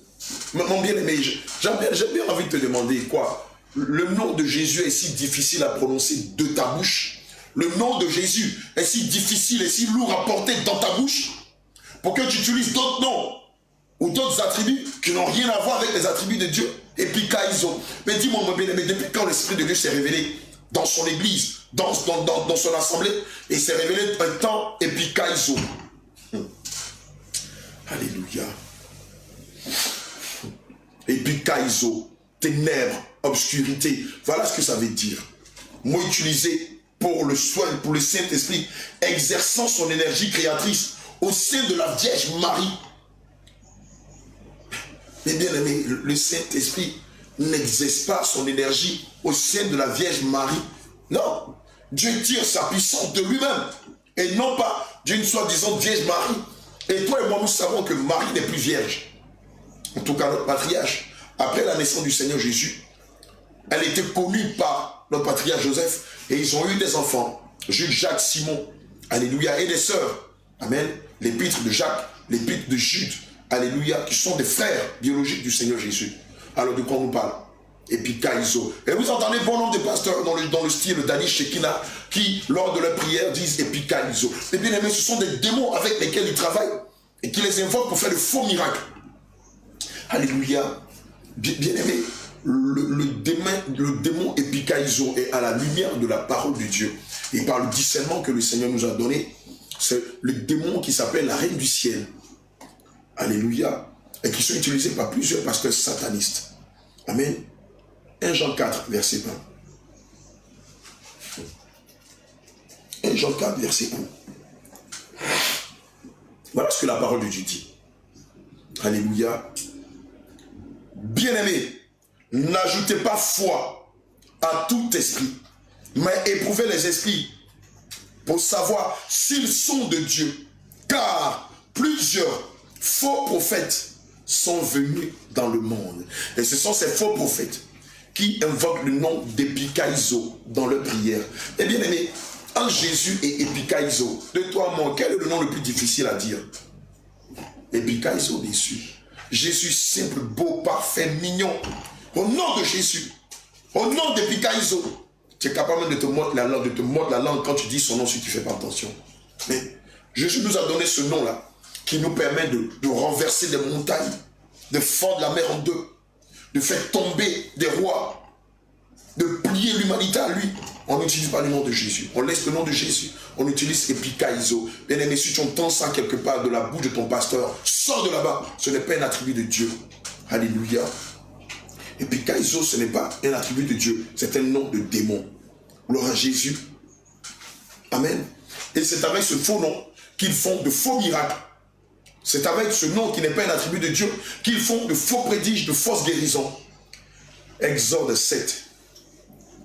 Mon bien-aimé, j'ai bien envie de te demander quoi. Le nom de Jésus est si difficile à prononcer de ta bouche. Le nom de Jésus est si difficile et si lourd à porter dans ta bouche pour que tu utilises d'autres noms ou d'autres attributs qui n'ont rien à voir avec les attributs de Dieu. Epikaizo. Mais dis-moi, mon bien-aimé, depuis quand l'Esprit de Dieu s'est révélé dans son église, dans son assemblée, et s'est révélé un temps epikaizo. Alléluia. Epikaizo, ténèbres, obscurité. Voilà ce que ça veut dire. Mot utilisé pour le soin, pour le Saint-Esprit, exerçant son énergie créatrice au sein de la Vierge Marie. Mais bien aimé, le Saint-Esprit n'exerce pas son énergie au sein de la Vierge Marie. Non, Dieu tire sa puissance de lui-même et non pas d'une soi-disant Vierge Marie. Et toi et moi, nous savons que Marie n'est plus vierge. En tout cas, notre patriarche, après la naissance du Seigneur Jésus, elle était connue par notre patriarche Joseph et ils ont eu des enfants, Jules, Jacques, Simon, alléluia, et des sœurs, amen, l'épître de Jacques, l'épître de Jude, alléluia, qui sont des frères biologiques du Seigneur Jésus. Alors de quoi on nous parle? Epikaizo. Et vous entendez bon nombre de pasteurs dans le style de Dani Shekina qui, lors de leur prière, disent Epikaizo. Et bien aimés, ce sont des démons avec lesquels ils travaillent et qui les invoquent pour faire de faux miracles. Alléluia. Bien aimé, le démon Epikaizo est à la lumière de la parole de Dieu. Et par le discernement que le Seigneur nous a donné, c'est le démon qui s'appelle la reine du ciel. Alléluia. Et qui sont utilisés par plusieurs pasteurs satanistes. Amen. 1 Jean 4, verset 1. 1 Jean 4, verset 1. Voilà ce que la parole de Dieu dit. Alléluia. Bien-aimés, n'ajoutez pas foi à tout esprit, mais éprouvez les esprits pour savoir s'ils sont de Dieu. Car plusieurs faux prophètes sont venus dans le monde. Et ce sont ces faux prophètes qui invoquent le nom d'Epikaizo dans leur prière. Et bien aimé, entre Jésus et Epikaizo, de toi, moi, quel est le nom le plus difficile à dire? Epikaizo, bien sûr. Jésus simple, beau, parfait, mignon. Au nom de Jésus, au nom d'Epikaizo, tu es capable de te mordre la langue, quand tu dis son nom si tu ne fais pas attention. Mais Jésus nous a donné ce nom-là qui nous permet de renverser des montagnes, de fendre la mer en deux, de faire tomber des rois, de plier l'humanité à lui. On n'utilise pas le nom de Jésus. On laisse le nom de Jésus. On utilise Epikaizo. Bien aimé, si tu entends ça quelque part de la bouche de ton pasteur, sors de là-bas. Ce n'est pas un attribut de Dieu. Alléluia. Epikaizo, ce n'est pas un attribut de Dieu. C'est un nom de démon. Gloire à Jésus. Amen. Et c'est avec ce faux nom qu'ils font de faux miracles. C'est avec ce nom qui n'est pas un attribut de Dieu qu'ils font de faux prédiges, de fausses guérisons. Exode 7.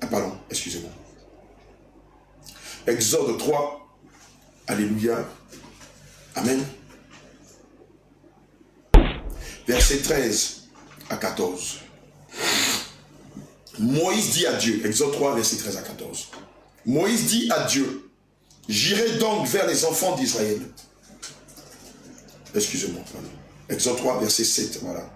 Ah pardon, excusez-moi. Exode 3. Alléluia. Amen. Verset 13 à 14. Moïse dit à Dieu, Exode 3, verset 13 à 14. Moïse dit à Dieu, j'irai donc vers les enfants d'Israël. Excusez-moi. Exode 3, verset 7. Voilà.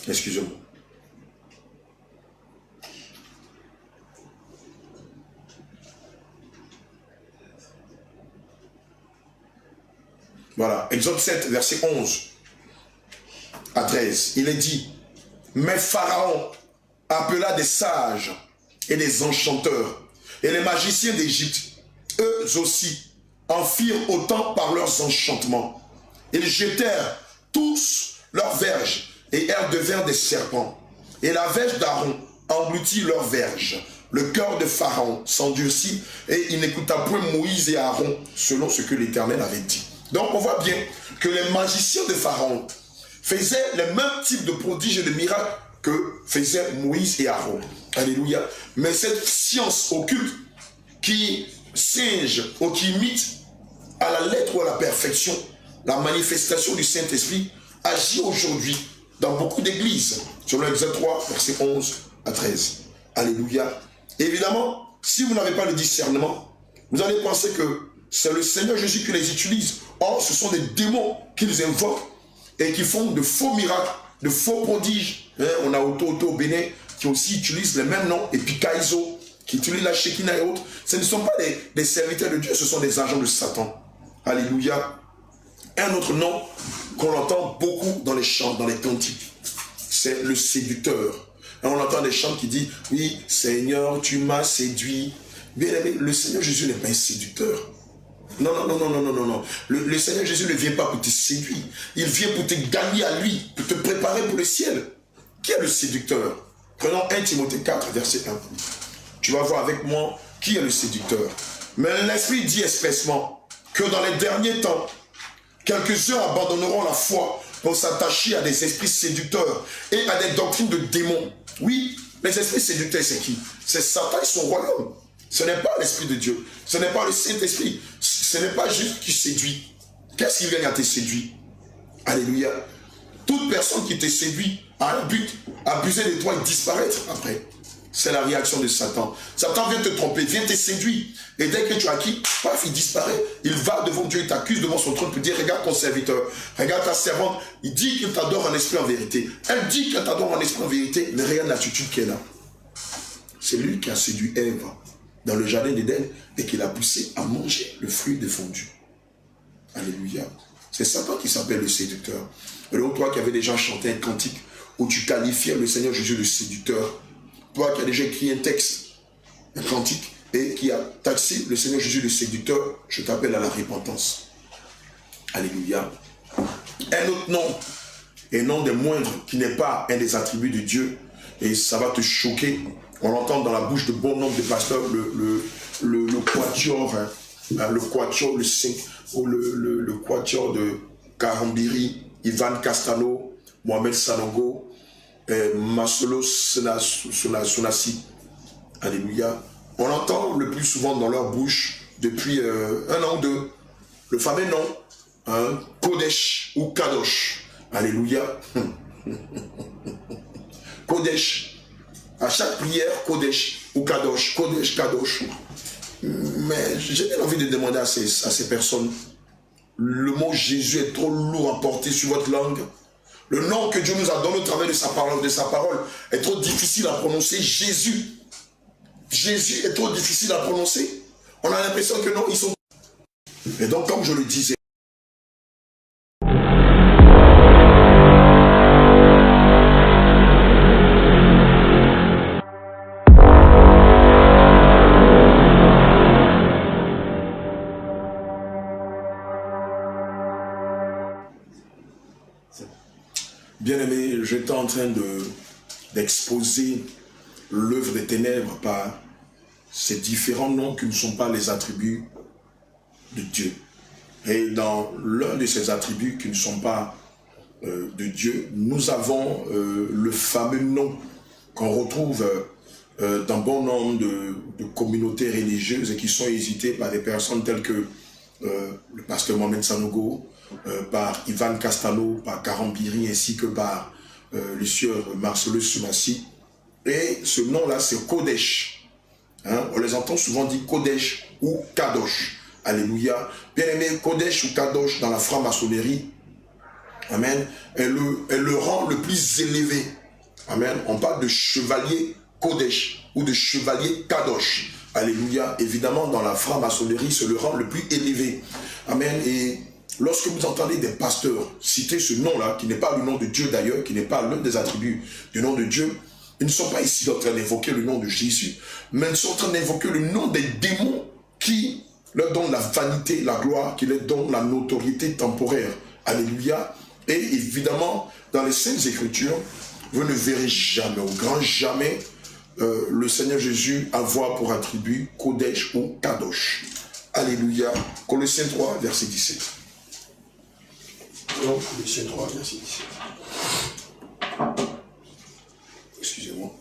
Excusez-moi. Voilà. Exode 7, verset 11 à 13. Il est dit, mais Pharaon appela des sages et des enchanteurs et les magiciens d'Égypte, eux aussi, en firent autant par leurs enchantements. Ils jetèrent tous leurs verges et elles devinrent des serpents. Et la verge d'Aaron engloutit leurs verges. Le cœur de Pharaon s'endurcit et il n'écouta point Moïse et Aaron selon ce que l'Éternel avait dit. Donc on voit bien que les magiciens de Pharaon faisaient les mêmes types de prodiges et de miracles que faisaient Moïse et Aaron. Alléluia. Mais cette science occulte qui singe ou qui imite à la lettre ou à la perfection la manifestation du Saint-Esprit agit aujourd'hui dans beaucoup d'églises. Sur l'Exode 3, verset 11 à 13. Alléluia. Évidemment, si vous n'avez pas le discernement, vous allez penser que c'est le Seigneur Jésus qui les utilise. Or, ce sont des démons qu'ils invoquent et qui font de faux miracles, de faux prodiges. On a Oto au Bénin qui aussi utilise les mêmes noms, Epikaizo, qui utilisent la Shekinah et autres, ce ne sont pas des serviteurs de Dieu, ce sont des agents de Satan. Alléluia. Un autre nom qu'on entend beaucoup dans les chants, dans les cantiques, c'est le séducteur. Et on entend des chants qui disent, oui, Seigneur, tu m'as séduit. Bien aimé, le Seigneur Jésus n'est pas un séducteur. Non, non, non, non, non, non, non, non. Le Seigneur Jésus ne vient pas pour te séduire. Il vient pour te gagner à lui, pour te préparer pour le ciel. Qui est le séducteur? Prenons 1 Timothée 4, verset 1. Tu vas voir avec moi qui est le séducteur. Mais l'Esprit dit expressement que dans les derniers temps, quelques-uns abandonneront la foi pour s'attacher à des esprits séducteurs et à des doctrines de démons. Oui, les esprits séducteurs, c'est qui? C'est Satan et son royaume. Ce n'est pas l'Esprit de Dieu. Ce n'est pas le Saint-Esprit. Ce n'est pas juste qui séduit. Qu'est-ce qui vient à te séduire? Alléluia. Toute personne qui te séduit a un but, abuser de toi et disparaître après. C'est la réaction de Satan. Satan vient te tromper, vient te séduire. Et dès que tu as acquis, paf, il disparaît. Il va devant Dieu, il t'accuse devant son trône pour dire, regarde ton serviteur, regarde ta servante. Il dit qu'il t'adore en esprit en vérité. Elle dit qu'elle t'adore en esprit en vérité, mais regarde l'attitude qu'elle a. C'est lui qui a séduit Ève dans le jardin d'Éden et qui l'a poussé à manger le fruit défendu. Alléluia. C'est Satan qui s'appelle le séducteur. Et donc toi qui avais déjà chanté un cantique où tu qualifiais le Seigneur Jésus de séducteur, toi qui as déjà écrit un texte, un cantique, et qui a taxé le Seigneur Jésus de séducteur, je t'appelle à la repentance. Alléluia. Un autre nom, et non des moindres, qui n'est pas un des attributs de Dieu, et ça va te choquer. On l'entend dans la bouche de bon nombre de pasteurs, le quatuor, hein, le quatuor, le 5, ou le quatuor de Karambiri, Ivan Castano, Mohamed Sanogo, Masolo Sonassi. Alléluia. On l'entend le plus souvent dans leur bouche depuis 1 an ou 2. Le fameux nom, hein, Kodesh ou Kadosh. Alléluia. Kodesh. À chaque prière, Kodesh ou Kadosh. Kodesh, Kadosh. Mais j'ai bien envie de demander à ces personnes, le mot Jésus est trop lourd à porter sur votre langue. Le nom que Dieu nous a donné au travers de sa parole est trop difficile à prononcer. Jésus. Jésus est trop difficile à prononcer. On a l'impression que non, ils sont... Et donc, comme je le disais, bien-aimé, j'étais en train d'exposer l'œuvre des ténèbres par ces différents noms qui ne sont pas les attributs de Dieu. Et dans l'un de ces attributs qui ne sont pas de Dieu, nous avons le fameux nom qu'on retrouve dans bon nombre de communautés religieuses et qui sont hésitées par des personnes telles que le pasteur Mohamed Sanogo, par Ivan Castano, par Karambiri, ainsi que par le sieur Marcelo Sumassi. Et ce nom-là, c'est Kodesh. Hein? On les entend souvent dire Kodesh ou Kadosh. Alléluia. Bien aimé, Kodesh ou Kadosh dans la franc-maçonnerie, amen, est le rang le plus élevé. Amen. On parle de chevalier Kodesh ou de chevalier Kadosh. Alléluia. Évidemment, dans la franc-maçonnerie, c'est le rang le plus élevé. Amen. Et lorsque vous entendez des pasteurs citer ce nom-là, qui n'est pas le nom de Dieu d'ailleurs, qui n'est pas l'un des attributs du nom de Dieu, ils ne sont pas ici en train d'invoquer le nom de Jésus, mais ils sont en train d'invoquer le nom des démons qui leur donnent la vanité, la gloire, qui leur donnent la notoriété temporaire. Alléluia. Et évidemment, dans les Saintes Écritures, vous ne verrez jamais, au grand jamais, le Seigneur Jésus avoir pour attribut Kodesh ou Kadosh. Alléluia. Colossiens 3, verset 17. Non, Colossiens 3, verset 17. Excusez-moi.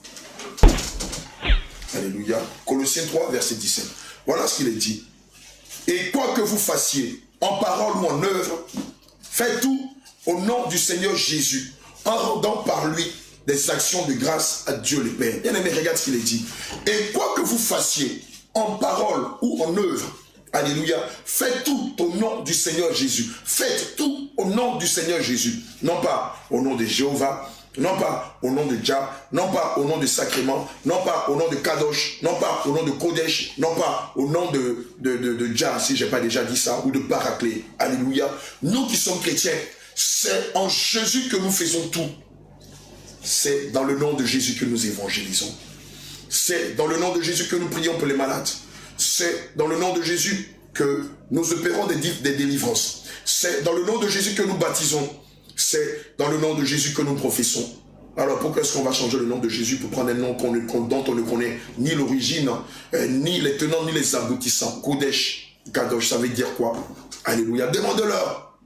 Alléluia. Colossiens 3, verset 17. Voilà ce qu'il est dit. Et quoi que vous fassiez, en parole ou en œuvre, faites tout au nom du Seigneur Jésus, en rendant par lui des actions de grâce à Dieu le Père. Bien aimé, regarde ce qu'il est dit. Et quoi que vous fassiez, en parole ou en œuvre, alléluia, faites tout au nom du Seigneur Jésus. Faites tout au nom du Seigneur Jésus. Non pas au nom de Jéhovah, non pas au nom de Jah, non pas au nom de sacrement, non pas au nom de Kadosh, non pas au nom de Kodesh, non pas au nom de Jah, si je n'ai pas déjà dit ça, ou de Paraclet. Alléluia. Nous qui sommes chrétiens, c'est en Jésus que nous faisons tout. C'est dans le nom de Jésus que nous évangélisons. C'est dans le nom de Jésus que nous prions pour les malades. C'est dans le nom de Jésus que nous opérons des délivrances. C'est dans le nom de Jésus que nous baptisons. C'est dans le nom de Jésus que nous professons. Alors pourquoi est-ce qu'on va changer le nom de Jésus pour prendre un nom dont on ne connaît ni l'origine, ni les tenants, ni les aboutissants? Kodesh, Kadosh, ça veut dire quoi? Alléluia. Demande-leur.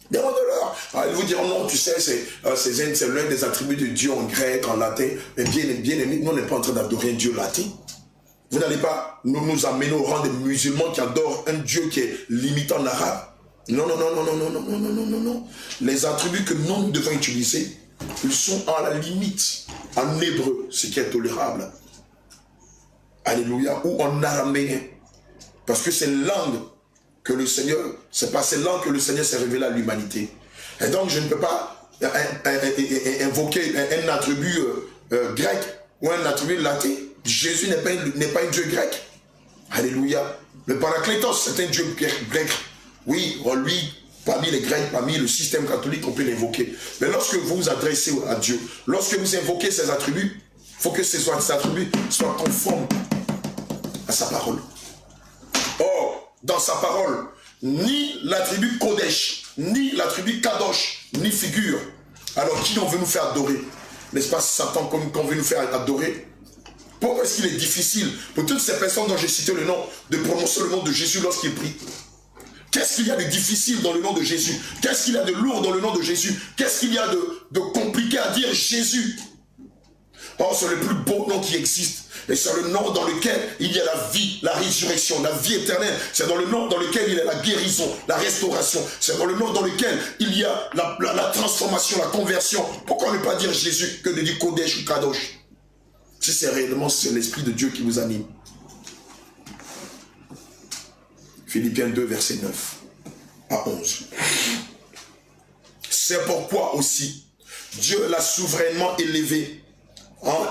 Demande-leur. Ah, ils vous diront non, tu sais, c'est l'un des attributs de Dieu en grec, en latin. Mais bien aimé, nous on n'est pas en train d'adorer un Dieu latin. Vous n'allez pas nous amener au rang des musulmans qui adorent un Dieu qui est limité en arabe. Non, non, non, non, non, non, non, non, non, non, non. Les attributs que nous devons utiliser, ils sont à la limite en hébreu, ce qui est tolérable. Alléluia. Ou en araméen. Parce que c'est langue que le Seigneur, c'est pas ces langues que le Seigneur s'est révélé à l'humanité. Et donc je ne peux pas invoquer un attribut grec ou un attribut latin. Jésus n'est pas un Dieu grec. Alléluia. Le Paraclétos, c'est un Dieu grec. Oui, lui, parmi les Grecs, parmi le système catholique, on peut l'invoquer. Mais lorsque vous vous adressez à Dieu, lorsque vous invoquez ses attributs, il faut que ces attributs soient conformes à sa parole. Or, dans sa parole, ni l'attribut Kodesh, ni l'attribut Kadosh, ni figure. Alors, qui on veut nous faire adorer? N'est-ce pas Satan qu'on veut nous faire adorer? Pourquoi est-ce qu'il est difficile pour toutes ces personnes dont j'ai cité le nom de prononcer le nom de Jésus lorsqu'ils prient? Qu'est-ce qu'il y a de difficile dans le nom de Jésus? Qu'est-ce qu'il y a de lourd dans le nom de Jésus? Qu'est-ce qu'il y a de compliqué à dire Jésus? Or, c'est le plus beau nom qui existe. Et c'est le nom dans lequel il y a la vie, la résurrection, la vie éternelle. C'est dans le nom dans lequel il y a la guérison, la restauration. C'est dans le nom dans lequel il y a la transformation, la conversion. Pourquoi ne pas dire Jésus que de dire Kodesh ou Kadosh? Si c'est réellement l'Esprit de Dieu qui vous anime. Philippiens 2, verset 9 à 11. C'est pourquoi aussi, Dieu l'a souverainement élevé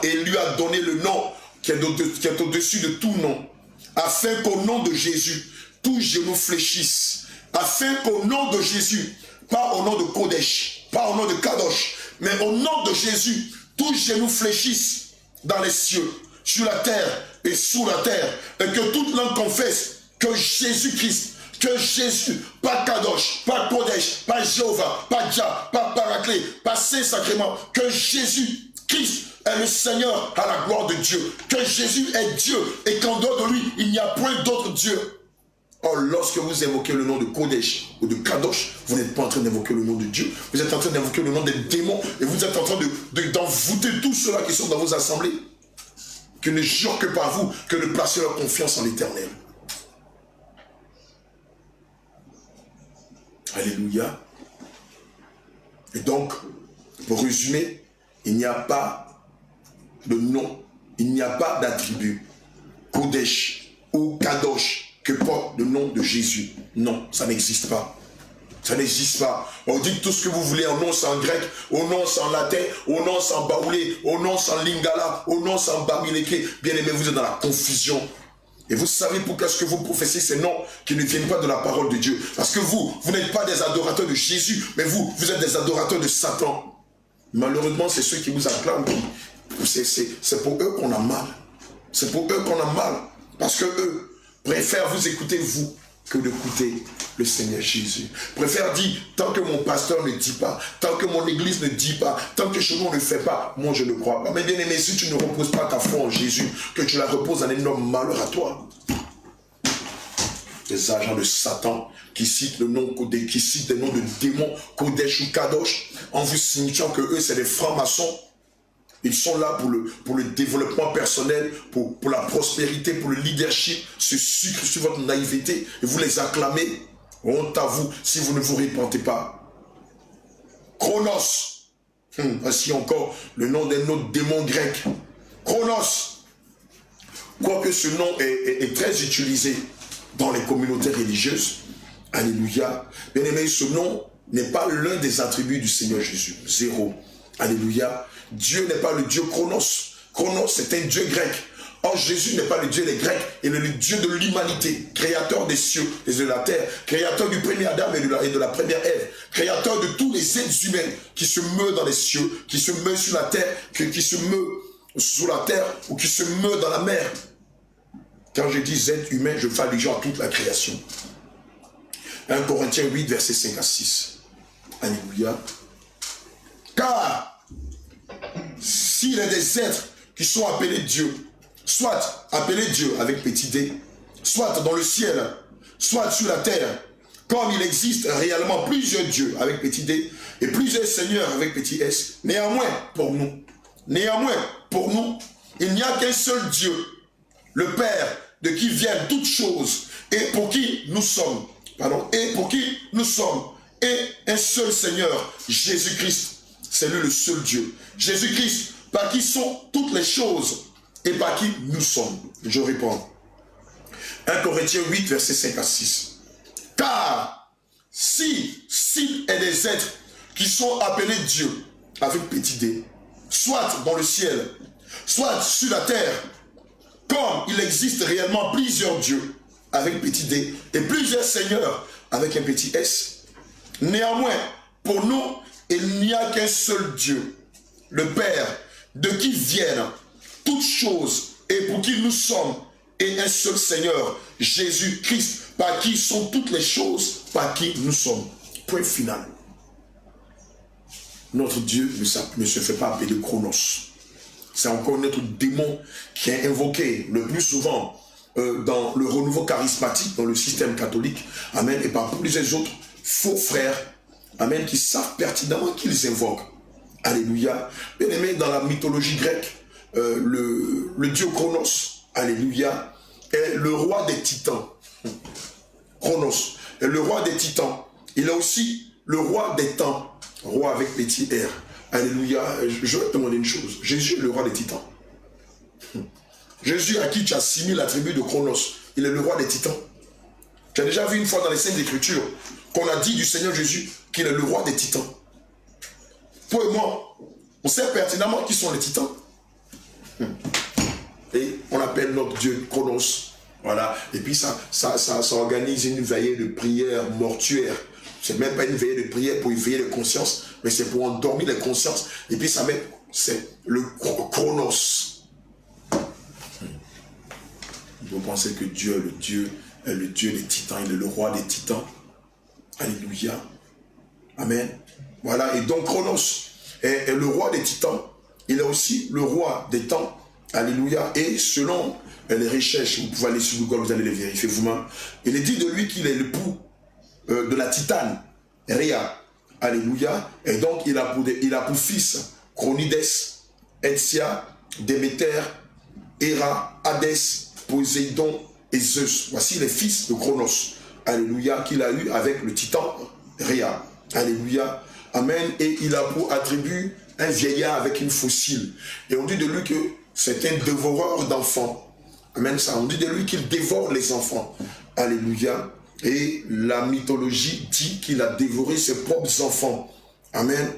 et lui a donné le nom qui est au-dessus de tout nom, afin qu'au nom de Jésus, tout genou fléchisse. Afin qu'au nom de Jésus, pas au nom de Kodesh, pas au nom de Kadosh, mais au nom de Jésus, tout genou fléchisse dans les cieux, sur la terre et sous la terre, et que toute langue confesse que Jésus-Christ, que Jésus, pas Kadosh, pas Kodesh, pas Jéhovah, pas Jah, pas Paraclet, pas Saint-Sacrement, que Jésus-Christ est le Seigneur à la gloire de Dieu, que Jésus est Dieu et qu'en dehors de lui, il n'y a point d'autre Dieu. Or, lorsque vous évoquez le nom de Kodesh ou de Kadosh, vous n'êtes pas en train d'évoquer le nom de Dieu, vous êtes en train d'évoquer le nom des démons et vous êtes en train d'envoûter tous ceux-là qui sont dans vos assemblées, qui ne jurent que par vous, que de placer leur confiance en l'Éternel. Alléluia. Et donc, pour résumer, il n'y a pas de nom, il n'y a pas d'attribut Kodesh ou Kadosh que porte le nom de Jésus. Non, ça n'existe pas. Ça n'existe pas. On dit tout ce que vous voulez, au nom c'est en grec, au nom c'est en latin, au nom c'est en baoulé, au nom c'est en lingala, au nom c'est en bamileke. Bien aimé, vous êtes dans la confusion. Et vous savez pourquoi est-ce que vous professez ces noms qui ne viennent pas de la parole de Dieu? Parce que vous n'êtes pas des adorateurs de Jésus, mais vous êtes des adorateurs de Satan. Malheureusement, c'est ceux qui vous acclament. C'est pour eux qu'on a mal. C'est pour eux qu'on a mal. Parce que eux préfèrent vous écouter, vous, que d'écouter le Seigneur Jésus. Préfère dire, tant que mon pasteur ne dit pas, tant que mon église ne dit pas, tant que chez nous on ne fait pas, moi je ne crois pas. Mais bien aimé, si tu ne reposes pas ta foi en Jésus, que tu la reposes en énorme malheur à toi. Des agents de Satan qui citent le nom Kodesh, qui citent des noms de démons, Kodesh ou Kadosh, en vous signifiant que eux c'est des francs-maçons. Ils sont là pour le développement personnel, pour la prospérité, pour le leadership, se sucre sur votre naïveté, et vous les acclamez. Honte à vous si vous ne vous repentez pas. Chronos, voici encore le nom d'un autre démon grec. Chronos, quoique ce nom est très utilisé dans les communautés religieuses, alléluia, bien aimé, ce nom n'est pas l'un des attributs du Seigneur Jésus, zéro. Alléluia. Dieu n'est pas le Dieu Chronos. Chronos, c'est un Dieu grec. Or, Jésus n'est pas le Dieu des Grecs, il est le Dieu de l'humanité, créateur des cieux et de la terre, créateur du premier Adam et de la première Ève, créateur de tous les êtres humains qui se meuvent dans les cieux, qui se meuvent sur la terre, qui se meuvent sous la terre ou qui se meuvent dans la mer. Quand je dis êtres humains, je fais allusion à toute la création. 1 Corinthiens 8, versets 5 à 6. Alléluia. Car s'il y a des êtres qui sont appelés Dieu, soit appelés Dieu avec petit d, soit dans le ciel, soit sur la terre, comme il existe réellement plusieurs dieux avec petit d et plusieurs seigneurs avec petit s, néanmoins pour nous, il n'y a qu'un seul Dieu, le Père, de qui viennent toutes choses et pour qui nous sommes, et un seul Seigneur, Jésus-Christ, c'est lui le seul Dieu. Jésus-Christ, par qui sont toutes les choses et par qui nous sommes. Je réponds. 1 Corinthiens 8, versets 5 à 6. Car s'il est des êtres qui sont appelés Dieu, avec petit d, soit dans le ciel, soit sur la terre, comme il existe réellement plusieurs dieux, avec petit d, et plusieurs seigneurs, avec un petit s, néanmoins, pour nous, il n'y a qu'un seul Dieu, le Père, de qui viennent toutes choses et pour qui nous sommes, et un seul Seigneur, Jésus-Christ, par qui sont toutes les choses, par qui nous sommes. Point final. Notre Dieu ne se fait pas appeler Chronos. C'est encore notre démon qui est invoqué le plus souvent dans le renouveau charismatique, dans le système catholique, amen, et par plusieurs autres faux frères, amen, qui savent pertinemment qu'ils invoquent. Alléluia. Bien aimé, dans la mythologie grecque, le dieu Chronos, alléluia, est le roi des titans. Chronos est le roi des titans. Il est aussi le roi des temps, roi avec petit R. Alléluia. Je vais te demander une chose. Jésus est le roi des titans. Jésus à qui tu assimiles l'attribut de Chronos, il est le roi des titans. Tu as déjà vu une fois dans les Saintes Écritures qu'on a dit du Seigneur Jésus qu'il est le roi des titans. Toi et moi, on sait pertinemment qui sont les titans. Et on appelle notre Dieu Chronos. Voilà. Et puis ça organise une veillée de prière mortuaire. C'est même pas une veillée de prière pour éveiller les consciences, mais c'est pour endormir les consciences. Et puis ça met, c'est le Chronos. Vous pensez que Dieu est le Dieu des titans, il est le roi des titans. Alléluia. Amen. Voilà, et donc Chronos est le roi des titans. Il est aussi le roi des temps. Alléluia. Et selon les recherches, vous pouvez aller sur Google, vous allez les vérifier vous-même. Il est dit de lui qu'il est l'époux de la titane, Rhea. Alléluia. Et donc il a pour fils Chronides, Etsia, Déméter, Héra, Hadès, Poséidon et Zeus. Voici les fils de Chronos. Alléluia. Qu'il a eu avec le titan Rhea. Alléluia. Amen. Et il a pour attribut un vieillard avec une fossile. Et on dit de lui que c'est un dévoreur d'enfants. Amen. Ça, on dit de lui qu'il dévore les enfants. Alléluia. Et la mythologie dit qu'il a dévoré ses propres enfants. Amen.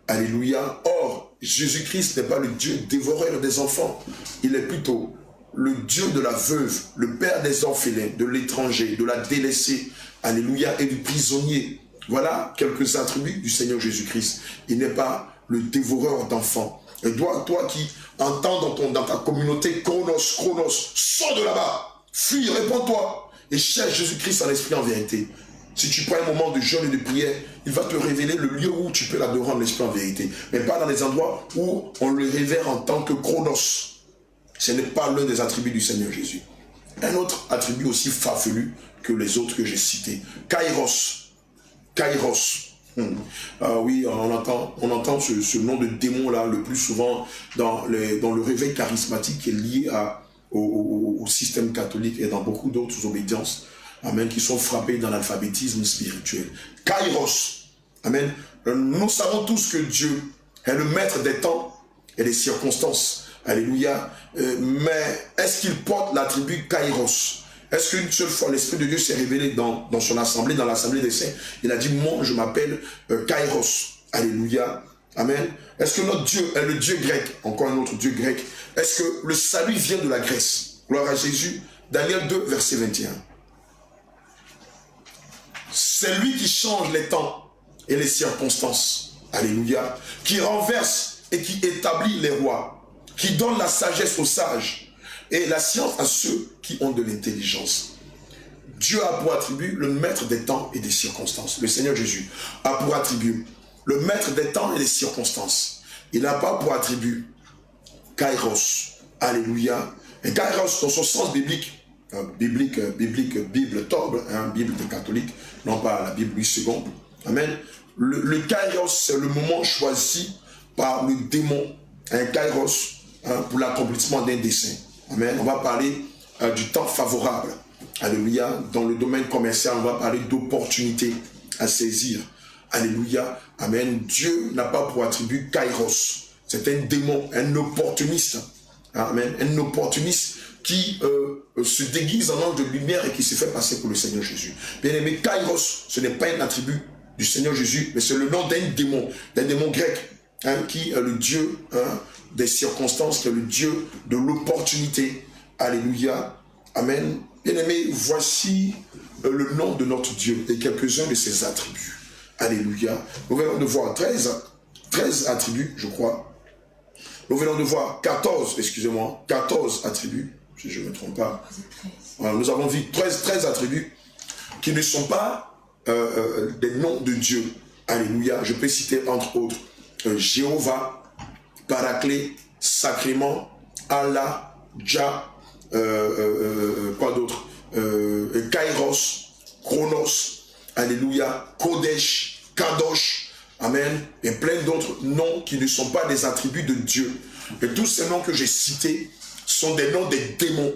Alléluia. Or, Jésus-Christ n'est pas le Dieu dévoreur des enfants. Il est plutôt le Dieu de la veuve, le Père des orphelins, de l'étranger, de la délaissée. Alléluia. Et du prisonnier. Voilà quelques attributs du Seigneur Jésus-Christ. Il n'est pas le dévoreur d'enfants. Et toi qui entends dans ta communauté Chronos, sors de là-bas, fuis, réponds-toi et cherche Jésus-Christ en esprit en vérité. Si tu prends un moment de jeûne et de prière, il va te révéler le lieu où tu peux l'adorer en esprit en vérité. Mais pas dans les endroits où on le révère en tant que Chronos. Ce n'est pas l'un des attributs du Seigneur Jésus. Un autre attribut aussi farfelu que les autres que j'ai cités. Kairos. Oui, on entend ce nom de démon-là le plus souvent dans le réveil charismatique qui est lié au système catholique et dans beaucoup d'autres obédiences, amen, qui sont frappés dans l'alphabétisme spirituel. Kairos, amen. Nous savons tous que Dieu est le maître des temps et des circonstances, alléluia, mais est-ce qu'il porte l'attribut Kairos? Est-ce qu'une seule fois l'Esprit de Dieu s'est révélé dans son assemblée, dans l'assemblée des saints? Il a dit, moi je m'appelle Kairos, alléluia, Amen. Est-ce que notre Dieu est le Dieu grec? Encore un autre Dieu grec. Est-ce que le salut vient de la Grèce? Gloire à Jésus. Daniel 2, verset 21. C'est lui qui change les temps et les circonstances. Alléluia. Qui renverse et qui établit les rois. Qui donne la sagesse aux sages et la science à ceux qui ont de l'intelligence. Dieu a pour attribut le maître des temps et des circonstances. Le Seigneur Jésus a pour attribut le maître des temps et des circonstances. Il n'a pas pour attribut Kairos. Alléluia. Et Kairos, dans son sens biblique, Bible Torbe, Bible des catholiques, non pas la Bible 8 secondes. Amen. Le Kairos, c'est le moment choisi par le démon. Un Kairos pour l'accomplissement d'un dessein. Amen. On va parler du temps favorable. Alléluia. Dans le domaine commercial, on va parler d'opportunités à saisir. Alléluia. Amen. Dieu n'a pas pour attribut Kairos. C'est un démon, un opportuniste. Amen. Un opportuniste qui se déguise en ange de lumière et qui se fait passer pour le Seigneur Jésus. Bien aimé, Kairos, ce n'est pas un attribut du Seigneur Jésus, mais c'est le nom d'un démon grec, qui est le Dieu des circonstances, qui est le Dieu de l'opportunité. Alléluia. Amen. Bien aimé, voici le nom de notre Dieu et quelques-uns de ses attributs. Alléluia. Nous venons de voir 13 attributs, je crois. Nous venons de voir 14 attributs, si je ne me trompe pas. Voilà, nous avons vu 13 attributs qui ne sont pas des noms de Dieu. Alléluia. Je peux citer entre autres Jéhovah, Paraclet, Sacrement, Allah, Jah, quoi d'autre, Kairos, Chronos, Alléluia, Kodesh, Kadosh, Amen, et plein d'autres noms qui ne sont pas des attributs de Dieu. Et tous ces noms que j'ai cités sont des noms des démons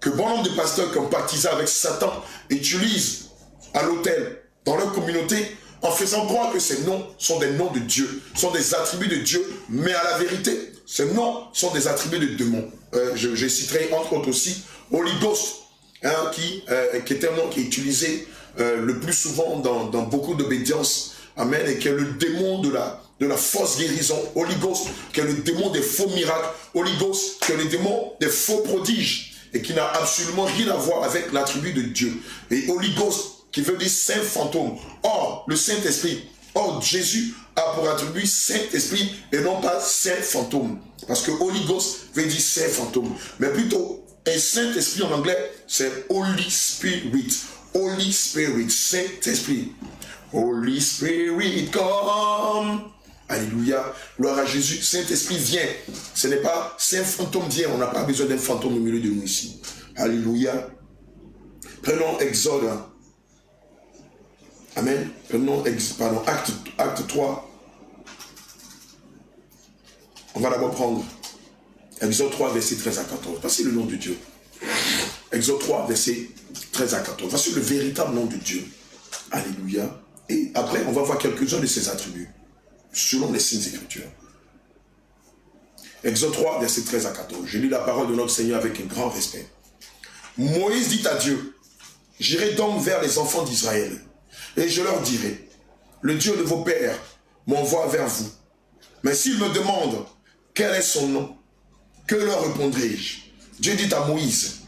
que bon nombre de pasteurs qui ont baptisé avec Satan utilisent à l'autel, dans leur communauté, en faisant croire que ces noms sont des noms de Dieu, sont des attributs de Dieu, mais à la vérité, ces noms sont des attributs de démons. Je citerai entre autres aussi Holy Ghost, qui est un nom qui est utilisé le plus souvent dans beaucoup d'obédiences, amen, et qui est le démon de la fausse guérison. Holy Ghost, qui est le démon des faux miracles. Holy Ghost, qui est le démon des faux prodiges, et qui n'a absolument rien à voir avec l'attribut de Dieu. Et Holy Ghost, qui veut dire Saint fantôme. Or, le Saint-Esprit, Jésus a pour attribut Saint-Esprit et non pas Saint fantôme. Parce que Holy Ghost veut dire Saint fantôme. Mais plutôt, un Saint-Esprit en anglais, c'est Holy Spirit. Holy Spirit, Saint-Esprit. Holy Spirit, come. Alléluia. Gloire à Jésus. Saint-Esprit vient. Ce n'est pas Saint fantôme vient. On n'a pas besoin d'un fantôme au milieu de nous ici. Alléluia. Prenons Exode. Amen. Prenons acte 3. On va d'abord prendre Exode 3, verset 13 à 14. Voici le nom de Dieu. Exode 3, verset 13 à 14. Voici le véritable nom de Dieu. Alléluia. Et après, on va voir quelques-uns de ses attributs, selon les signes Écritures. Exode 3, verset 13 à 14. Je lis la parole de notre Seigneur avec un grand respect. Moïse dit à Dieu, j'irai donc vers les enfants d'Israël, et je leur dirai, le Dieu de vos pères m'envoie vers vous. Mais s'ils me demandent quel est son nom, que leur répondrai-je? Dieu dit à Moïse,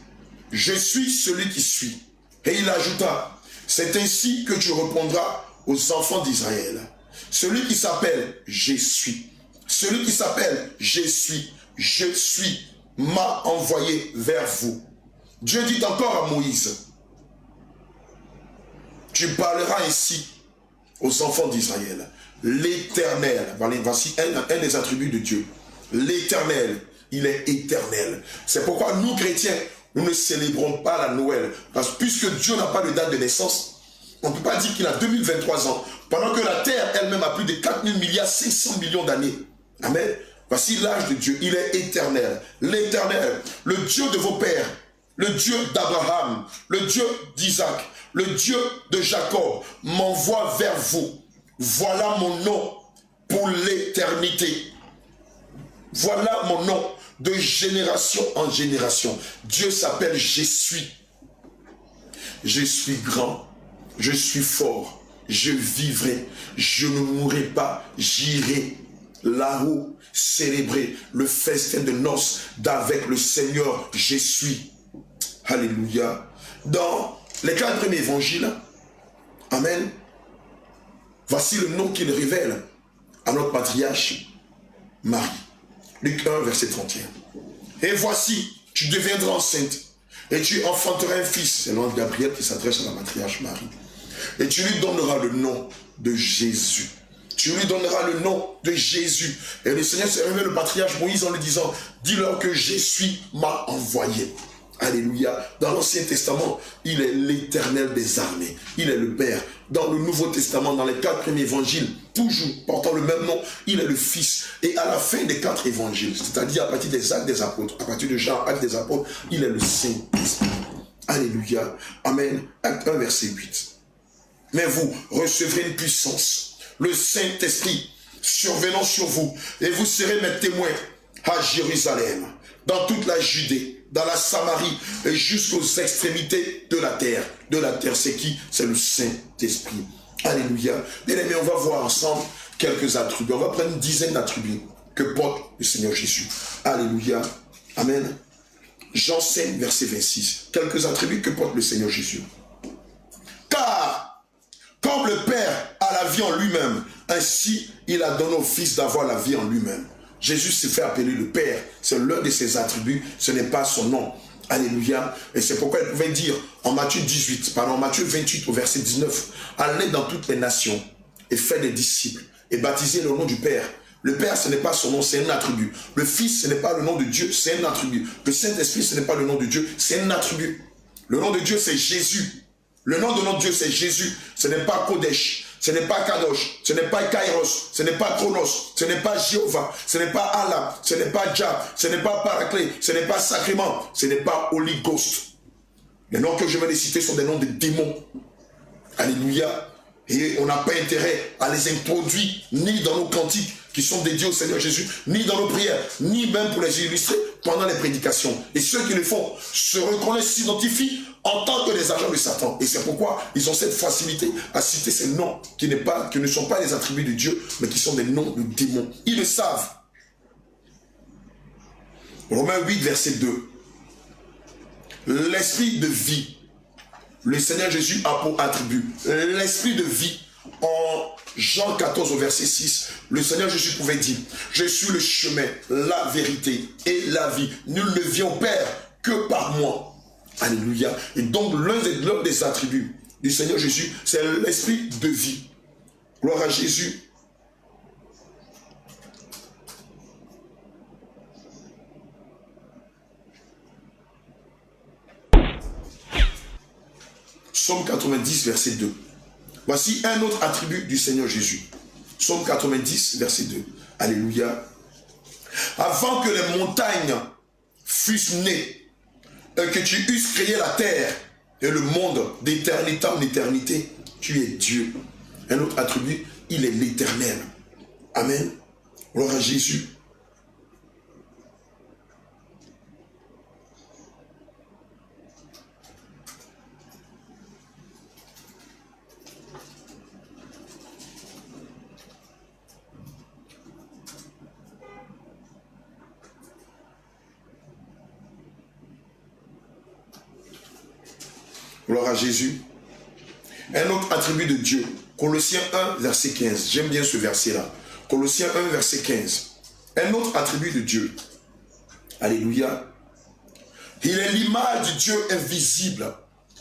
je suis celui qui suis. Et il ajouta, c'est ainsi que tu répondras aux enfants d'Israël. Celui qui s'appelle je suis. Celui qui s'appelle je suis, m'a envoyé vers vous. Dieu dit encore à Moïse, tu parleras ainsi aux enfants d'Israël. L'Éternel, voici un des attributs de Dieu. L'Éternel, il est éternel. C'est pourquoi nous, chrétiens, nous ne célébrons pas la Noël. Parce que puisque Dieu n'a pas de date de naissance, on ne peut pas dire qu'il a 2023 ans. Pendant que la terre elle-même a plus de 4 000 milliards 500 millions d'années. Amen. Voici l'âge de Dieu. Il est éternel. L'Éternel, le Dieu de vos pères, le Dieu d'Abraham, le Dieu d'Isaac, le Dieu de Jacob, m'envoie vers vous. Voilà mon nom pour l'éternité. Voilà mon nom de génération en génération. Dieu s'appelle je suis. Je suis grand. Je suis fort. Je vivrai. Je ne mourrai pas. J'irai. là-haut, célébrer le festin de noces d'avec le Seigneur Jésus. Alléluia. Dans les 4 premiers évangiles, amen, voici le nom qu'il révèle à notre patriarche Marie. Luc 1, verset 31. Et voici, tu deviendras enceinte et tu enfanteras un fils. C'est l'ange Gabriel qui s'adresse à la patriarche Marie. Et tu lui donneras le nom de Jésus. Tu lui donneras le nom de Jésus. Et le Seigneur s'est révélé le patriarche Moïse en lui disant, dis-leur que Jésus m'a envoyé. Alléluia. Dans l'Ancien Testament, il est l'Éternel des armées. Il est le Père. Dans le Nouveau Testament, dans les 4 premiers évangiles, toujours portant le même nom, il est le Fils. Et à la fin des 4 évangiles, c'est-à-dire à partir des Actes des Apôtres, à partir de Jean, Actes des Apôtres, il est le Saint-Esprit. Alléluia. Amen. Acte 1, verset 8. Mais vous recevrez une puissance, le Saint-Esprit survenant sur vous, et vous serez mes témoins à Jérusalem, dans toute la Judée, dans la Samarie et jusqu'aux extrémités de la terre. De la terre, c'est qui? C'est le Saint-Esprit. Alléluia. Bien-aimés, on va voir ensemble quelques attributs. On va prendre une dizaine d'attributs que porte le Seigneur Jésus. Alléluia. Amen. Jean 5, verset 26. Quelques attributs que porte le Seigneur Jésus. Car, comme le Père a la vie en lui-même, ainsi il a donné au Fils d'avoir la vie en lui-même. Jésus s'est fait appeler le Père. C'est l'un de ses attributs, ce n'est pas son nom. Alléluia. Et c'est pourquoi il pouvait dire en Matthieu 28 au verset 19, allez dans toutes les nations et faites des disciples et baptisez le nom du Père. Le Père, ce n'est pas son nom, c'est un attribut. Le Fils, ce n'est pas le nom de Dieu, c'est un attribut. Le Saint-Esprit, ce n'est pas le nom de Dieu, c'est un attribut. Le nom de Dieu, c'est Jésus. Le nom de notre Dieu, c'est Jésus. Ce n'est pas Kodesh, ce n'est pas Kadosh, ce n'est pas Kairos, ce n'est pas Chronos, ce n'est pas Jéhovah, ce n'est pas Allah, ce n'est pas Jah, ce n'est pas Paraclet, ce n'est pas Sacrement, ce n'est pas Holy Ghost. Les noms que je vais les citer sont des noms de démons. Alléluia. Et on n'a pas intérêt à les introduire ni dans nos cantiques qui sont dédiés au Seigneur Jésus, ni dans nos prières, ni même pour les illustrer pendant les prédications. Et ceux qui le font se reconnaissent, s'identifient en tant que des agents de Satan. Et c'est pourquoi ils ont cette facilité à citer ces noms qui ne sont pas les attributs de Dieu, mais qui sont des noms de démons. Ils le savent. Romains 8, verset 2. L'esprit de vie. Le Seigneur Jésus a pour attribut l'esprit de vie. En Jean 14 au verset 6, le Seigneur Jésus pouvait dire, je suis le chemin, la vérité et la vie. Nul ne vient au Père que par moi. Alléluia. Et donc l'un des attributs du Seigneur Jésus, c'est l'esprit de vie. Gloire à Jésus. Psaume 90, verset 2. Voici un autre attribut du Seigneur Jésus. Psaume 90, verset 2. Alléluia. Avant que les montagnes fussent nées, et que tu eusses créé la terre et le monde d'éternité en éternité, tu es Dieu. Un autre attribut, il est l'éternel. Amen. Gloire à Jésus. Gloire à Jésus. Un autre attribut de Dieu. Colossiens 1, verset 15. J'aime bien ce verset-là. Colossiens 1, verset 15. Un autre attribut de Dieu. Alléluia. Il est l'image du Dieu invisible.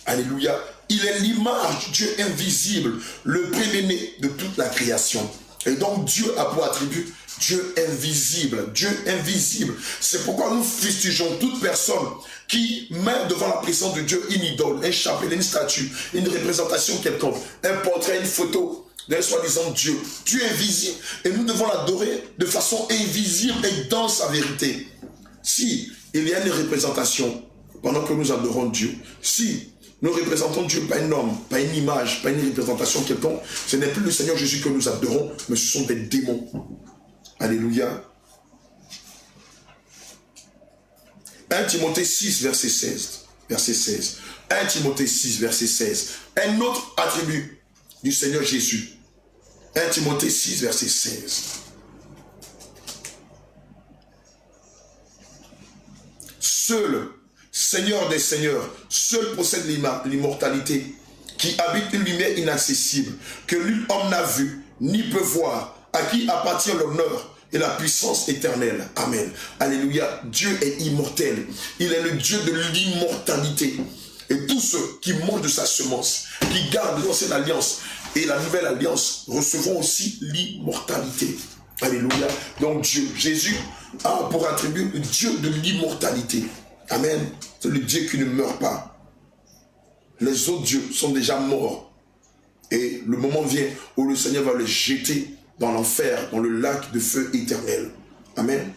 Alléluia. Il est l'image du Dieu invisible, le premier-né de toute la création. Et donc Dieu a pour attribut Dieu invisible. Dieu invisible. C'est pourquoi nous fustigeons toute personne qui met devant la présence de Dieu une idole, un chapelet, une statue, une représentation quelconque, un portrait, une photo d'un soi-disant Dieu. Dieu invisible. Et nous devons l'adorer de façon invisible et dans sa vérité. Si il y a une représentation pendant que nous adorons Dieu, si nous représentons Dieu pas un homme, pas une image, pas une représentation quelconque, ce n'est plus le Seigneur Jésus que nous adorons, mais ce sont des démons. Alléluia. 1 Timothée 6, verset 16. Verset 16. 1 Timothée 6, verset 16. Un autre attribut du Seigneur Jésus. 1 Timothée 6, verset 16. seul Seigneur des seigneurs, seul possède l'immortalité, qui habite une lumière inaccessible, que nul homme n'a vu, ni peut voir, à qui appartient l'honneur et la puissance éternelle. Amen. Alléluia. Dieu est immortel. Il est le Dieu de l'immortalité. Et tous ceux qui mangent de sa semence, qui gardent l'ancienne alliance et la nouvelle alliance, recevront aussi l'immortalité. Alléluia. Donc Dieu, Jésus a pour attribut le Dieu de l'immortalité. Amen. C'est le Dieu qui ne meurt pas. Les autres dieux sont déjà morts. Et le moment vient où le Seigneur va les jeter dans l'enfer, dans le lac de feu éternel. Amen.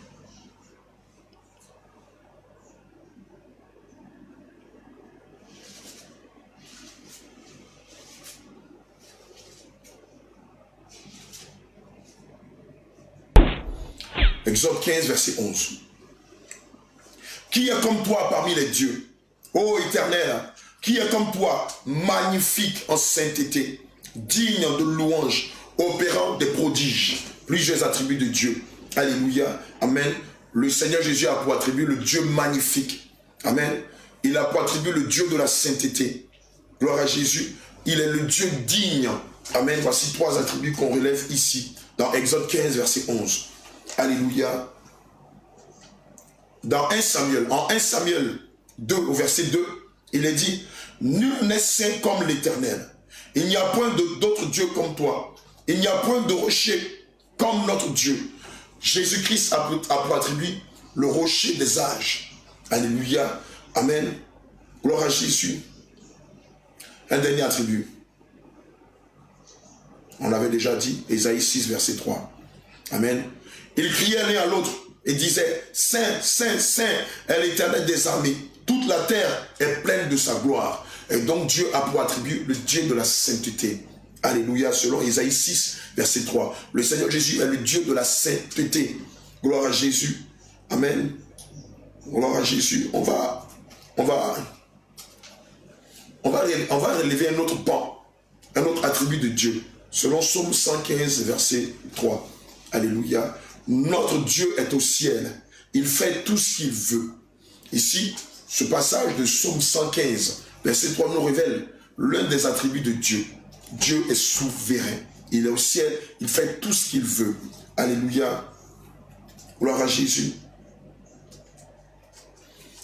Exode 15, verset 11. Qui est comme toi parmi les dieux, ô Éternel, qui est comme toi, magnifique en sainteté, digne de louange, opérant des prodiges, plusieurs attributs de Dieu. Alléluia. Amen. Le Seigneur Jésus a pour attribut le Dieu magnifique. Amen. Il a pour attribut le Dieu de la sainteté. Gloire à Jésus. Il est le Dieu digne. Amen. Voici trois attributs qu'on relève ici, dans Exode 15, verset 11. Alléluia. Dans 1 Samuel, en 1 Samuel 2, au verset 2, il est dit, nul n'est saint comme l'Éternel. Il n'y a point d'autre Dieu comme toi. Il n'y a point de rocher comme notre Dieu. Jésus-Christ a pour attribut le rocher des âges. Alléluia. Amen. Gloire à Jésus. Un dernier attribut. On l'avait déjà dit, Ésaïe 6, verset 3. Amen. Ils criaient l'un à l'autre et disaient, Saint, Saint, Saint est l'Éternel des armées. Toute la terre est pleine de sa gloire. Et donc Dieu a pour attribut le Dieu de la sainteté. Alléluia, selon Ésaïe 6, verset 3. Le Seigneur Jésus est le Dieu de la sainteté. Gloire à Jésus. Amen. Gloire à Jésus. On va relever un autre pan, un autre attribut de Dieu. Selon Psaume 115, verset 3. Alléluia. Notre Dieu est au ciel. Il fait tout ce qu'il veut. Ici, ce passage de Psaume 115, verset 3 nous révèle l'un des attributs de Dieu. Dieu est souverain. Il est au ciel. Il fait tout ce qu'il veut. Alléluia. Gloire à Jésus.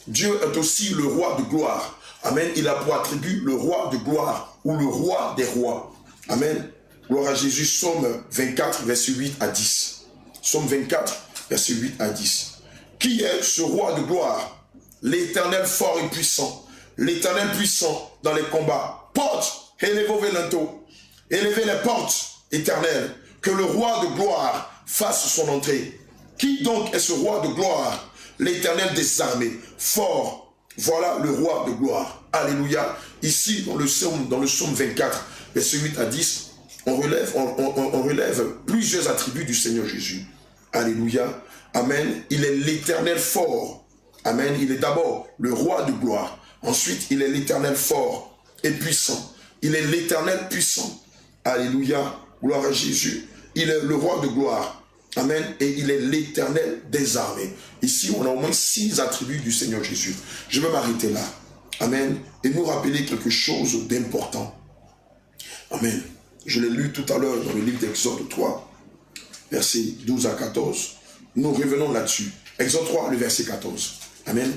Dieu est aussi le roi de gloire. Amen. Il a pour attribut le roi de gloire ou le roi des rois. Amen. Gloire à Jésus. Psaume 24, verset 8 à 10. Psaume 24, verset 8 à 10. Qui est ce roi de gloire? L'Éternel fort et puissant. L'Éternel puissant dans les combats. Porte, élevez lento. Élevez les portes éternelles. Que le roi de gloire fasse son entrée. Qui donc est ce roi de gloire? L'Éternel des armées. Fort. Voilà le roi de gloire. Alléluia. Ici, dans le psaume 24, verset 8 à 10, on relève plusieurs attributs du Seigneur Jésus. Alléluia. Amen. Il est l'Éternel fort. Amen. Il est d'abord le roi de gloire. Ensuite, il est l'Éternel fort et puissant. Il est l'Éternel puissant. Alléluia. Gloire à Jésus. Il est le roi de gloire. Amen. Et il est l'Éternel des armées. Ici, on a au moins 6 attributs du Seigneur Jésus. Je vais m'arrêter là. Amen. Et nous rappeler quelque chose d'important. Amen. Je l'ai lu tout à l'heure dans le livre d'Exode 3, versets 12 à 14. Nous revenons là-dessus. Exode 3, le verset 14. Amen.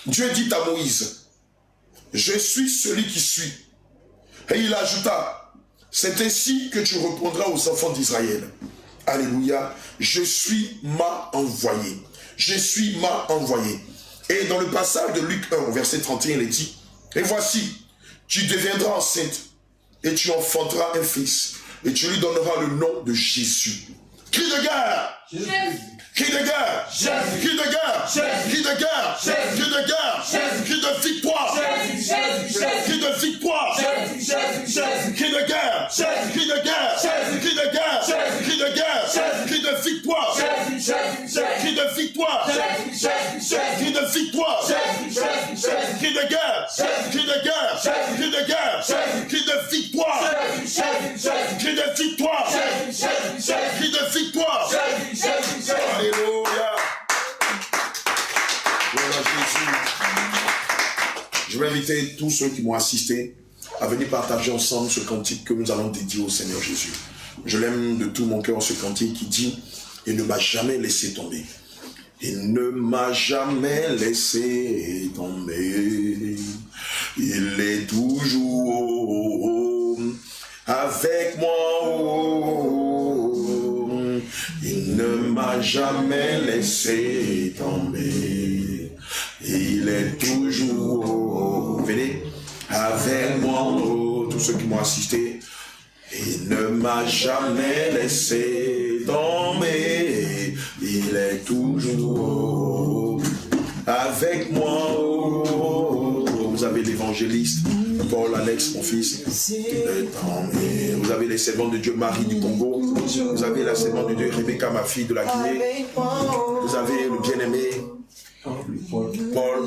Dieu dit à Moïse, je suis celui qui suis. Et il ajouta, c'est ainsi que tu répondras aux enfants d'Israël. Alléluia. Je suis m'a envoyé. Je suis m'a envoyé. Et dans le passage de Luc 1, verset 31, il est dit, et voici, tu deviendras enceinte et tu enfanteras un fils et tu lui donneras le nom de Jésus. Cri de guerre! Jésus. Cri de guerre! Jésus. Cri de guerre! Jésus. Cri de guerre! Jésus. Cri de guerre! Jésus. Cri de victoire! Jésus. Jésus. Cri de victoire! Jésus. Jésus. Cri de guerre! Jésus. Cri de guerre! Jésus. Cri de guerre! Jésus. Cri de guerre! Jésus. Cri de victoire! Jésus. Jésus. Cri de victoire! Jésus. Jésus. Cri de victoire! Jésus. Jésus. Cri de guerre! Jésus. Cri de guerre! Jésus. Cri de guerre! Jésus. Cri de victoire! Jésus. Jésus. Cri de victoire! Jésus. Jésus. Cri de victoire! Jésus. Alléluia. Gloire à Jésus. Je vais inviter tous ceux qui m'ont assisté à venir partager ensemble ce cantique que nous allons dédier au Seigneur Jésus. Je l'aime de tout mon cœur, ce cantique qui dit « Il ne m'a jamais laissé tomber ». Il ne m'a jamais laissé tomber. Il est toujours avec moi. Il ne m'a jamais laissé tomber. Il est toujours, venez, avec moi. Tous ceux qui m'ont assisté. Il ne m'a jamais laissé tomber. Il est toujours avec moi. Vous avez l'évangéliste Paul Alex, mon fils. Vous avez les servants de Dieu Marie du Congo. Vous avez la servante de Dieu Rebecca, ma fille de la Guinée. Vous avez le bien-aimé Paul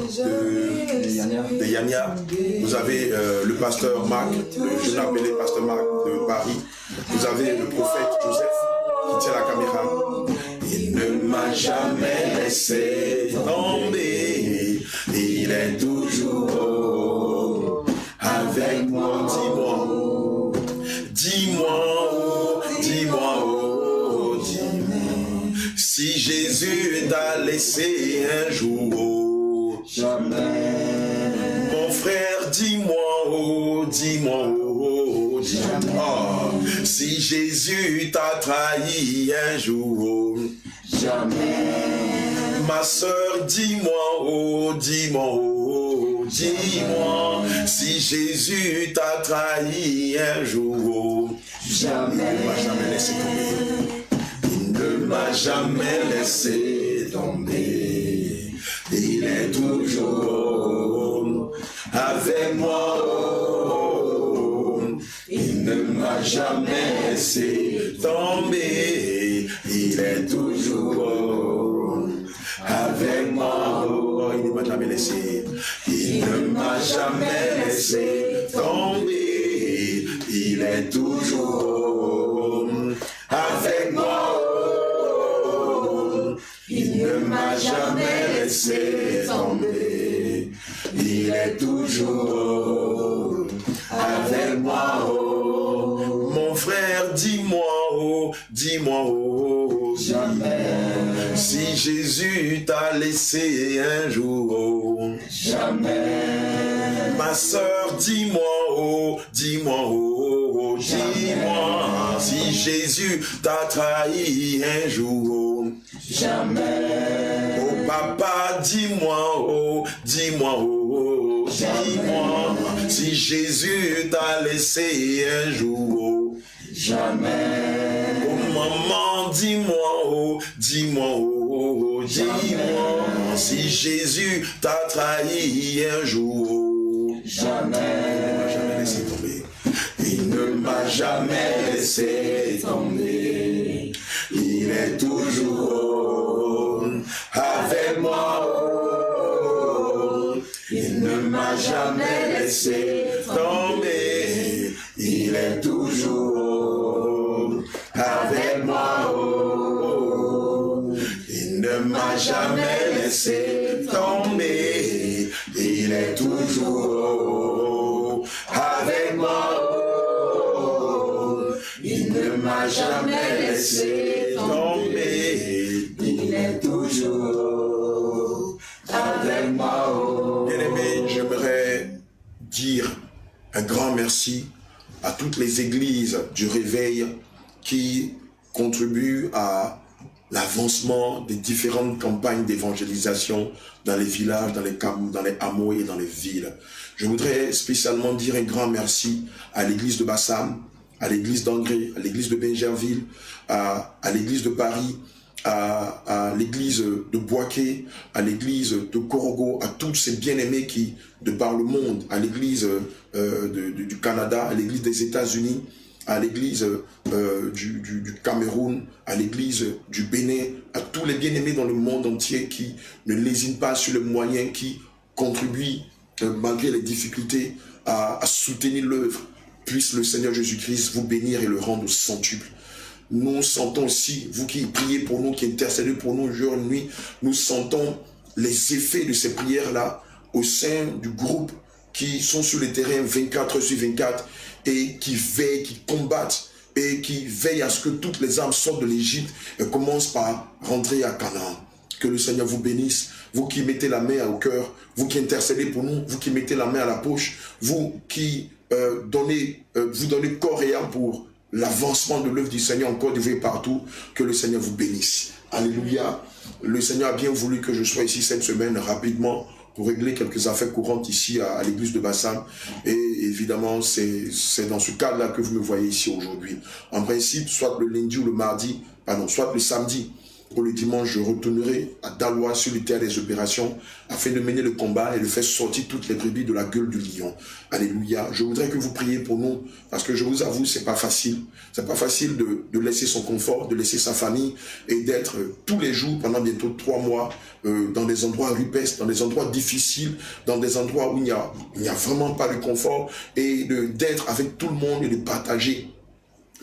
de Yania. Vous avez le pasteur Marc, je l'appelais pasteur Marc de Paris. Vous avez le prophète Joseph qui tient la caméra. Il ne m'a jamais laissé tomber. Il est toujours avec moi. Dis-moi, dis-moi, si Jésus t'a laissé un jour, jamais. Mon frère, dis-moi, dis-moi, si Jésus t'a trahi un jour, jamais. Ma soeur, dis-moi, dis-moi, dis-moi, si Jésus t'a trahi un jour, jamais. Il ne m'a jamais laissé tomber. Il ne m'a jamais laissé tomber. Il est toujours avec moi. Il ne m'a jamais laissé tomber. Il est toujours avec moi. Il ne m'a jamais laissé. Il ne m'a jamais laissé tomber. Il est toujours avec moi. Il ne m'a jamais laissé tomber. Il est toujours avec moi. Mon frère, dis-moi, dis-moi, jamais. Si Jésus t'a laissé un jour, jamais. Ma soeur, dis-moi, dis-moi, dis-moi, si Jésus t'a trahi un jour, jamais. Oh papa, dis-moi, dis-moi, dis-moi, si Jésus t'a laissé un jour, jamais. Oh maman, dis-moi, dis-moi, dis-moi, si Jésus t'a trahi un jour, jamais. Il ne m'a jamais laissé tomber. Il est toujours avec moi. Il ne m'a jamais laissé tomber. Il est toujours avec moi. Il ne m'a jamais laissé tomber. Il est toujours avec moi. Il ne m'a jamais laissé tomber. Il est toujours avec moi. Bien-aimé, j'aimerais dire un grand merci à toutes les églises du réveil qui contribuent à l'avancement des différentes campagnes d'évangélisation dans les villages, dans les hameaux et dans les villes. Je voudrais spécialement dire un grand merci à l'église de Bassam, à l'église d'Angré, à l'église de Benjerville, à l'église de Paris, à l'église de Boaké, à l'église de Korogo, à tous ces bien-aimés qui, de par le monde, à l'église du Canada, à l'église des États-Unis, à l'église du Cameroun, à l'église du Bénin, à tous les bien-aimés dans le monde entier qui ne lésinent pas sur les moyens, qui contribuent, malgré les difficultés, à soutenir l'œuvre. Puisse le Seigneur Jésus-Christ vous bénir et le rendre au centuple. Nous sentons aussi, vous qui priez pour nous, qui intercédez pour nous jour et nuit, nous sentons les effets de ces prières-là au sein du groupe qui sont sur le terrain 24 sur 24 et qui veillent, qui combattent et qui veillent à ce que toutes les âmes sortent de l'Égypte et commencent par rentrer à Canaan. Que le Seigneur vous bénisse, vous qui mettez la main au cœur, vous qui intercédez pour nous, vous qui mettez la main à la poche, vous qui vous donnez corps et âme pour l'avancement de l'œuvre du Seigneur encore de vous partout. Que le Seigneur vous bénisse. Alléluia. Le Seigneur a bien voulu que je sois ici cette semaine rapidement pour régler quelques affaires courantes ici à l'église de Bassam. Et évidemment, c'est dans ce cadre-là que vous me voyez ici aujourd'hui. En principe, soit le lundi ou le mardi, pardon, soit le samedi ou le dimanche, je retournerai à Dalois sur le théâtre des opérations afin de mener le combat et de faire sortir toutes les brebis de la gueule du lion. Alléluia. Je voudrais que vous priez pour nous parce que je vous avoue, c'est pas facile. C'est pas facile de laisser son confort, de laisser sa famille et d'être tous les jours pendant bientôt 3 mois dans des endroits rupestres, dans des endroits difficiles, dans des endroits où il n'y a vraiment pas de confort et d'être avec tout le monde et de partager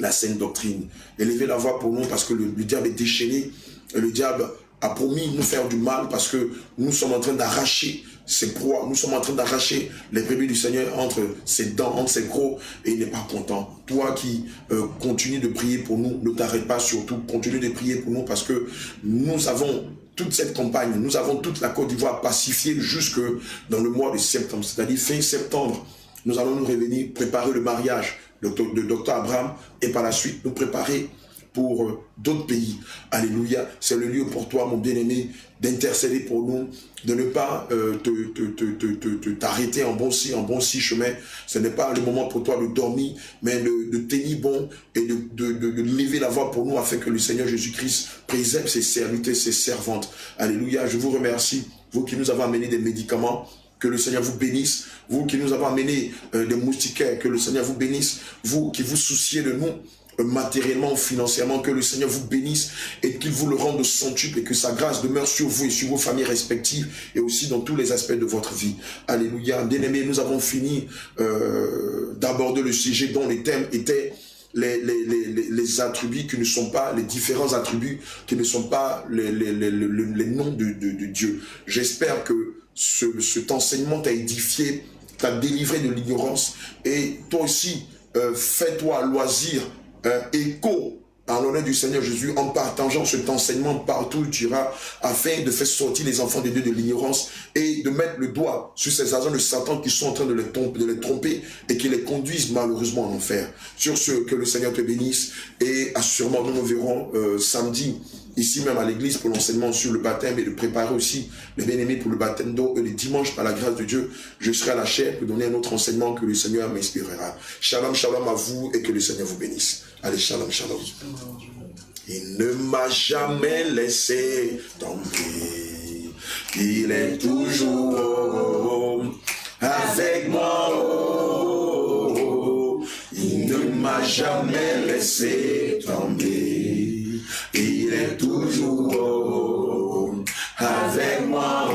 la saine doctrine. Élevez la voix pour nous parce que le diable est déchaîné. Et le diable a promis nous faire du mal parce que nous sommes en train d'arracher ses proies, nous sommes en train d'arracher les brebis du Seigneur entre ses dents, entre ses crocs, et il n'est pas content. Toi qui continues de prier pour nous, ne t'arrête pas surtout, continue de prier pour nous parce que nous avons toute cette campagne, nous avons toute la Côte d'Ivoire pacifiée jusque dans le mois de septembre, c'est-à-dire fin septembre. Nous allons nous revenir préparer le mariage de Dr Abraham et par la suite nous préparer pour d'autres pays. Alléluia. C'est le lieu pour toi, mon bien-aimé, d'intercéder pour nous, de ne pas t'arrêter en bon si chemin. Ce n'est pas le moment pour toi de dormir, mais de tenir bon et de lever la voix pour nous afin que le Seigneur Jésus-Christ préserve ses serviteurs, ses servantes. Alléluia. Je vous remercie, vous qui nous avez amené des médicaments. Que le Seigneur vous bénisse. Vous qui nous avez amené des moustiquaires, que le Seigneur vous bénisse. Vous qui vous souciez de nous, matériellement ou financièrement, que le Seigneur vous bénisse et qu'il vous le rende centuple et que sa grâce demeure sur vous et sur vos familles respectives et aussi dans tous les aspects de votre vie. Alléluia. Bien-aimés, nous avons fini d'aborder le sujet dont les thèmes étaient les attributs qui ne sont pas, les différents attributs qui ne sont pas les noms de Dieu. J'espère que cet enseignement t'a édifié, t'a délivré de l'ignorance et toi aussi, fais-toi loisir écho en l'honneur du Seigneur Jésus en partageant cet enseignement partout où tu iras afin de faire sortir les enfants de Dieu de l'ignorance et de mettre le doigt sur ces agents de Satan qui sont en train de les tromper et qui les conduisent malheureusement en enfer. Sur ce, que le Seigneur te bénisse et assurément nous nous verrons samedi ici même à l'église pour l'enseignement sur le baptême et de préparer aussi les bien-aimés pour le baptême d'eau. Et le dimanche, par la grâce de Dieu, je serai à la chair pour donner un autre enseignement que le Seigneur m'inspirera. Shalom, shalom à vous et que le Seigneur vous bénisse. Allez, shalom, shalom. Il ne m'a jamais laissé tomber. Il est toujours avec moi. Il ne m'a jamais laissé tomber. Il est toujours avec moi.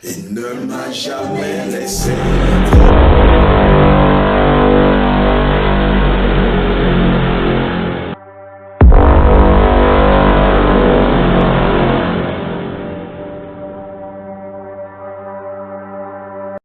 Il ne m'a jamais laissé tomber.